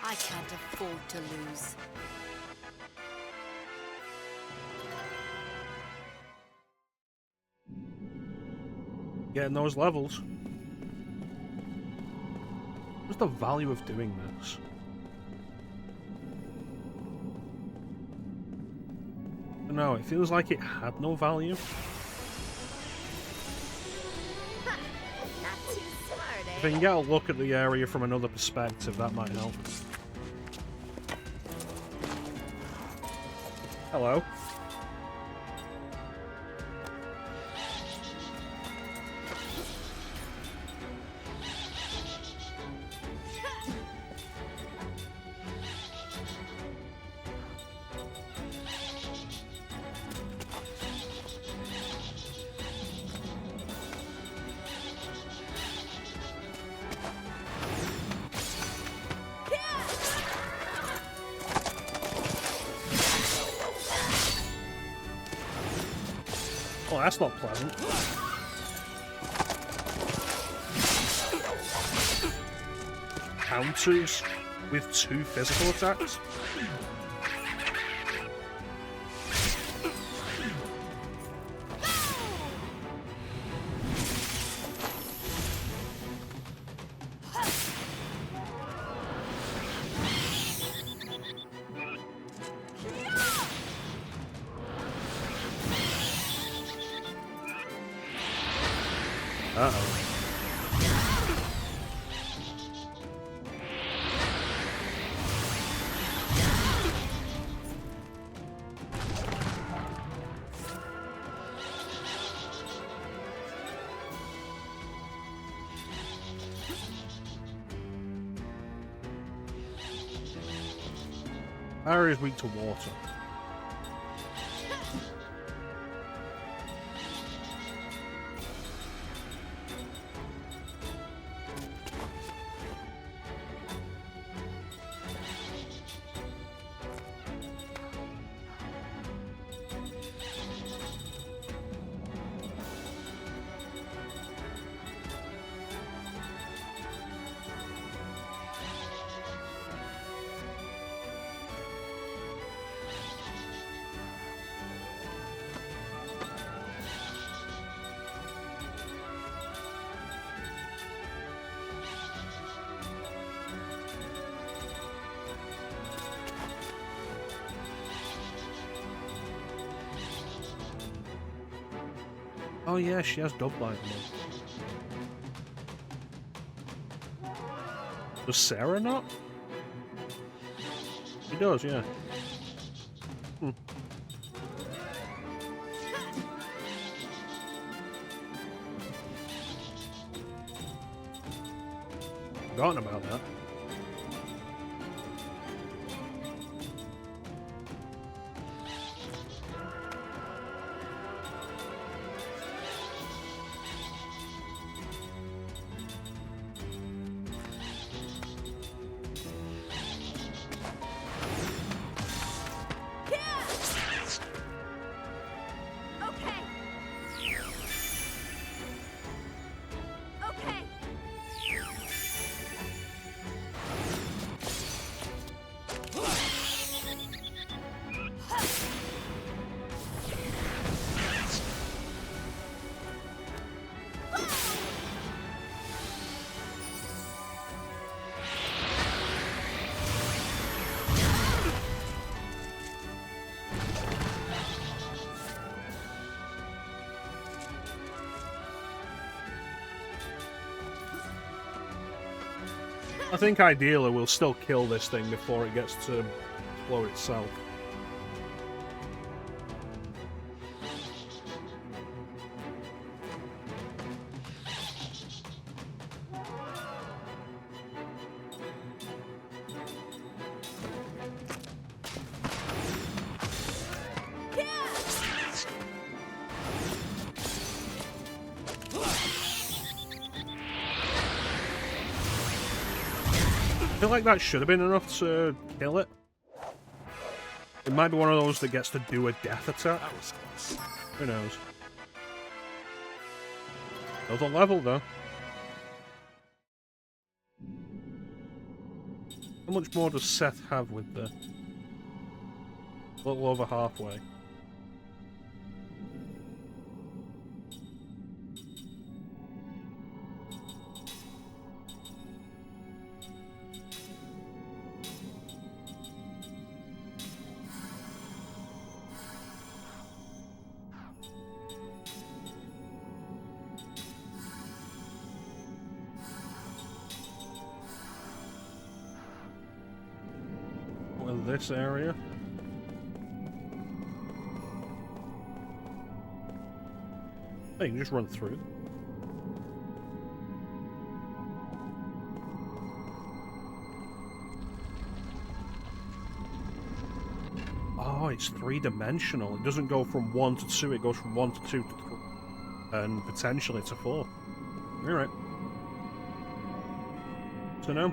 I can't afford to lose. Getting those levels. What's the value of doing this? No, it feels like it had no value. Not too smart, If I can get a look at the area from another perspective, that might help. Hello. Oh, that's not pleasant. Counters with 2 physical attacks? Uh-oh. Area is weak to water. Oh yeah, she has dub light mode. Does Sarah not? She does, yeah. Forgotten about that. I think ideally we'll still kill this thing before it gets to explode itself. I feel like that should have been enough to kill it. It might be one of those that gets to do a death attack. That was close. Who knows? Another level, though. How much more does Seth have with the... A little over halfway. This area. Hey, you can just run through. Oh, it's three-dimensional. It doesn't go from 1 to 2, it goes from 1 to 2 to 3. And potentially to 4. Alright. So now.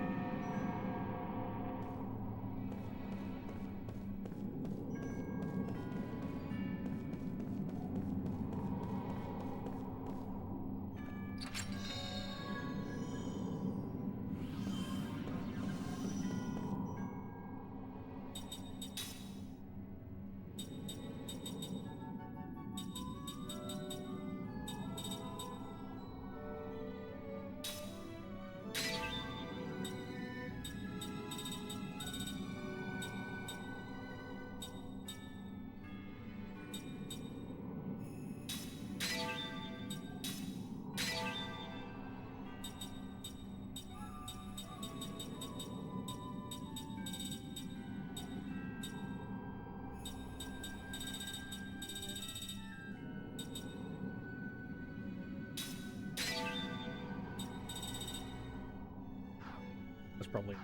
That's probably...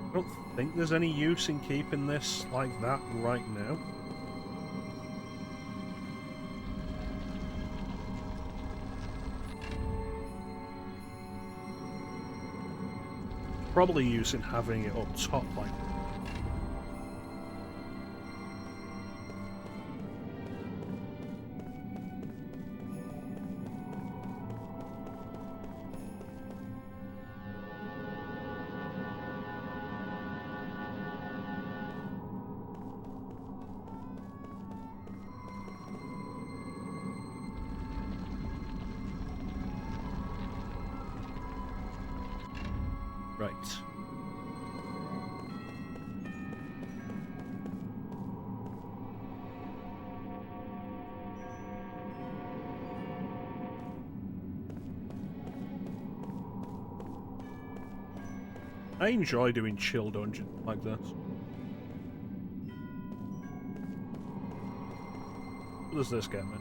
I don't think there's any use in keeping this like that right now. Probably use in having it up top like that. Right. I enjoy doing chill dungeon like this. What does this get me?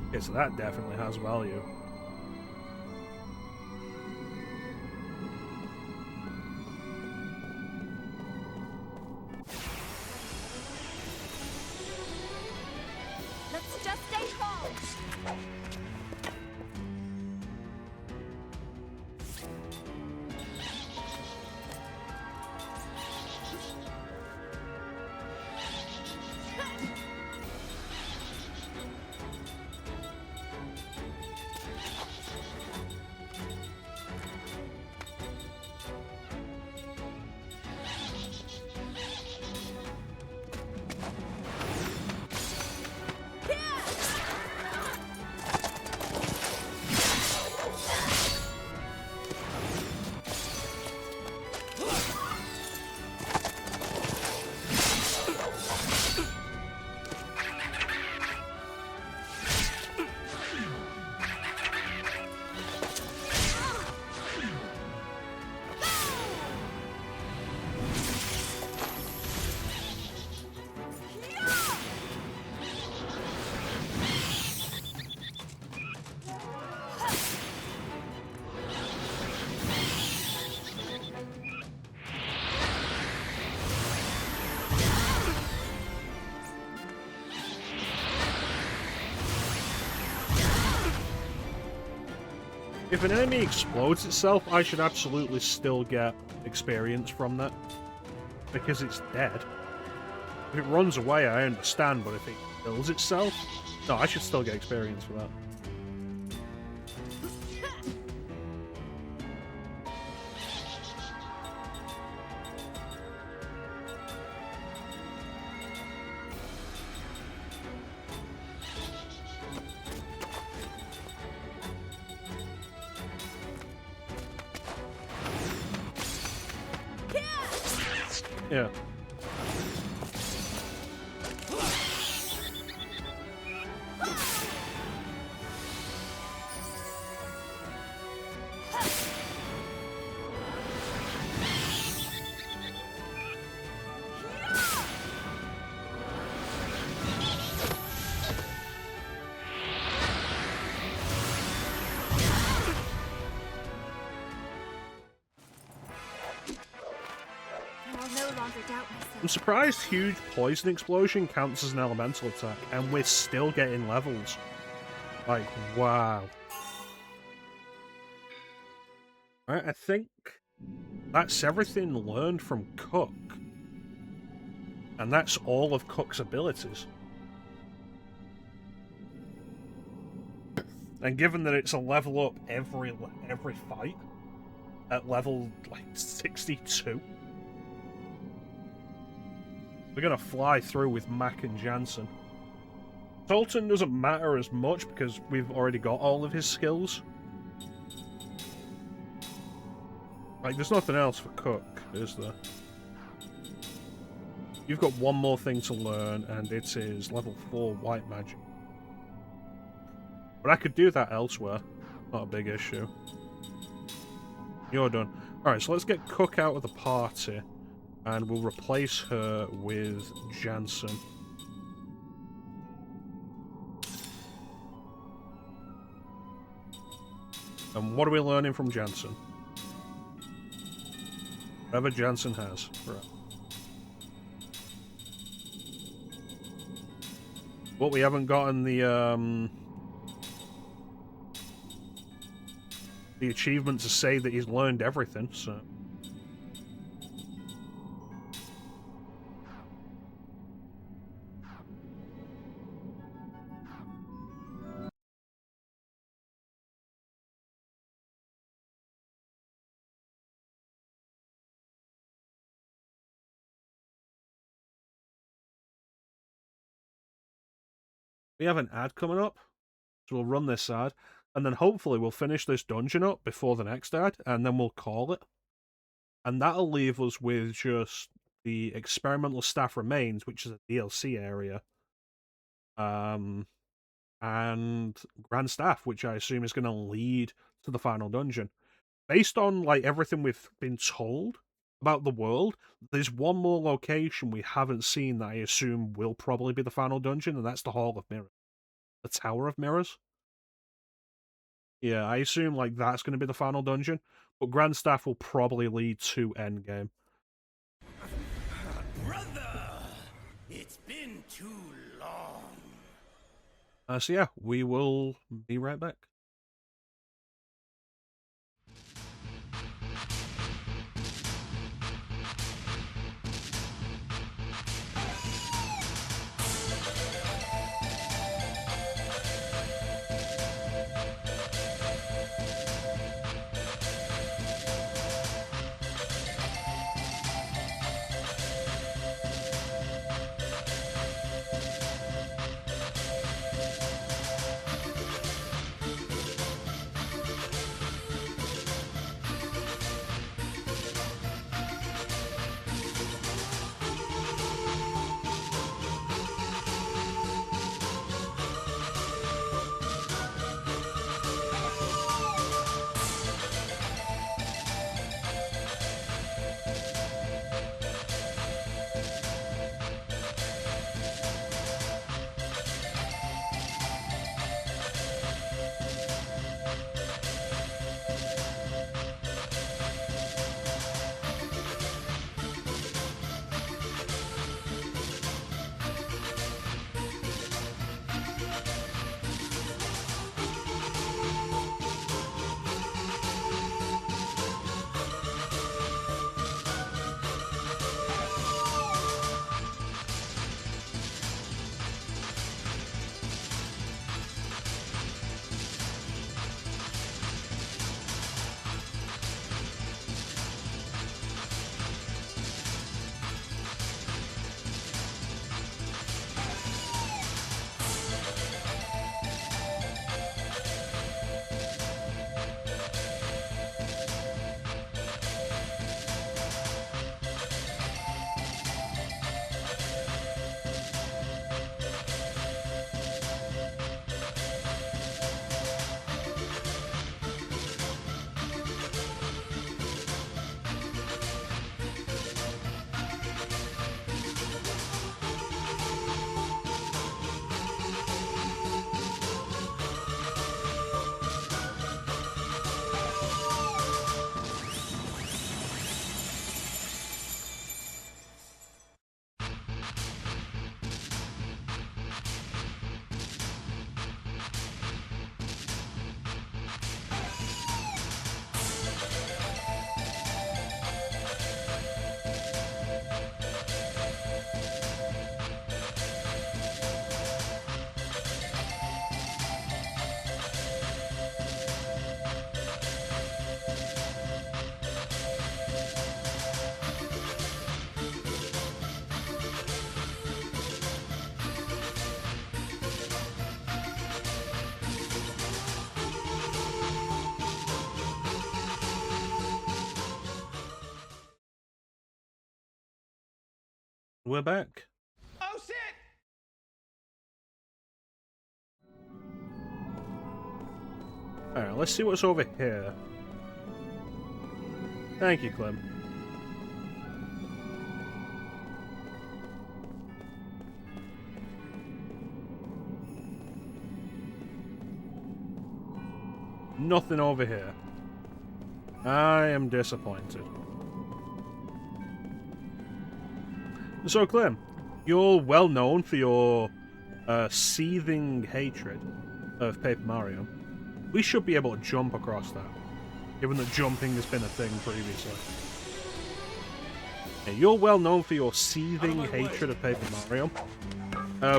Okay, so that definitely has value. Let's just stay calm. If an enemy explodes itself, I should absolutely still get experience from that. Because it's dead. If it runs away, I understand, but if it kills itself, no, I should still get experience for that. Yeah. I'll no longer doubt myself. I'm surprised huge poison explosion counts as an elemental attack, and we're still getting levels. Like, wow. Alright, I think that's everything learned from Cook. And that's all of Cook's abilities. And given that it's a level up every fight, at level, like, 62, we're gonna fly through with Mac and Jansen. Sultan doesn't matter as much because we've already got all of his skills. Like, there's nothing else for Cook, is there? You've got one more thing to learn, and it is level 4 white magic. But I could do that elsewhere. Not a big issue. You're done. Alright, so let's get Cook out of the party. And we'll replace her with Jansen. And what are we learning from Jansen? Whatever Jansen has. Right. But we haven't gotten the achievement to say that he's learned everything, so... We have an ad coming up, so we'll run this ad, and then hopefully we'll finish this dungeon up before the next ad, and then we'll call it. And that'll leave us with just the Experimental Staff Remains, which is a DLC area, and Grand Staff, which I assume is going to lead to the final dungeon. Based on like everything we've been told about the world, there's one more location we haven't seen that I assume will probably be the final dungeon, and that's the Hall of Mirrors. The Tower of Mirrors. Yeah, I assume like that's going to be the final dungeon, but Grand Staff will probably lead to Endgame. Brother, it's been too long. So yeah, we will be right back. We're back. Oh shit! Alright, let's see what's over here. Thank you, Clem. Nothing over here. I am disappointed. So, Clem, you're well known for your seething hatred of Paper Mario. We should be able to jump across that, given that jumping has been a thing previously. Yeah, you're well known for your seething hatred of Paper Mario.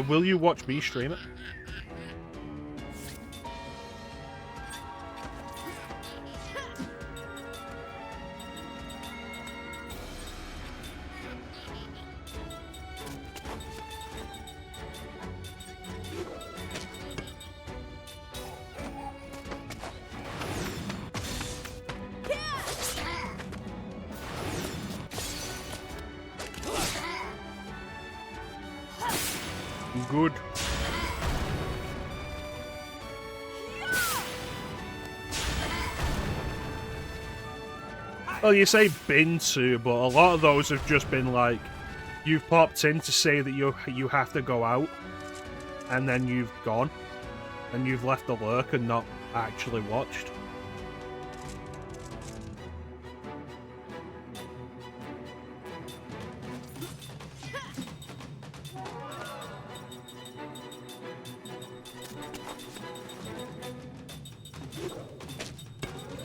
Will you watch me stream it? Good. Well, you say been to, but a lot of those have just been like, you've popped in to say that you have to go out, and then you've gone, and you've left the lurk and not actually watched.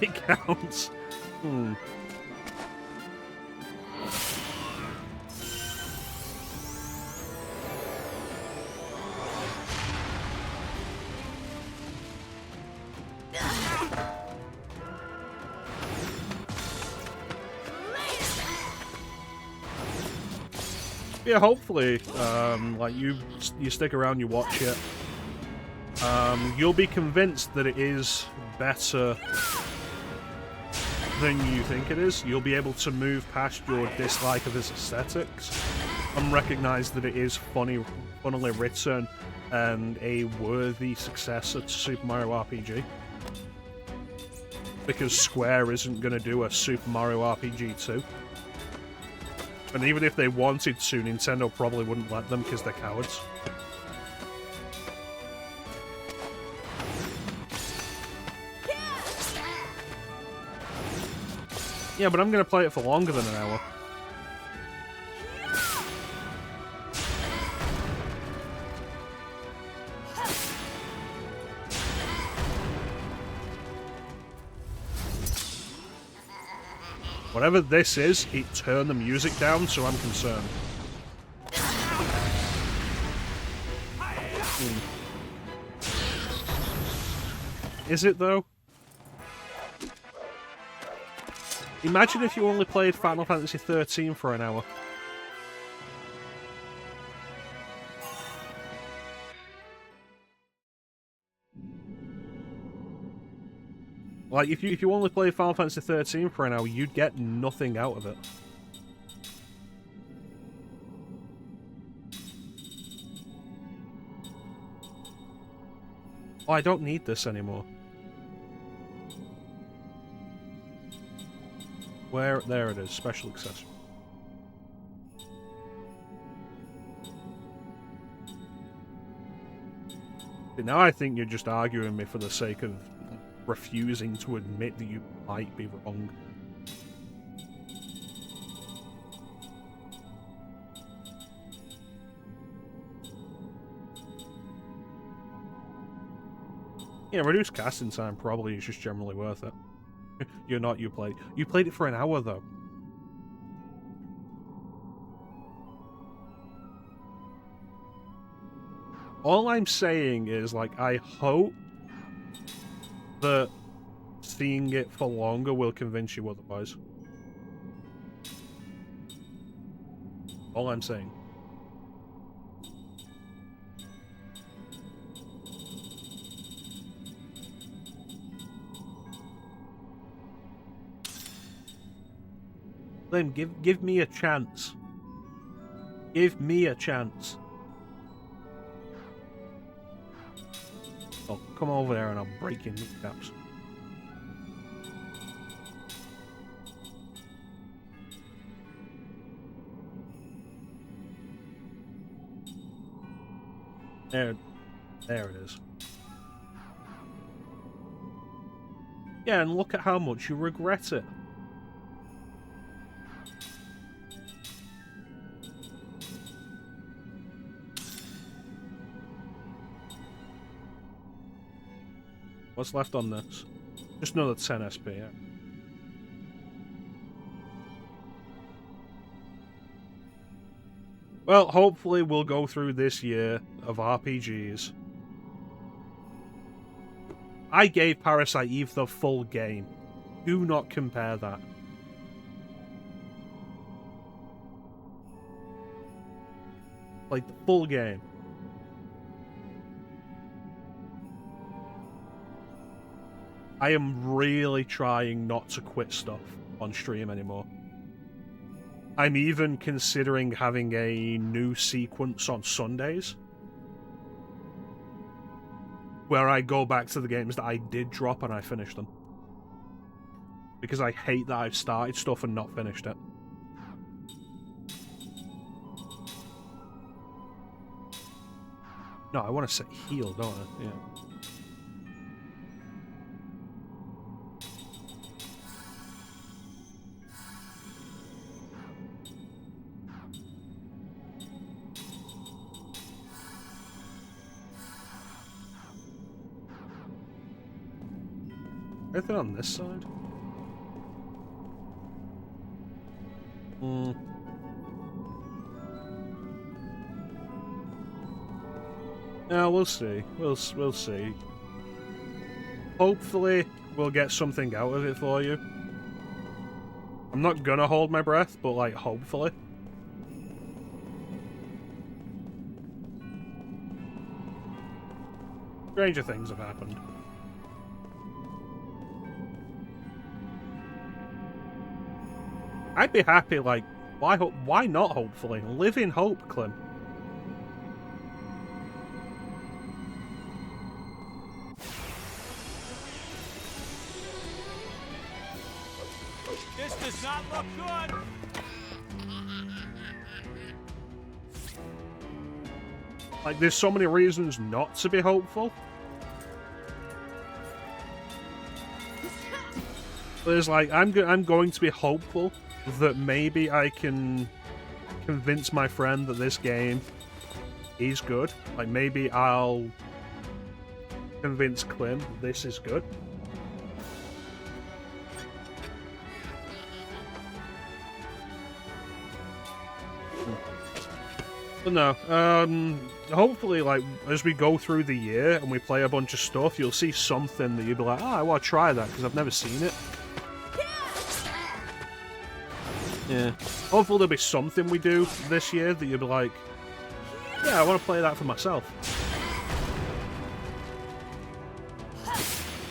It counts. Yeah, hopefully, like you stick around, you watch it. You'll be convinced that it is better than you think it is. You'll be able to move past your dislike of his aesthetics and recognize that it is funnily written and a worthy successor to Super Mario RPG. Because Square isn't going to do a Super Mario RPG 2. And even if they wanted to, Nintendo probably wouldn't let them because they're cowards. Yeah, but I'm going to play it for longer than an hour. Whatever this is, it turned the music down, so I'm concerned. Is it, though? Imagine if you only played Final Fantasy XIII for an hour. Like, if you only played Final Fantasy XIII for an hour, you'd get nothing out of it. Oh, I don't need this anymore. Where? There it is. Special accessory. Now I think you're just arguing me for the sake of refusing to admit that you might be wrong. Yeah, reduced casting time probably is just generally worth it. You played it for an hour though. All I'm saying is, like, I hope that seeing it for longer will convince you otherwise. All I'm saying. Then give me a chance. Give me a chance. Oh, come over there and I'll break your kneecaps. There it is. Yeah, and look at how much you regret it. What's left on this? Just another 10 SP, yeah. Well, hopefully we'll go through this year of RPGs. I gave Parasite Eve the full game. Do not compare that. Like, the full game. I am really trying not to quit stuff on stream anymore. I'm even considering having a new sequence on Sundays where I go back to the games that I did drop and I finish them. Because I hate that I've started stuff and not finished it. No, I want to say heal, don't I? Yeah. Anything on this side? Yeah, we'll see. We'll see. Hopefully, we'll get something out of it for you. I'm not gonna hold my breath, but, like, hopefully. Stranger things have happened. I'd be happy, like, why not, hopefully? Live in hope, Clem. This does not look good. Like, there's so many reasons not to be hopeful. There's, like, I'm going to be hopeful that maybe I can convince my friend that this game is good. Like, maybe I'll convince Clem this is good. But no, hopefully, like, as we go through the year and we play a bunch of stuff, you'll see something that you'll be like, oh, I want to try that, because I've never seen it. Yeah. Hopefully there'll be something we do this year that you'll be like, yeah, I want to play that for myself.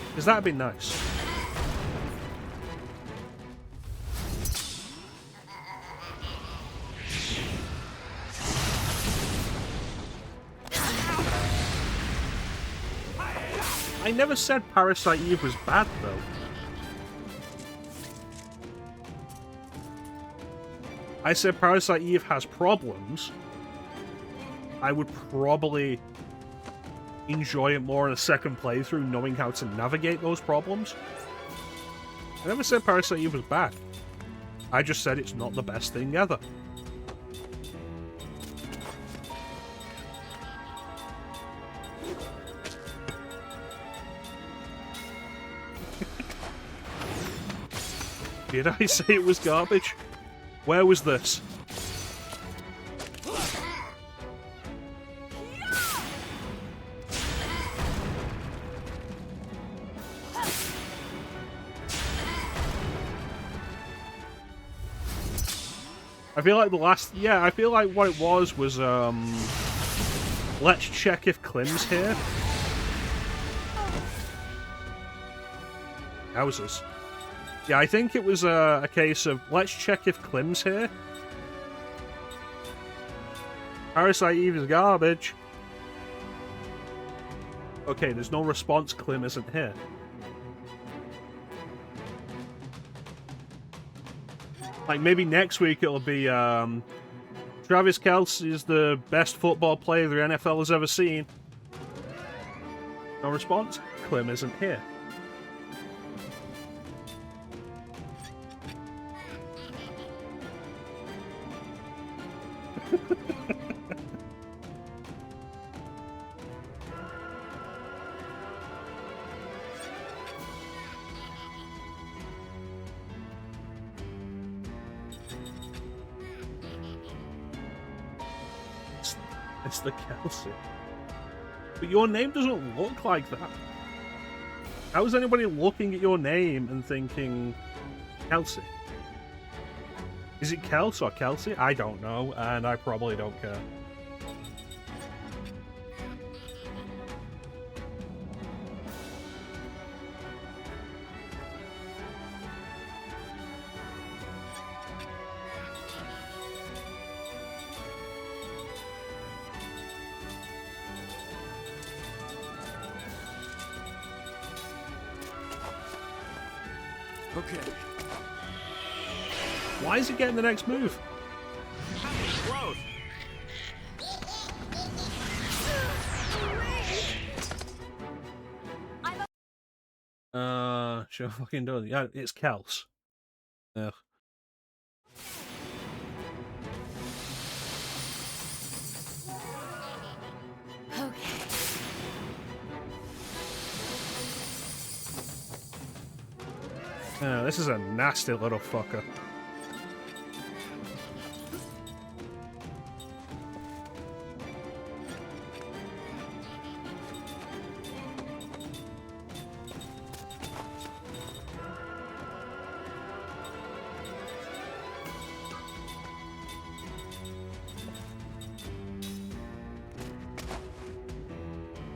Because that'd be nice. I never said Parasite Eve was bad, though. I said Parasite Eve has problems. I would probably enjoy it more in a second playthrough, knowing how to navigate those problems. I never said Parasite Eve was bad. I just said it's not the best thing ever. Did I say it was garbage? Where was this? I feel like the last... Yeah, I feel like what it was, let's check if Clem's here. Houses. Yeah, I think it was a case of, let's check if Clem's here. Parasite Eve is garbage. Okay, there's no response. Klim isn't here. Like, maybe next week it'll be, Travis Kelce is the best football player the NFL has ever seen. No response. Klim isn't here. It's the Kelsey. But your name doesn't look like that. How is anybody looking at your name and thinking Kelsey? Is it Kels or Kelsey? I don't know, and I probably don't care. Okay. Why is he getting the next move? Gross. Sure fucking does. Yeah, it's Kels. Ugh. Okay. This is a nasty little fucker.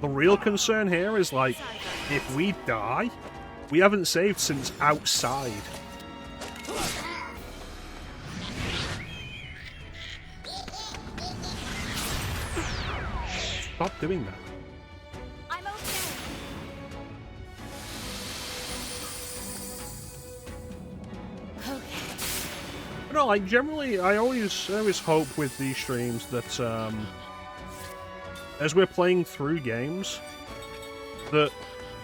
The real concern here is, like, if we die, we haven't saved since outside. Stop doing that. I'm okay. No, like, generally, I always hope with these streams that, as we're playing through games, that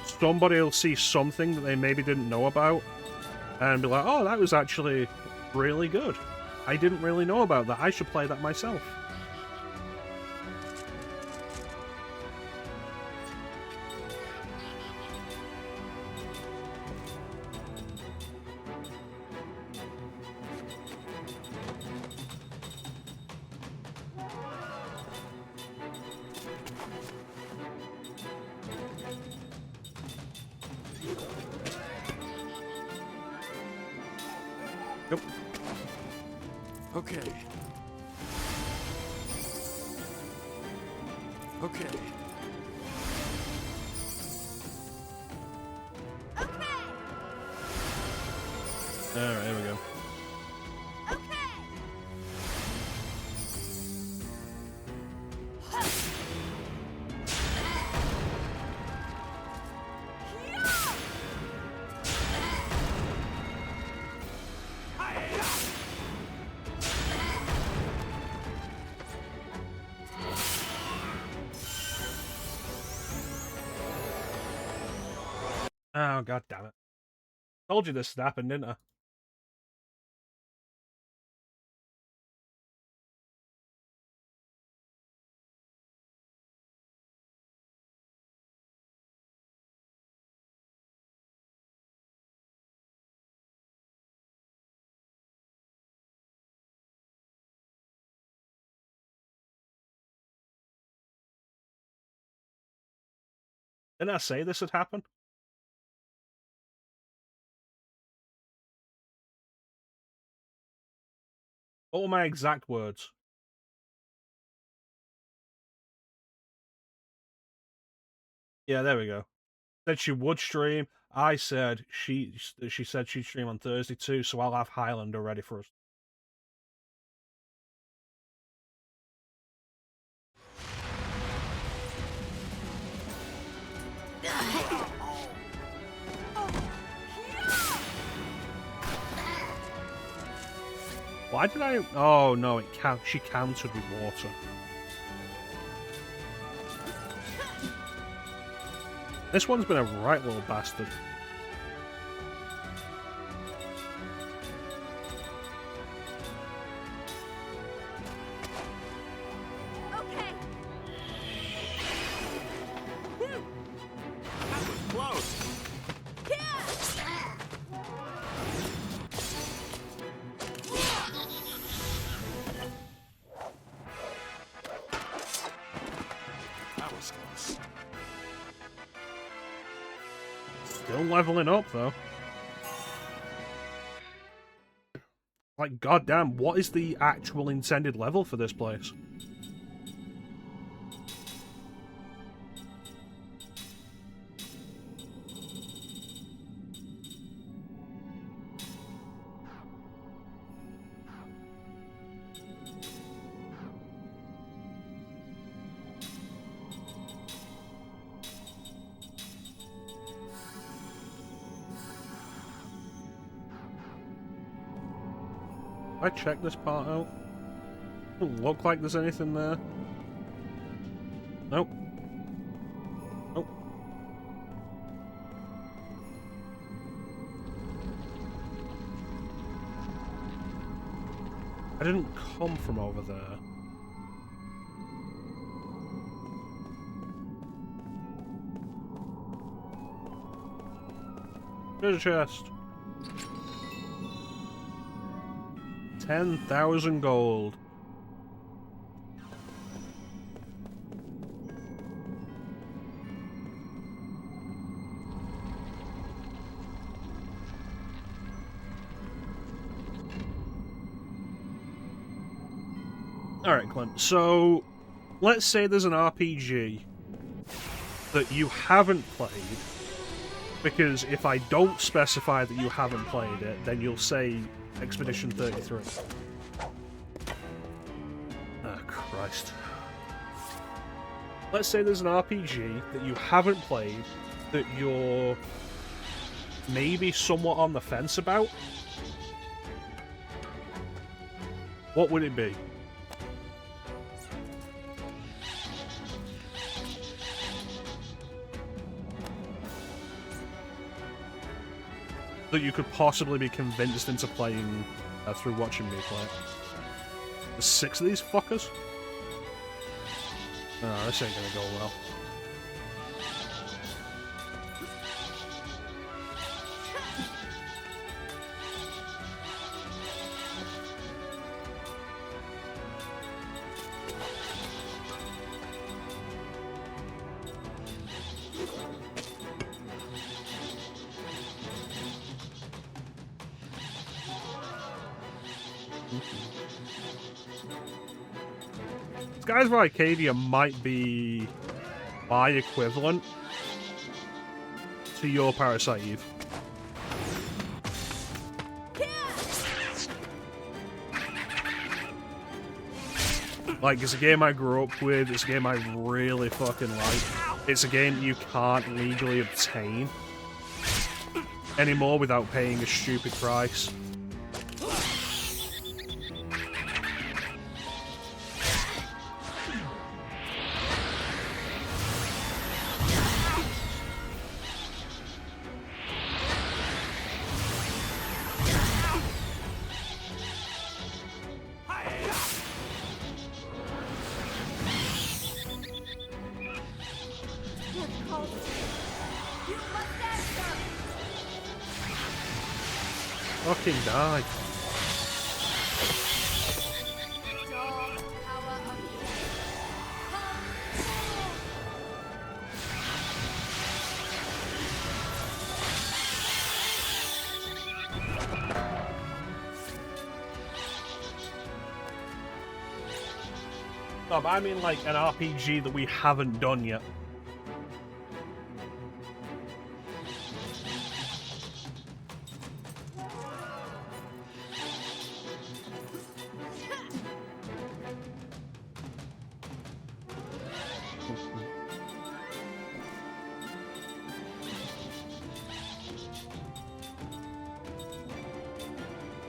somebody will see something that they maybe didn't know about, and be like, oh, that was actually really good. I didn't really know about that. I should play that myself. Yep. Okay. Okay. Alright, here we go. Oh, god damn it. Told you this would happen, didn't I? Didn't I say this would happen? What were my exact words? Yeah, there we go. Said she would stream. I said she said she'd stream on Thursday too, so I'll have Highlander ready for us. Why did I... Oh, no, she countered with water. This one's been a right little bastard. Okay. That was close. That was close. Still leveling up, though. Like, goddamn, what is the actual intended level for this place? I check this part out. Doesn't look like there's anything there. Nope. Nope. I didn't come from over there. Treasure chest. 10,000 gold. Alright, Clint. So, let's say there's an RPG that you haven't played, because if I don't specify that you haven't played it, then you'll say Expedition 33. Oh, Christ. Let's say there's an RPG that you haven't played, that you're maybe somewhat on the fence about. What would it be? That you could possibly be convinced into playing through watching me play. There's 6 of these fuckers? Oh, this ain't gonna go well. Skies of Arcadia might be my equivalent to your Parasite Eve. Like, it's a game I grew up with, it's a game I really fucking like. It's a game that you can't legally obtain anymore without paying a stupid price. Fucking die. No, but I mean like an RPG that we haven't done yet.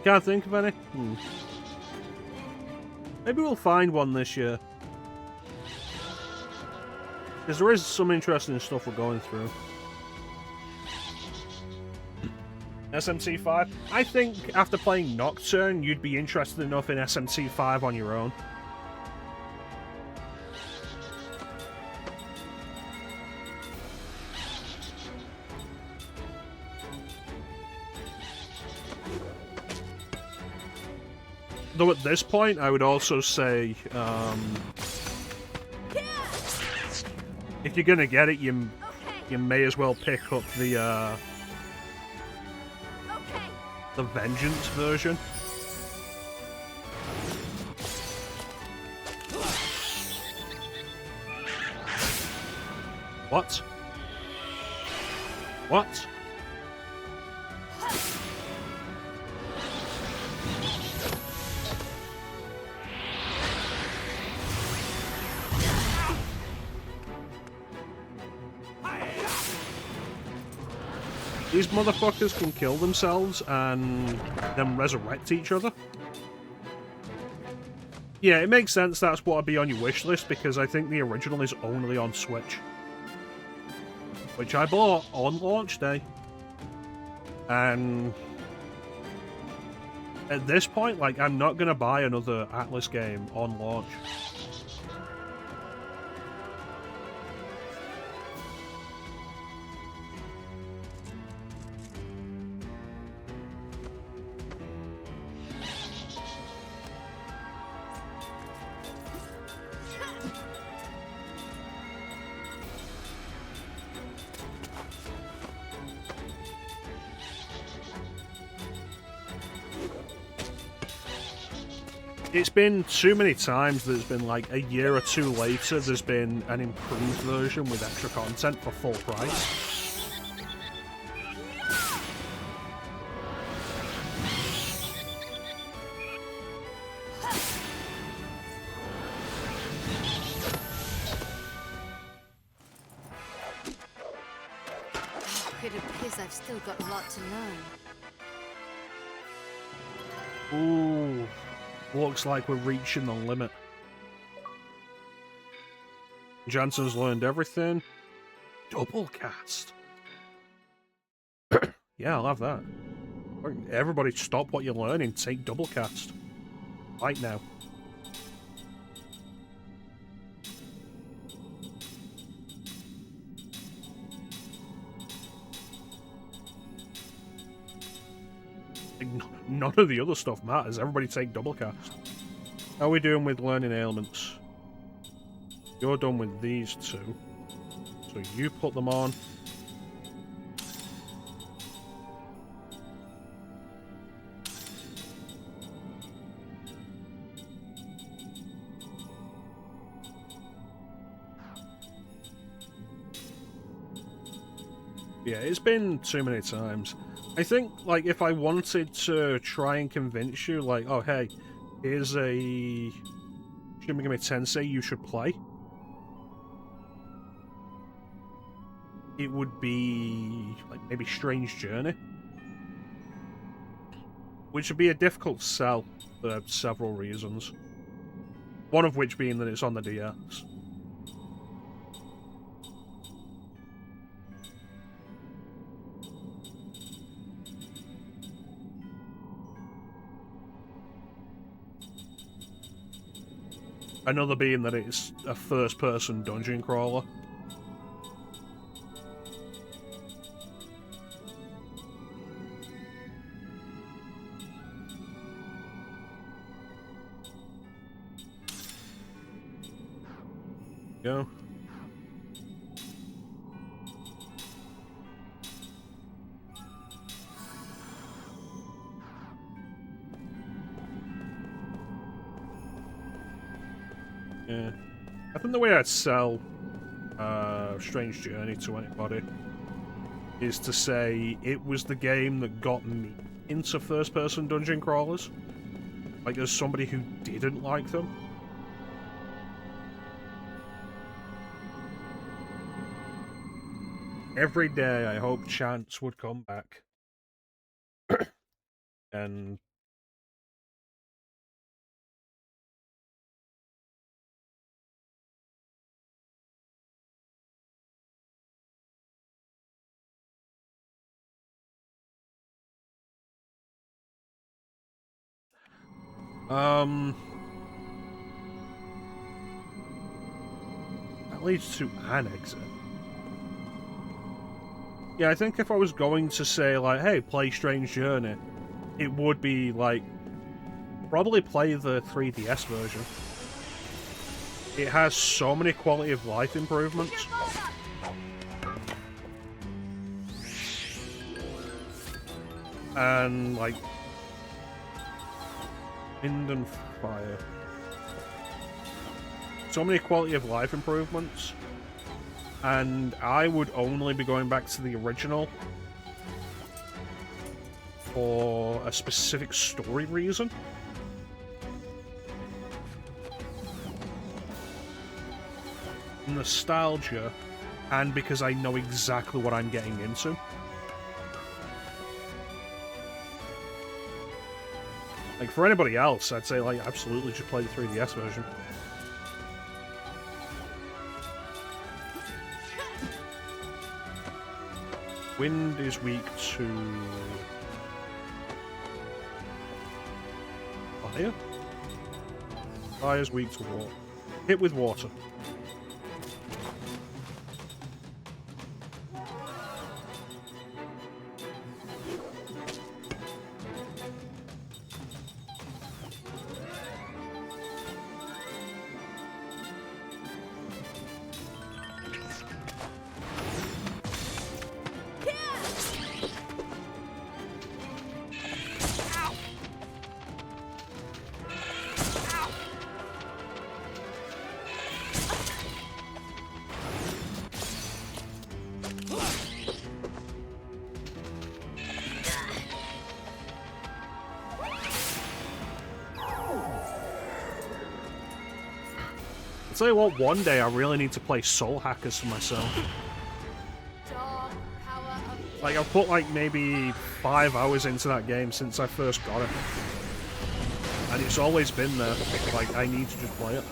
Can't think of any? Maybe we'll find one this year. Because there is some interesting stuff we're going through. SMT5? I think after playing Nocturne, you'd be interested enough in SMT5 on your own. Though at this point, I would also say, if you're gonna get it, you may as well pick up the Vengeance version. What? What? These motherfuckers can kill themselves and then resurrect each other. Yeah, it makes sense that's what would be on your wish list, because I think the original is only on Switch. Which I bought on launch day. And at this point, like, I'm not gonna buy another Atlas game on launch. It's been too many times that it's been like a year or two later, there's been an improved version with extra content for full price. It appears I've still got a lot to learn. Ooh. Looks like we're reaching the limit. Jansen's learned everything. Double cast. Yeah, I'll have that. Everybody stop what you're learning, take double cast. Right now. None of the other stuff matters. Everybody take double cast. How are we doing with learning ailments? You're done with these two. So you put them on. Yeah, it's been too many times. I think, like, if I wanted to try and convince you, like, oh, hey, here's a Shin Megami Tensei you should play, it would be, like, maybe Strange Journey. Which would be a difficult sell for several reasons. One of which being that it's on the DS. Another being that it's a first-person dungeon crawler. Go. Yeah. I think the way I'd sell Strange Journey to anybody is to say it was the game that got me into first-person dungeon crawlers. Like, as somebody who didn't like them. Every day I hope Chance would come back. And That leads to an exit. Yeah, I think if I was going to say, like, hey, play Strange Journey, it would be, like, probably play the 3DS version. It has so many quality of life improvements. And, like, wind and fire. So many quality of life improvements. And I would only be going back to the original for a specific story reason. Nostalgia, and because I know exactly what I'm getting into. Like, for anybody else, I'd say, like, absolutely just play the 3DS version. Wind is weak to fire? Fire is weak to water. Hit with water. I'll tell you what, one day I really need to play Soul Hackers for myself. Like, I've put like maybe 5 hours into that game since I first got it. And it's always been there. Like, I need to just play it.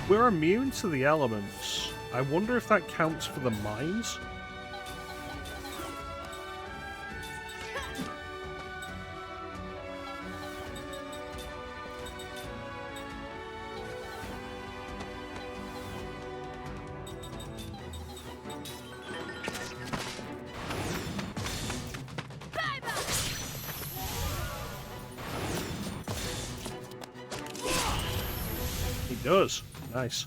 We're immune to the elements. I wonder if that counts for the mines? He does. Nice.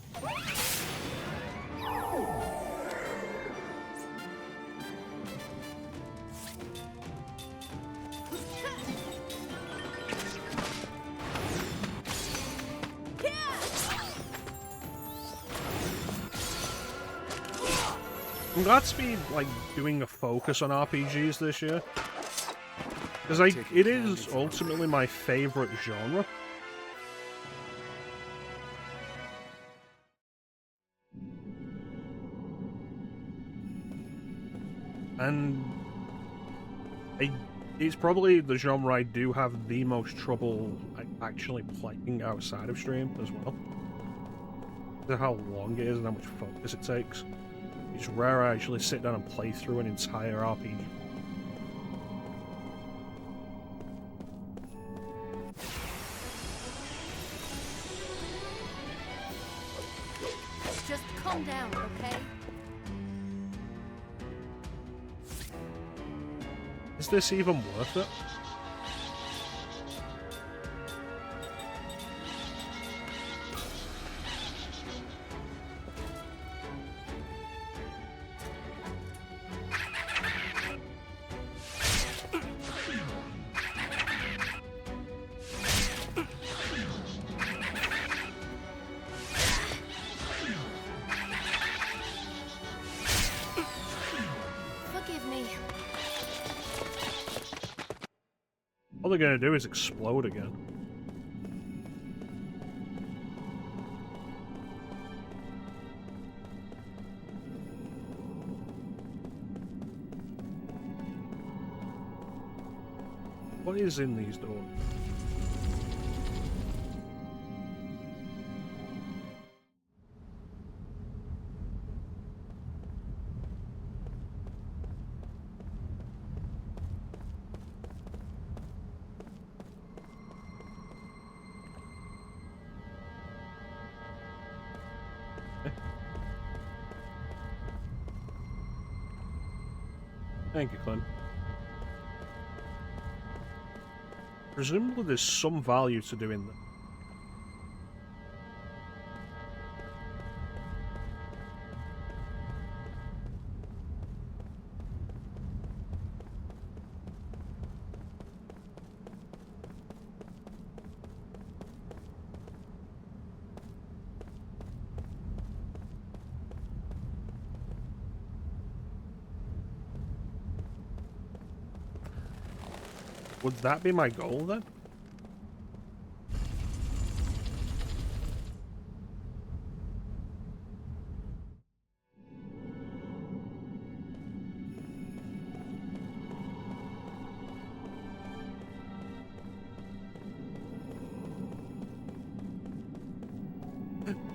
I'm glad to be, like, doing a focus on RPGs this year. Because, like, it is ultimately my favorite genre. And it's probably the genre I do have the most trouble actually playing outside of stream as well. Because of how long it is and how much focus it takes. It's rare I actually sit down and play through an entire RPG. Just calm down, okay? Is this even worth it? Forgive me. All they're gonna do is explode again. What is in these doors? Thank you, Clint. Presumably there's some value to doing that. Would that be my goal then?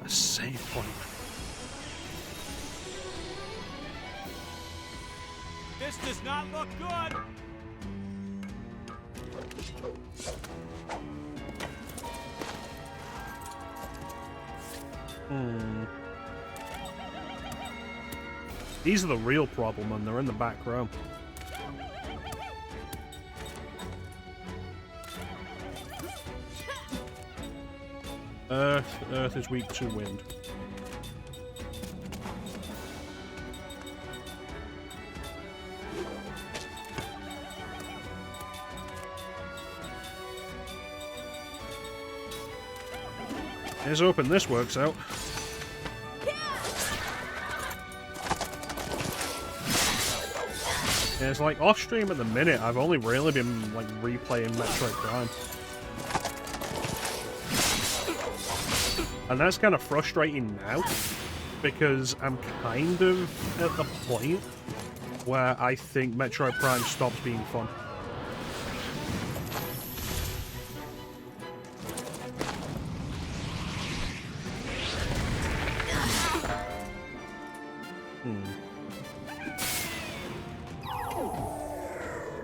A save point. This does not look good. These are the real problem, and they're in the back row. Earth is weak to wind. Here's hoping this works out. Yeah, it's like off stream at the minute, I've only really been like replaying Metroid Prime. And that's kind of frustrating now, because I'm kind of at the point where I think Metroid Prime stops being fun.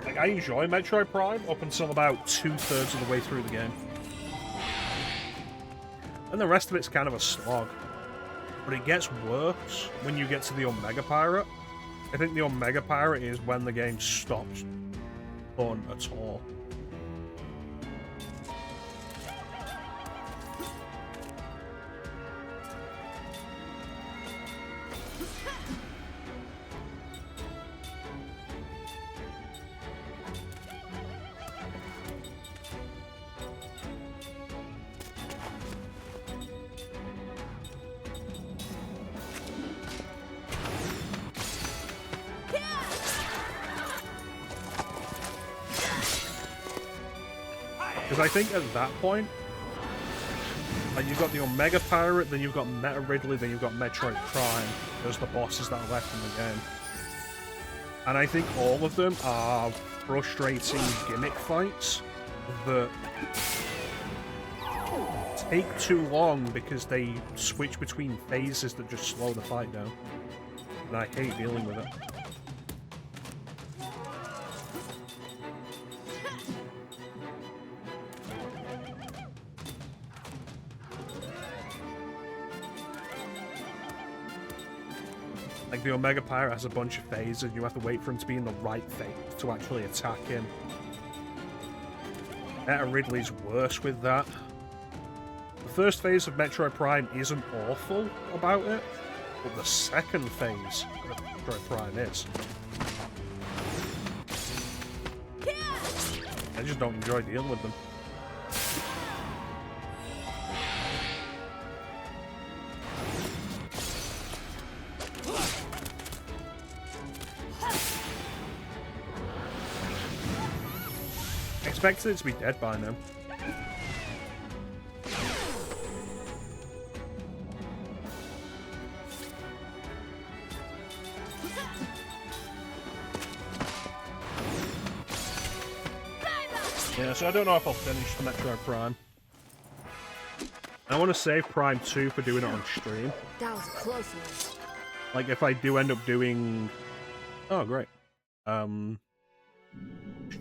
Like, I enjoy Metroid Prime up until about 2/3 of the way through the game. And the rest of it's kind of a slog. But it gets worse when you get to the Omega Pirate. I think the Omega Pirate is when the game stops fun at all. Because I think at that point, like, you've got the Omega Pirate, then you've got Meta Ridley, then you've got Metroid Prime as the bosses that are left in the game. And I think all of them are frustrating gimmick fights that take too long because they switch between phases that just slow the fight down. And I hate dealing with it. Like, the Omega Pirate has a bunch of phases, you have to wait for him to be in the right phase to actually attack him. Meta Ridley's worse with that. The first phase of Metroid Prime isn't awful about it, but the second phase of Metroid Prime is. I just don't enjoy dealing with them. Expected it to be dead by now. Yeah, so I don't know if I'll finish the Metroid Prime. I want to save Prime 2 for doing it on stream. That was a close one. Like, if I do end up doing... Oh, great.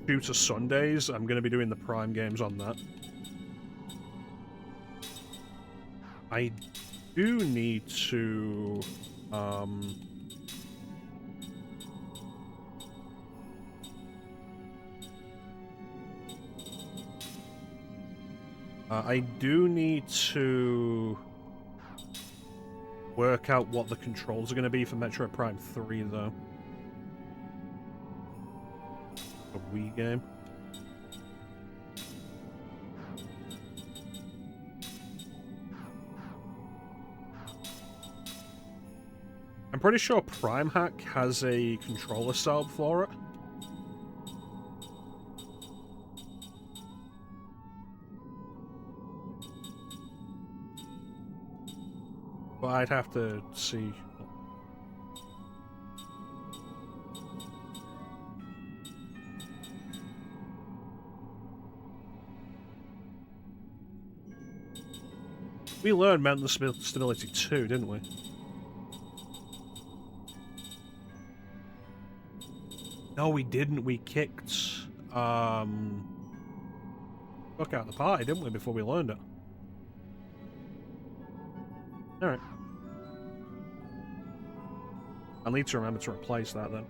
Shooter Sundays, I'm going to be doing the Prime games on that. I do need to... I do need to work out what the controls are going to be for Metroid Prime 3, though. A Wii game. I'm pretty sure Prime Hack has a controller sub for it. But I'd have to see. We learned mental stability too, didn't we? No, we didn't. We kicked fuck out of the party, didn't we, before we learned it? Alright. I'll need to remember to replace that then.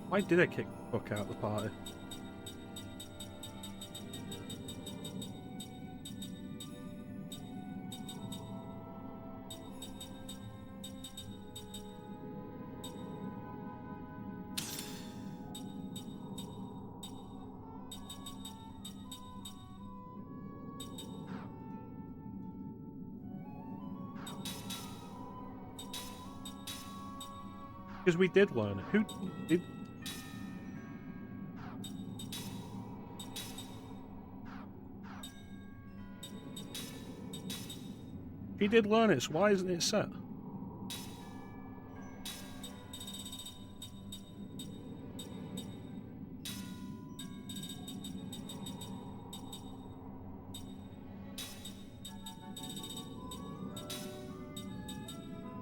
Why did I kick Buck out of the party? Because we did learn it. Who did... He did learn it, so why isn't it set?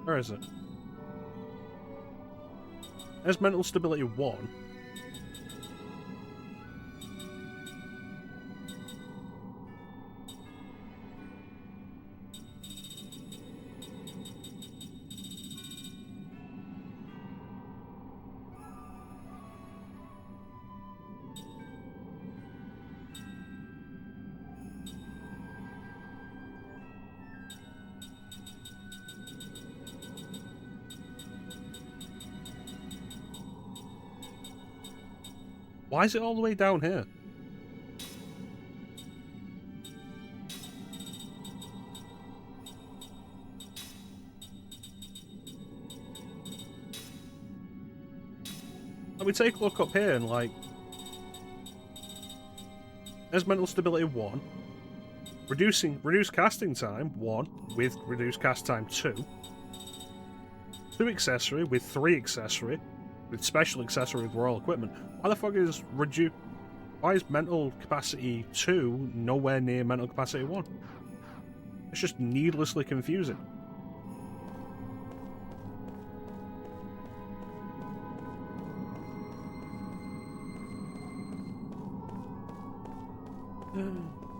Where is it? as mental stability 1. Why is it all the way down here? Let me take a look up here and like... There's mental stability 1. Reduced casting time 1 with reduced cast time 2. 2 accessory with 3 accessory. With special accessory with royal equipment. Why the fuck is why is mental capacity 2 nowhere near mental capacity 1? It's just needlessly confusing.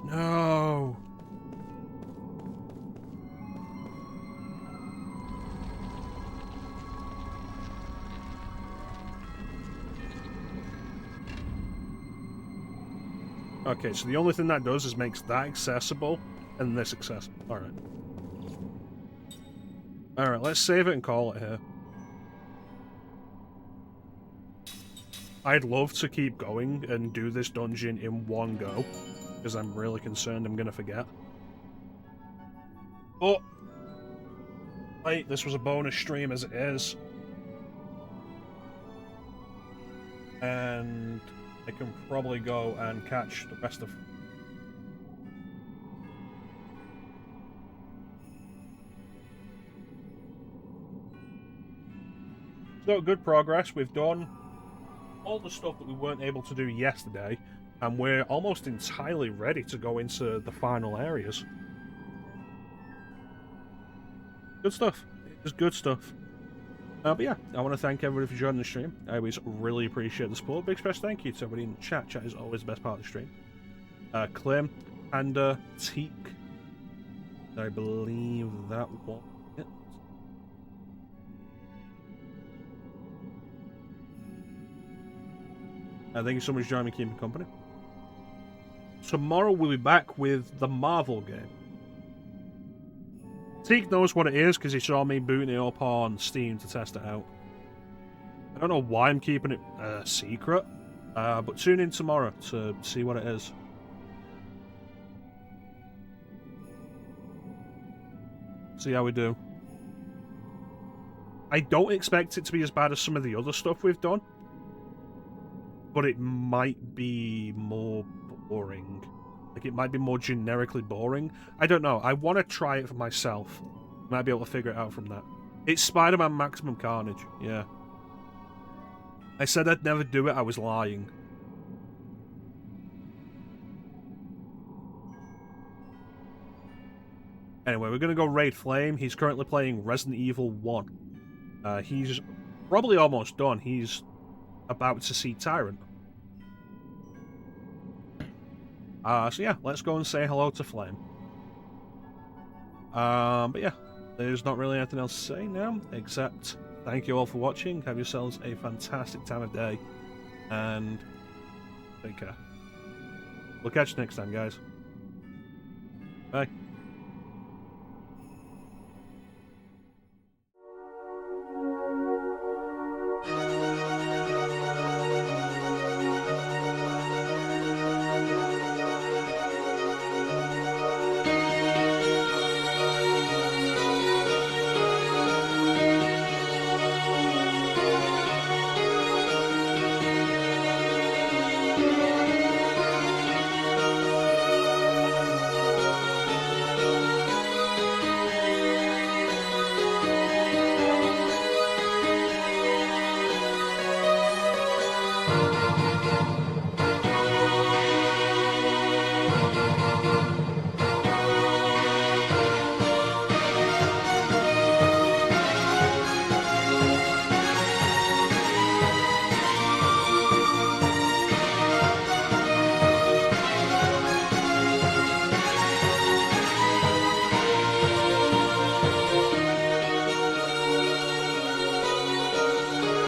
No. Okay, so the only thing that does is makes that accessible and this accessible. Alright. Alright, let's save it and call it here. I'd love to keep going and do this dungeon in one go, because I'm really concerned I'm going to forget. But, wait, this was a bonus stream as it is. And I can probably go and catch the rest of... So, good progress. We've done all the stuff that we weren't able to do yesterday, and we're almost entirely ready to go into the final areas. Good stuff. It's good stuff. But yeah, I want to thank everybody for joining the stream. I always really appreciate the support. Big special thank you to everybody in the chat. Chat is always the best part of the stream. Clem and Teak. I believe that was it. Thank you so much for joining me, keeping company. Tomorrow we'll be back with the Marvel game. Teak knows what it is because he saw me booting it up on Steam to test it out. I don't know why I'm keeping it a secret, but tune in tomorrow to see what it is. See how we do. I don't expect it to be as bad as some of the other stuff we've done, but it might be more boring. Like, it might be more generically boring. I don't know. I want to try it for myself. Might be able to figure it out from that. It's Spider-Man Maximum Carnage. Yeah. I said I'd never do it. I was lying. Anyway, we're going to go raid Flame. He's currently playing Resident Evil 1. He's probably almost done. He's about to see Tyrant. So yeah, let's go and say hello to Flame. But yeah, there's not really anything else to say now, except thank you all for watching, have yourselves a fantastic time of day, and take care. We'll catch you next time, guys. Bye.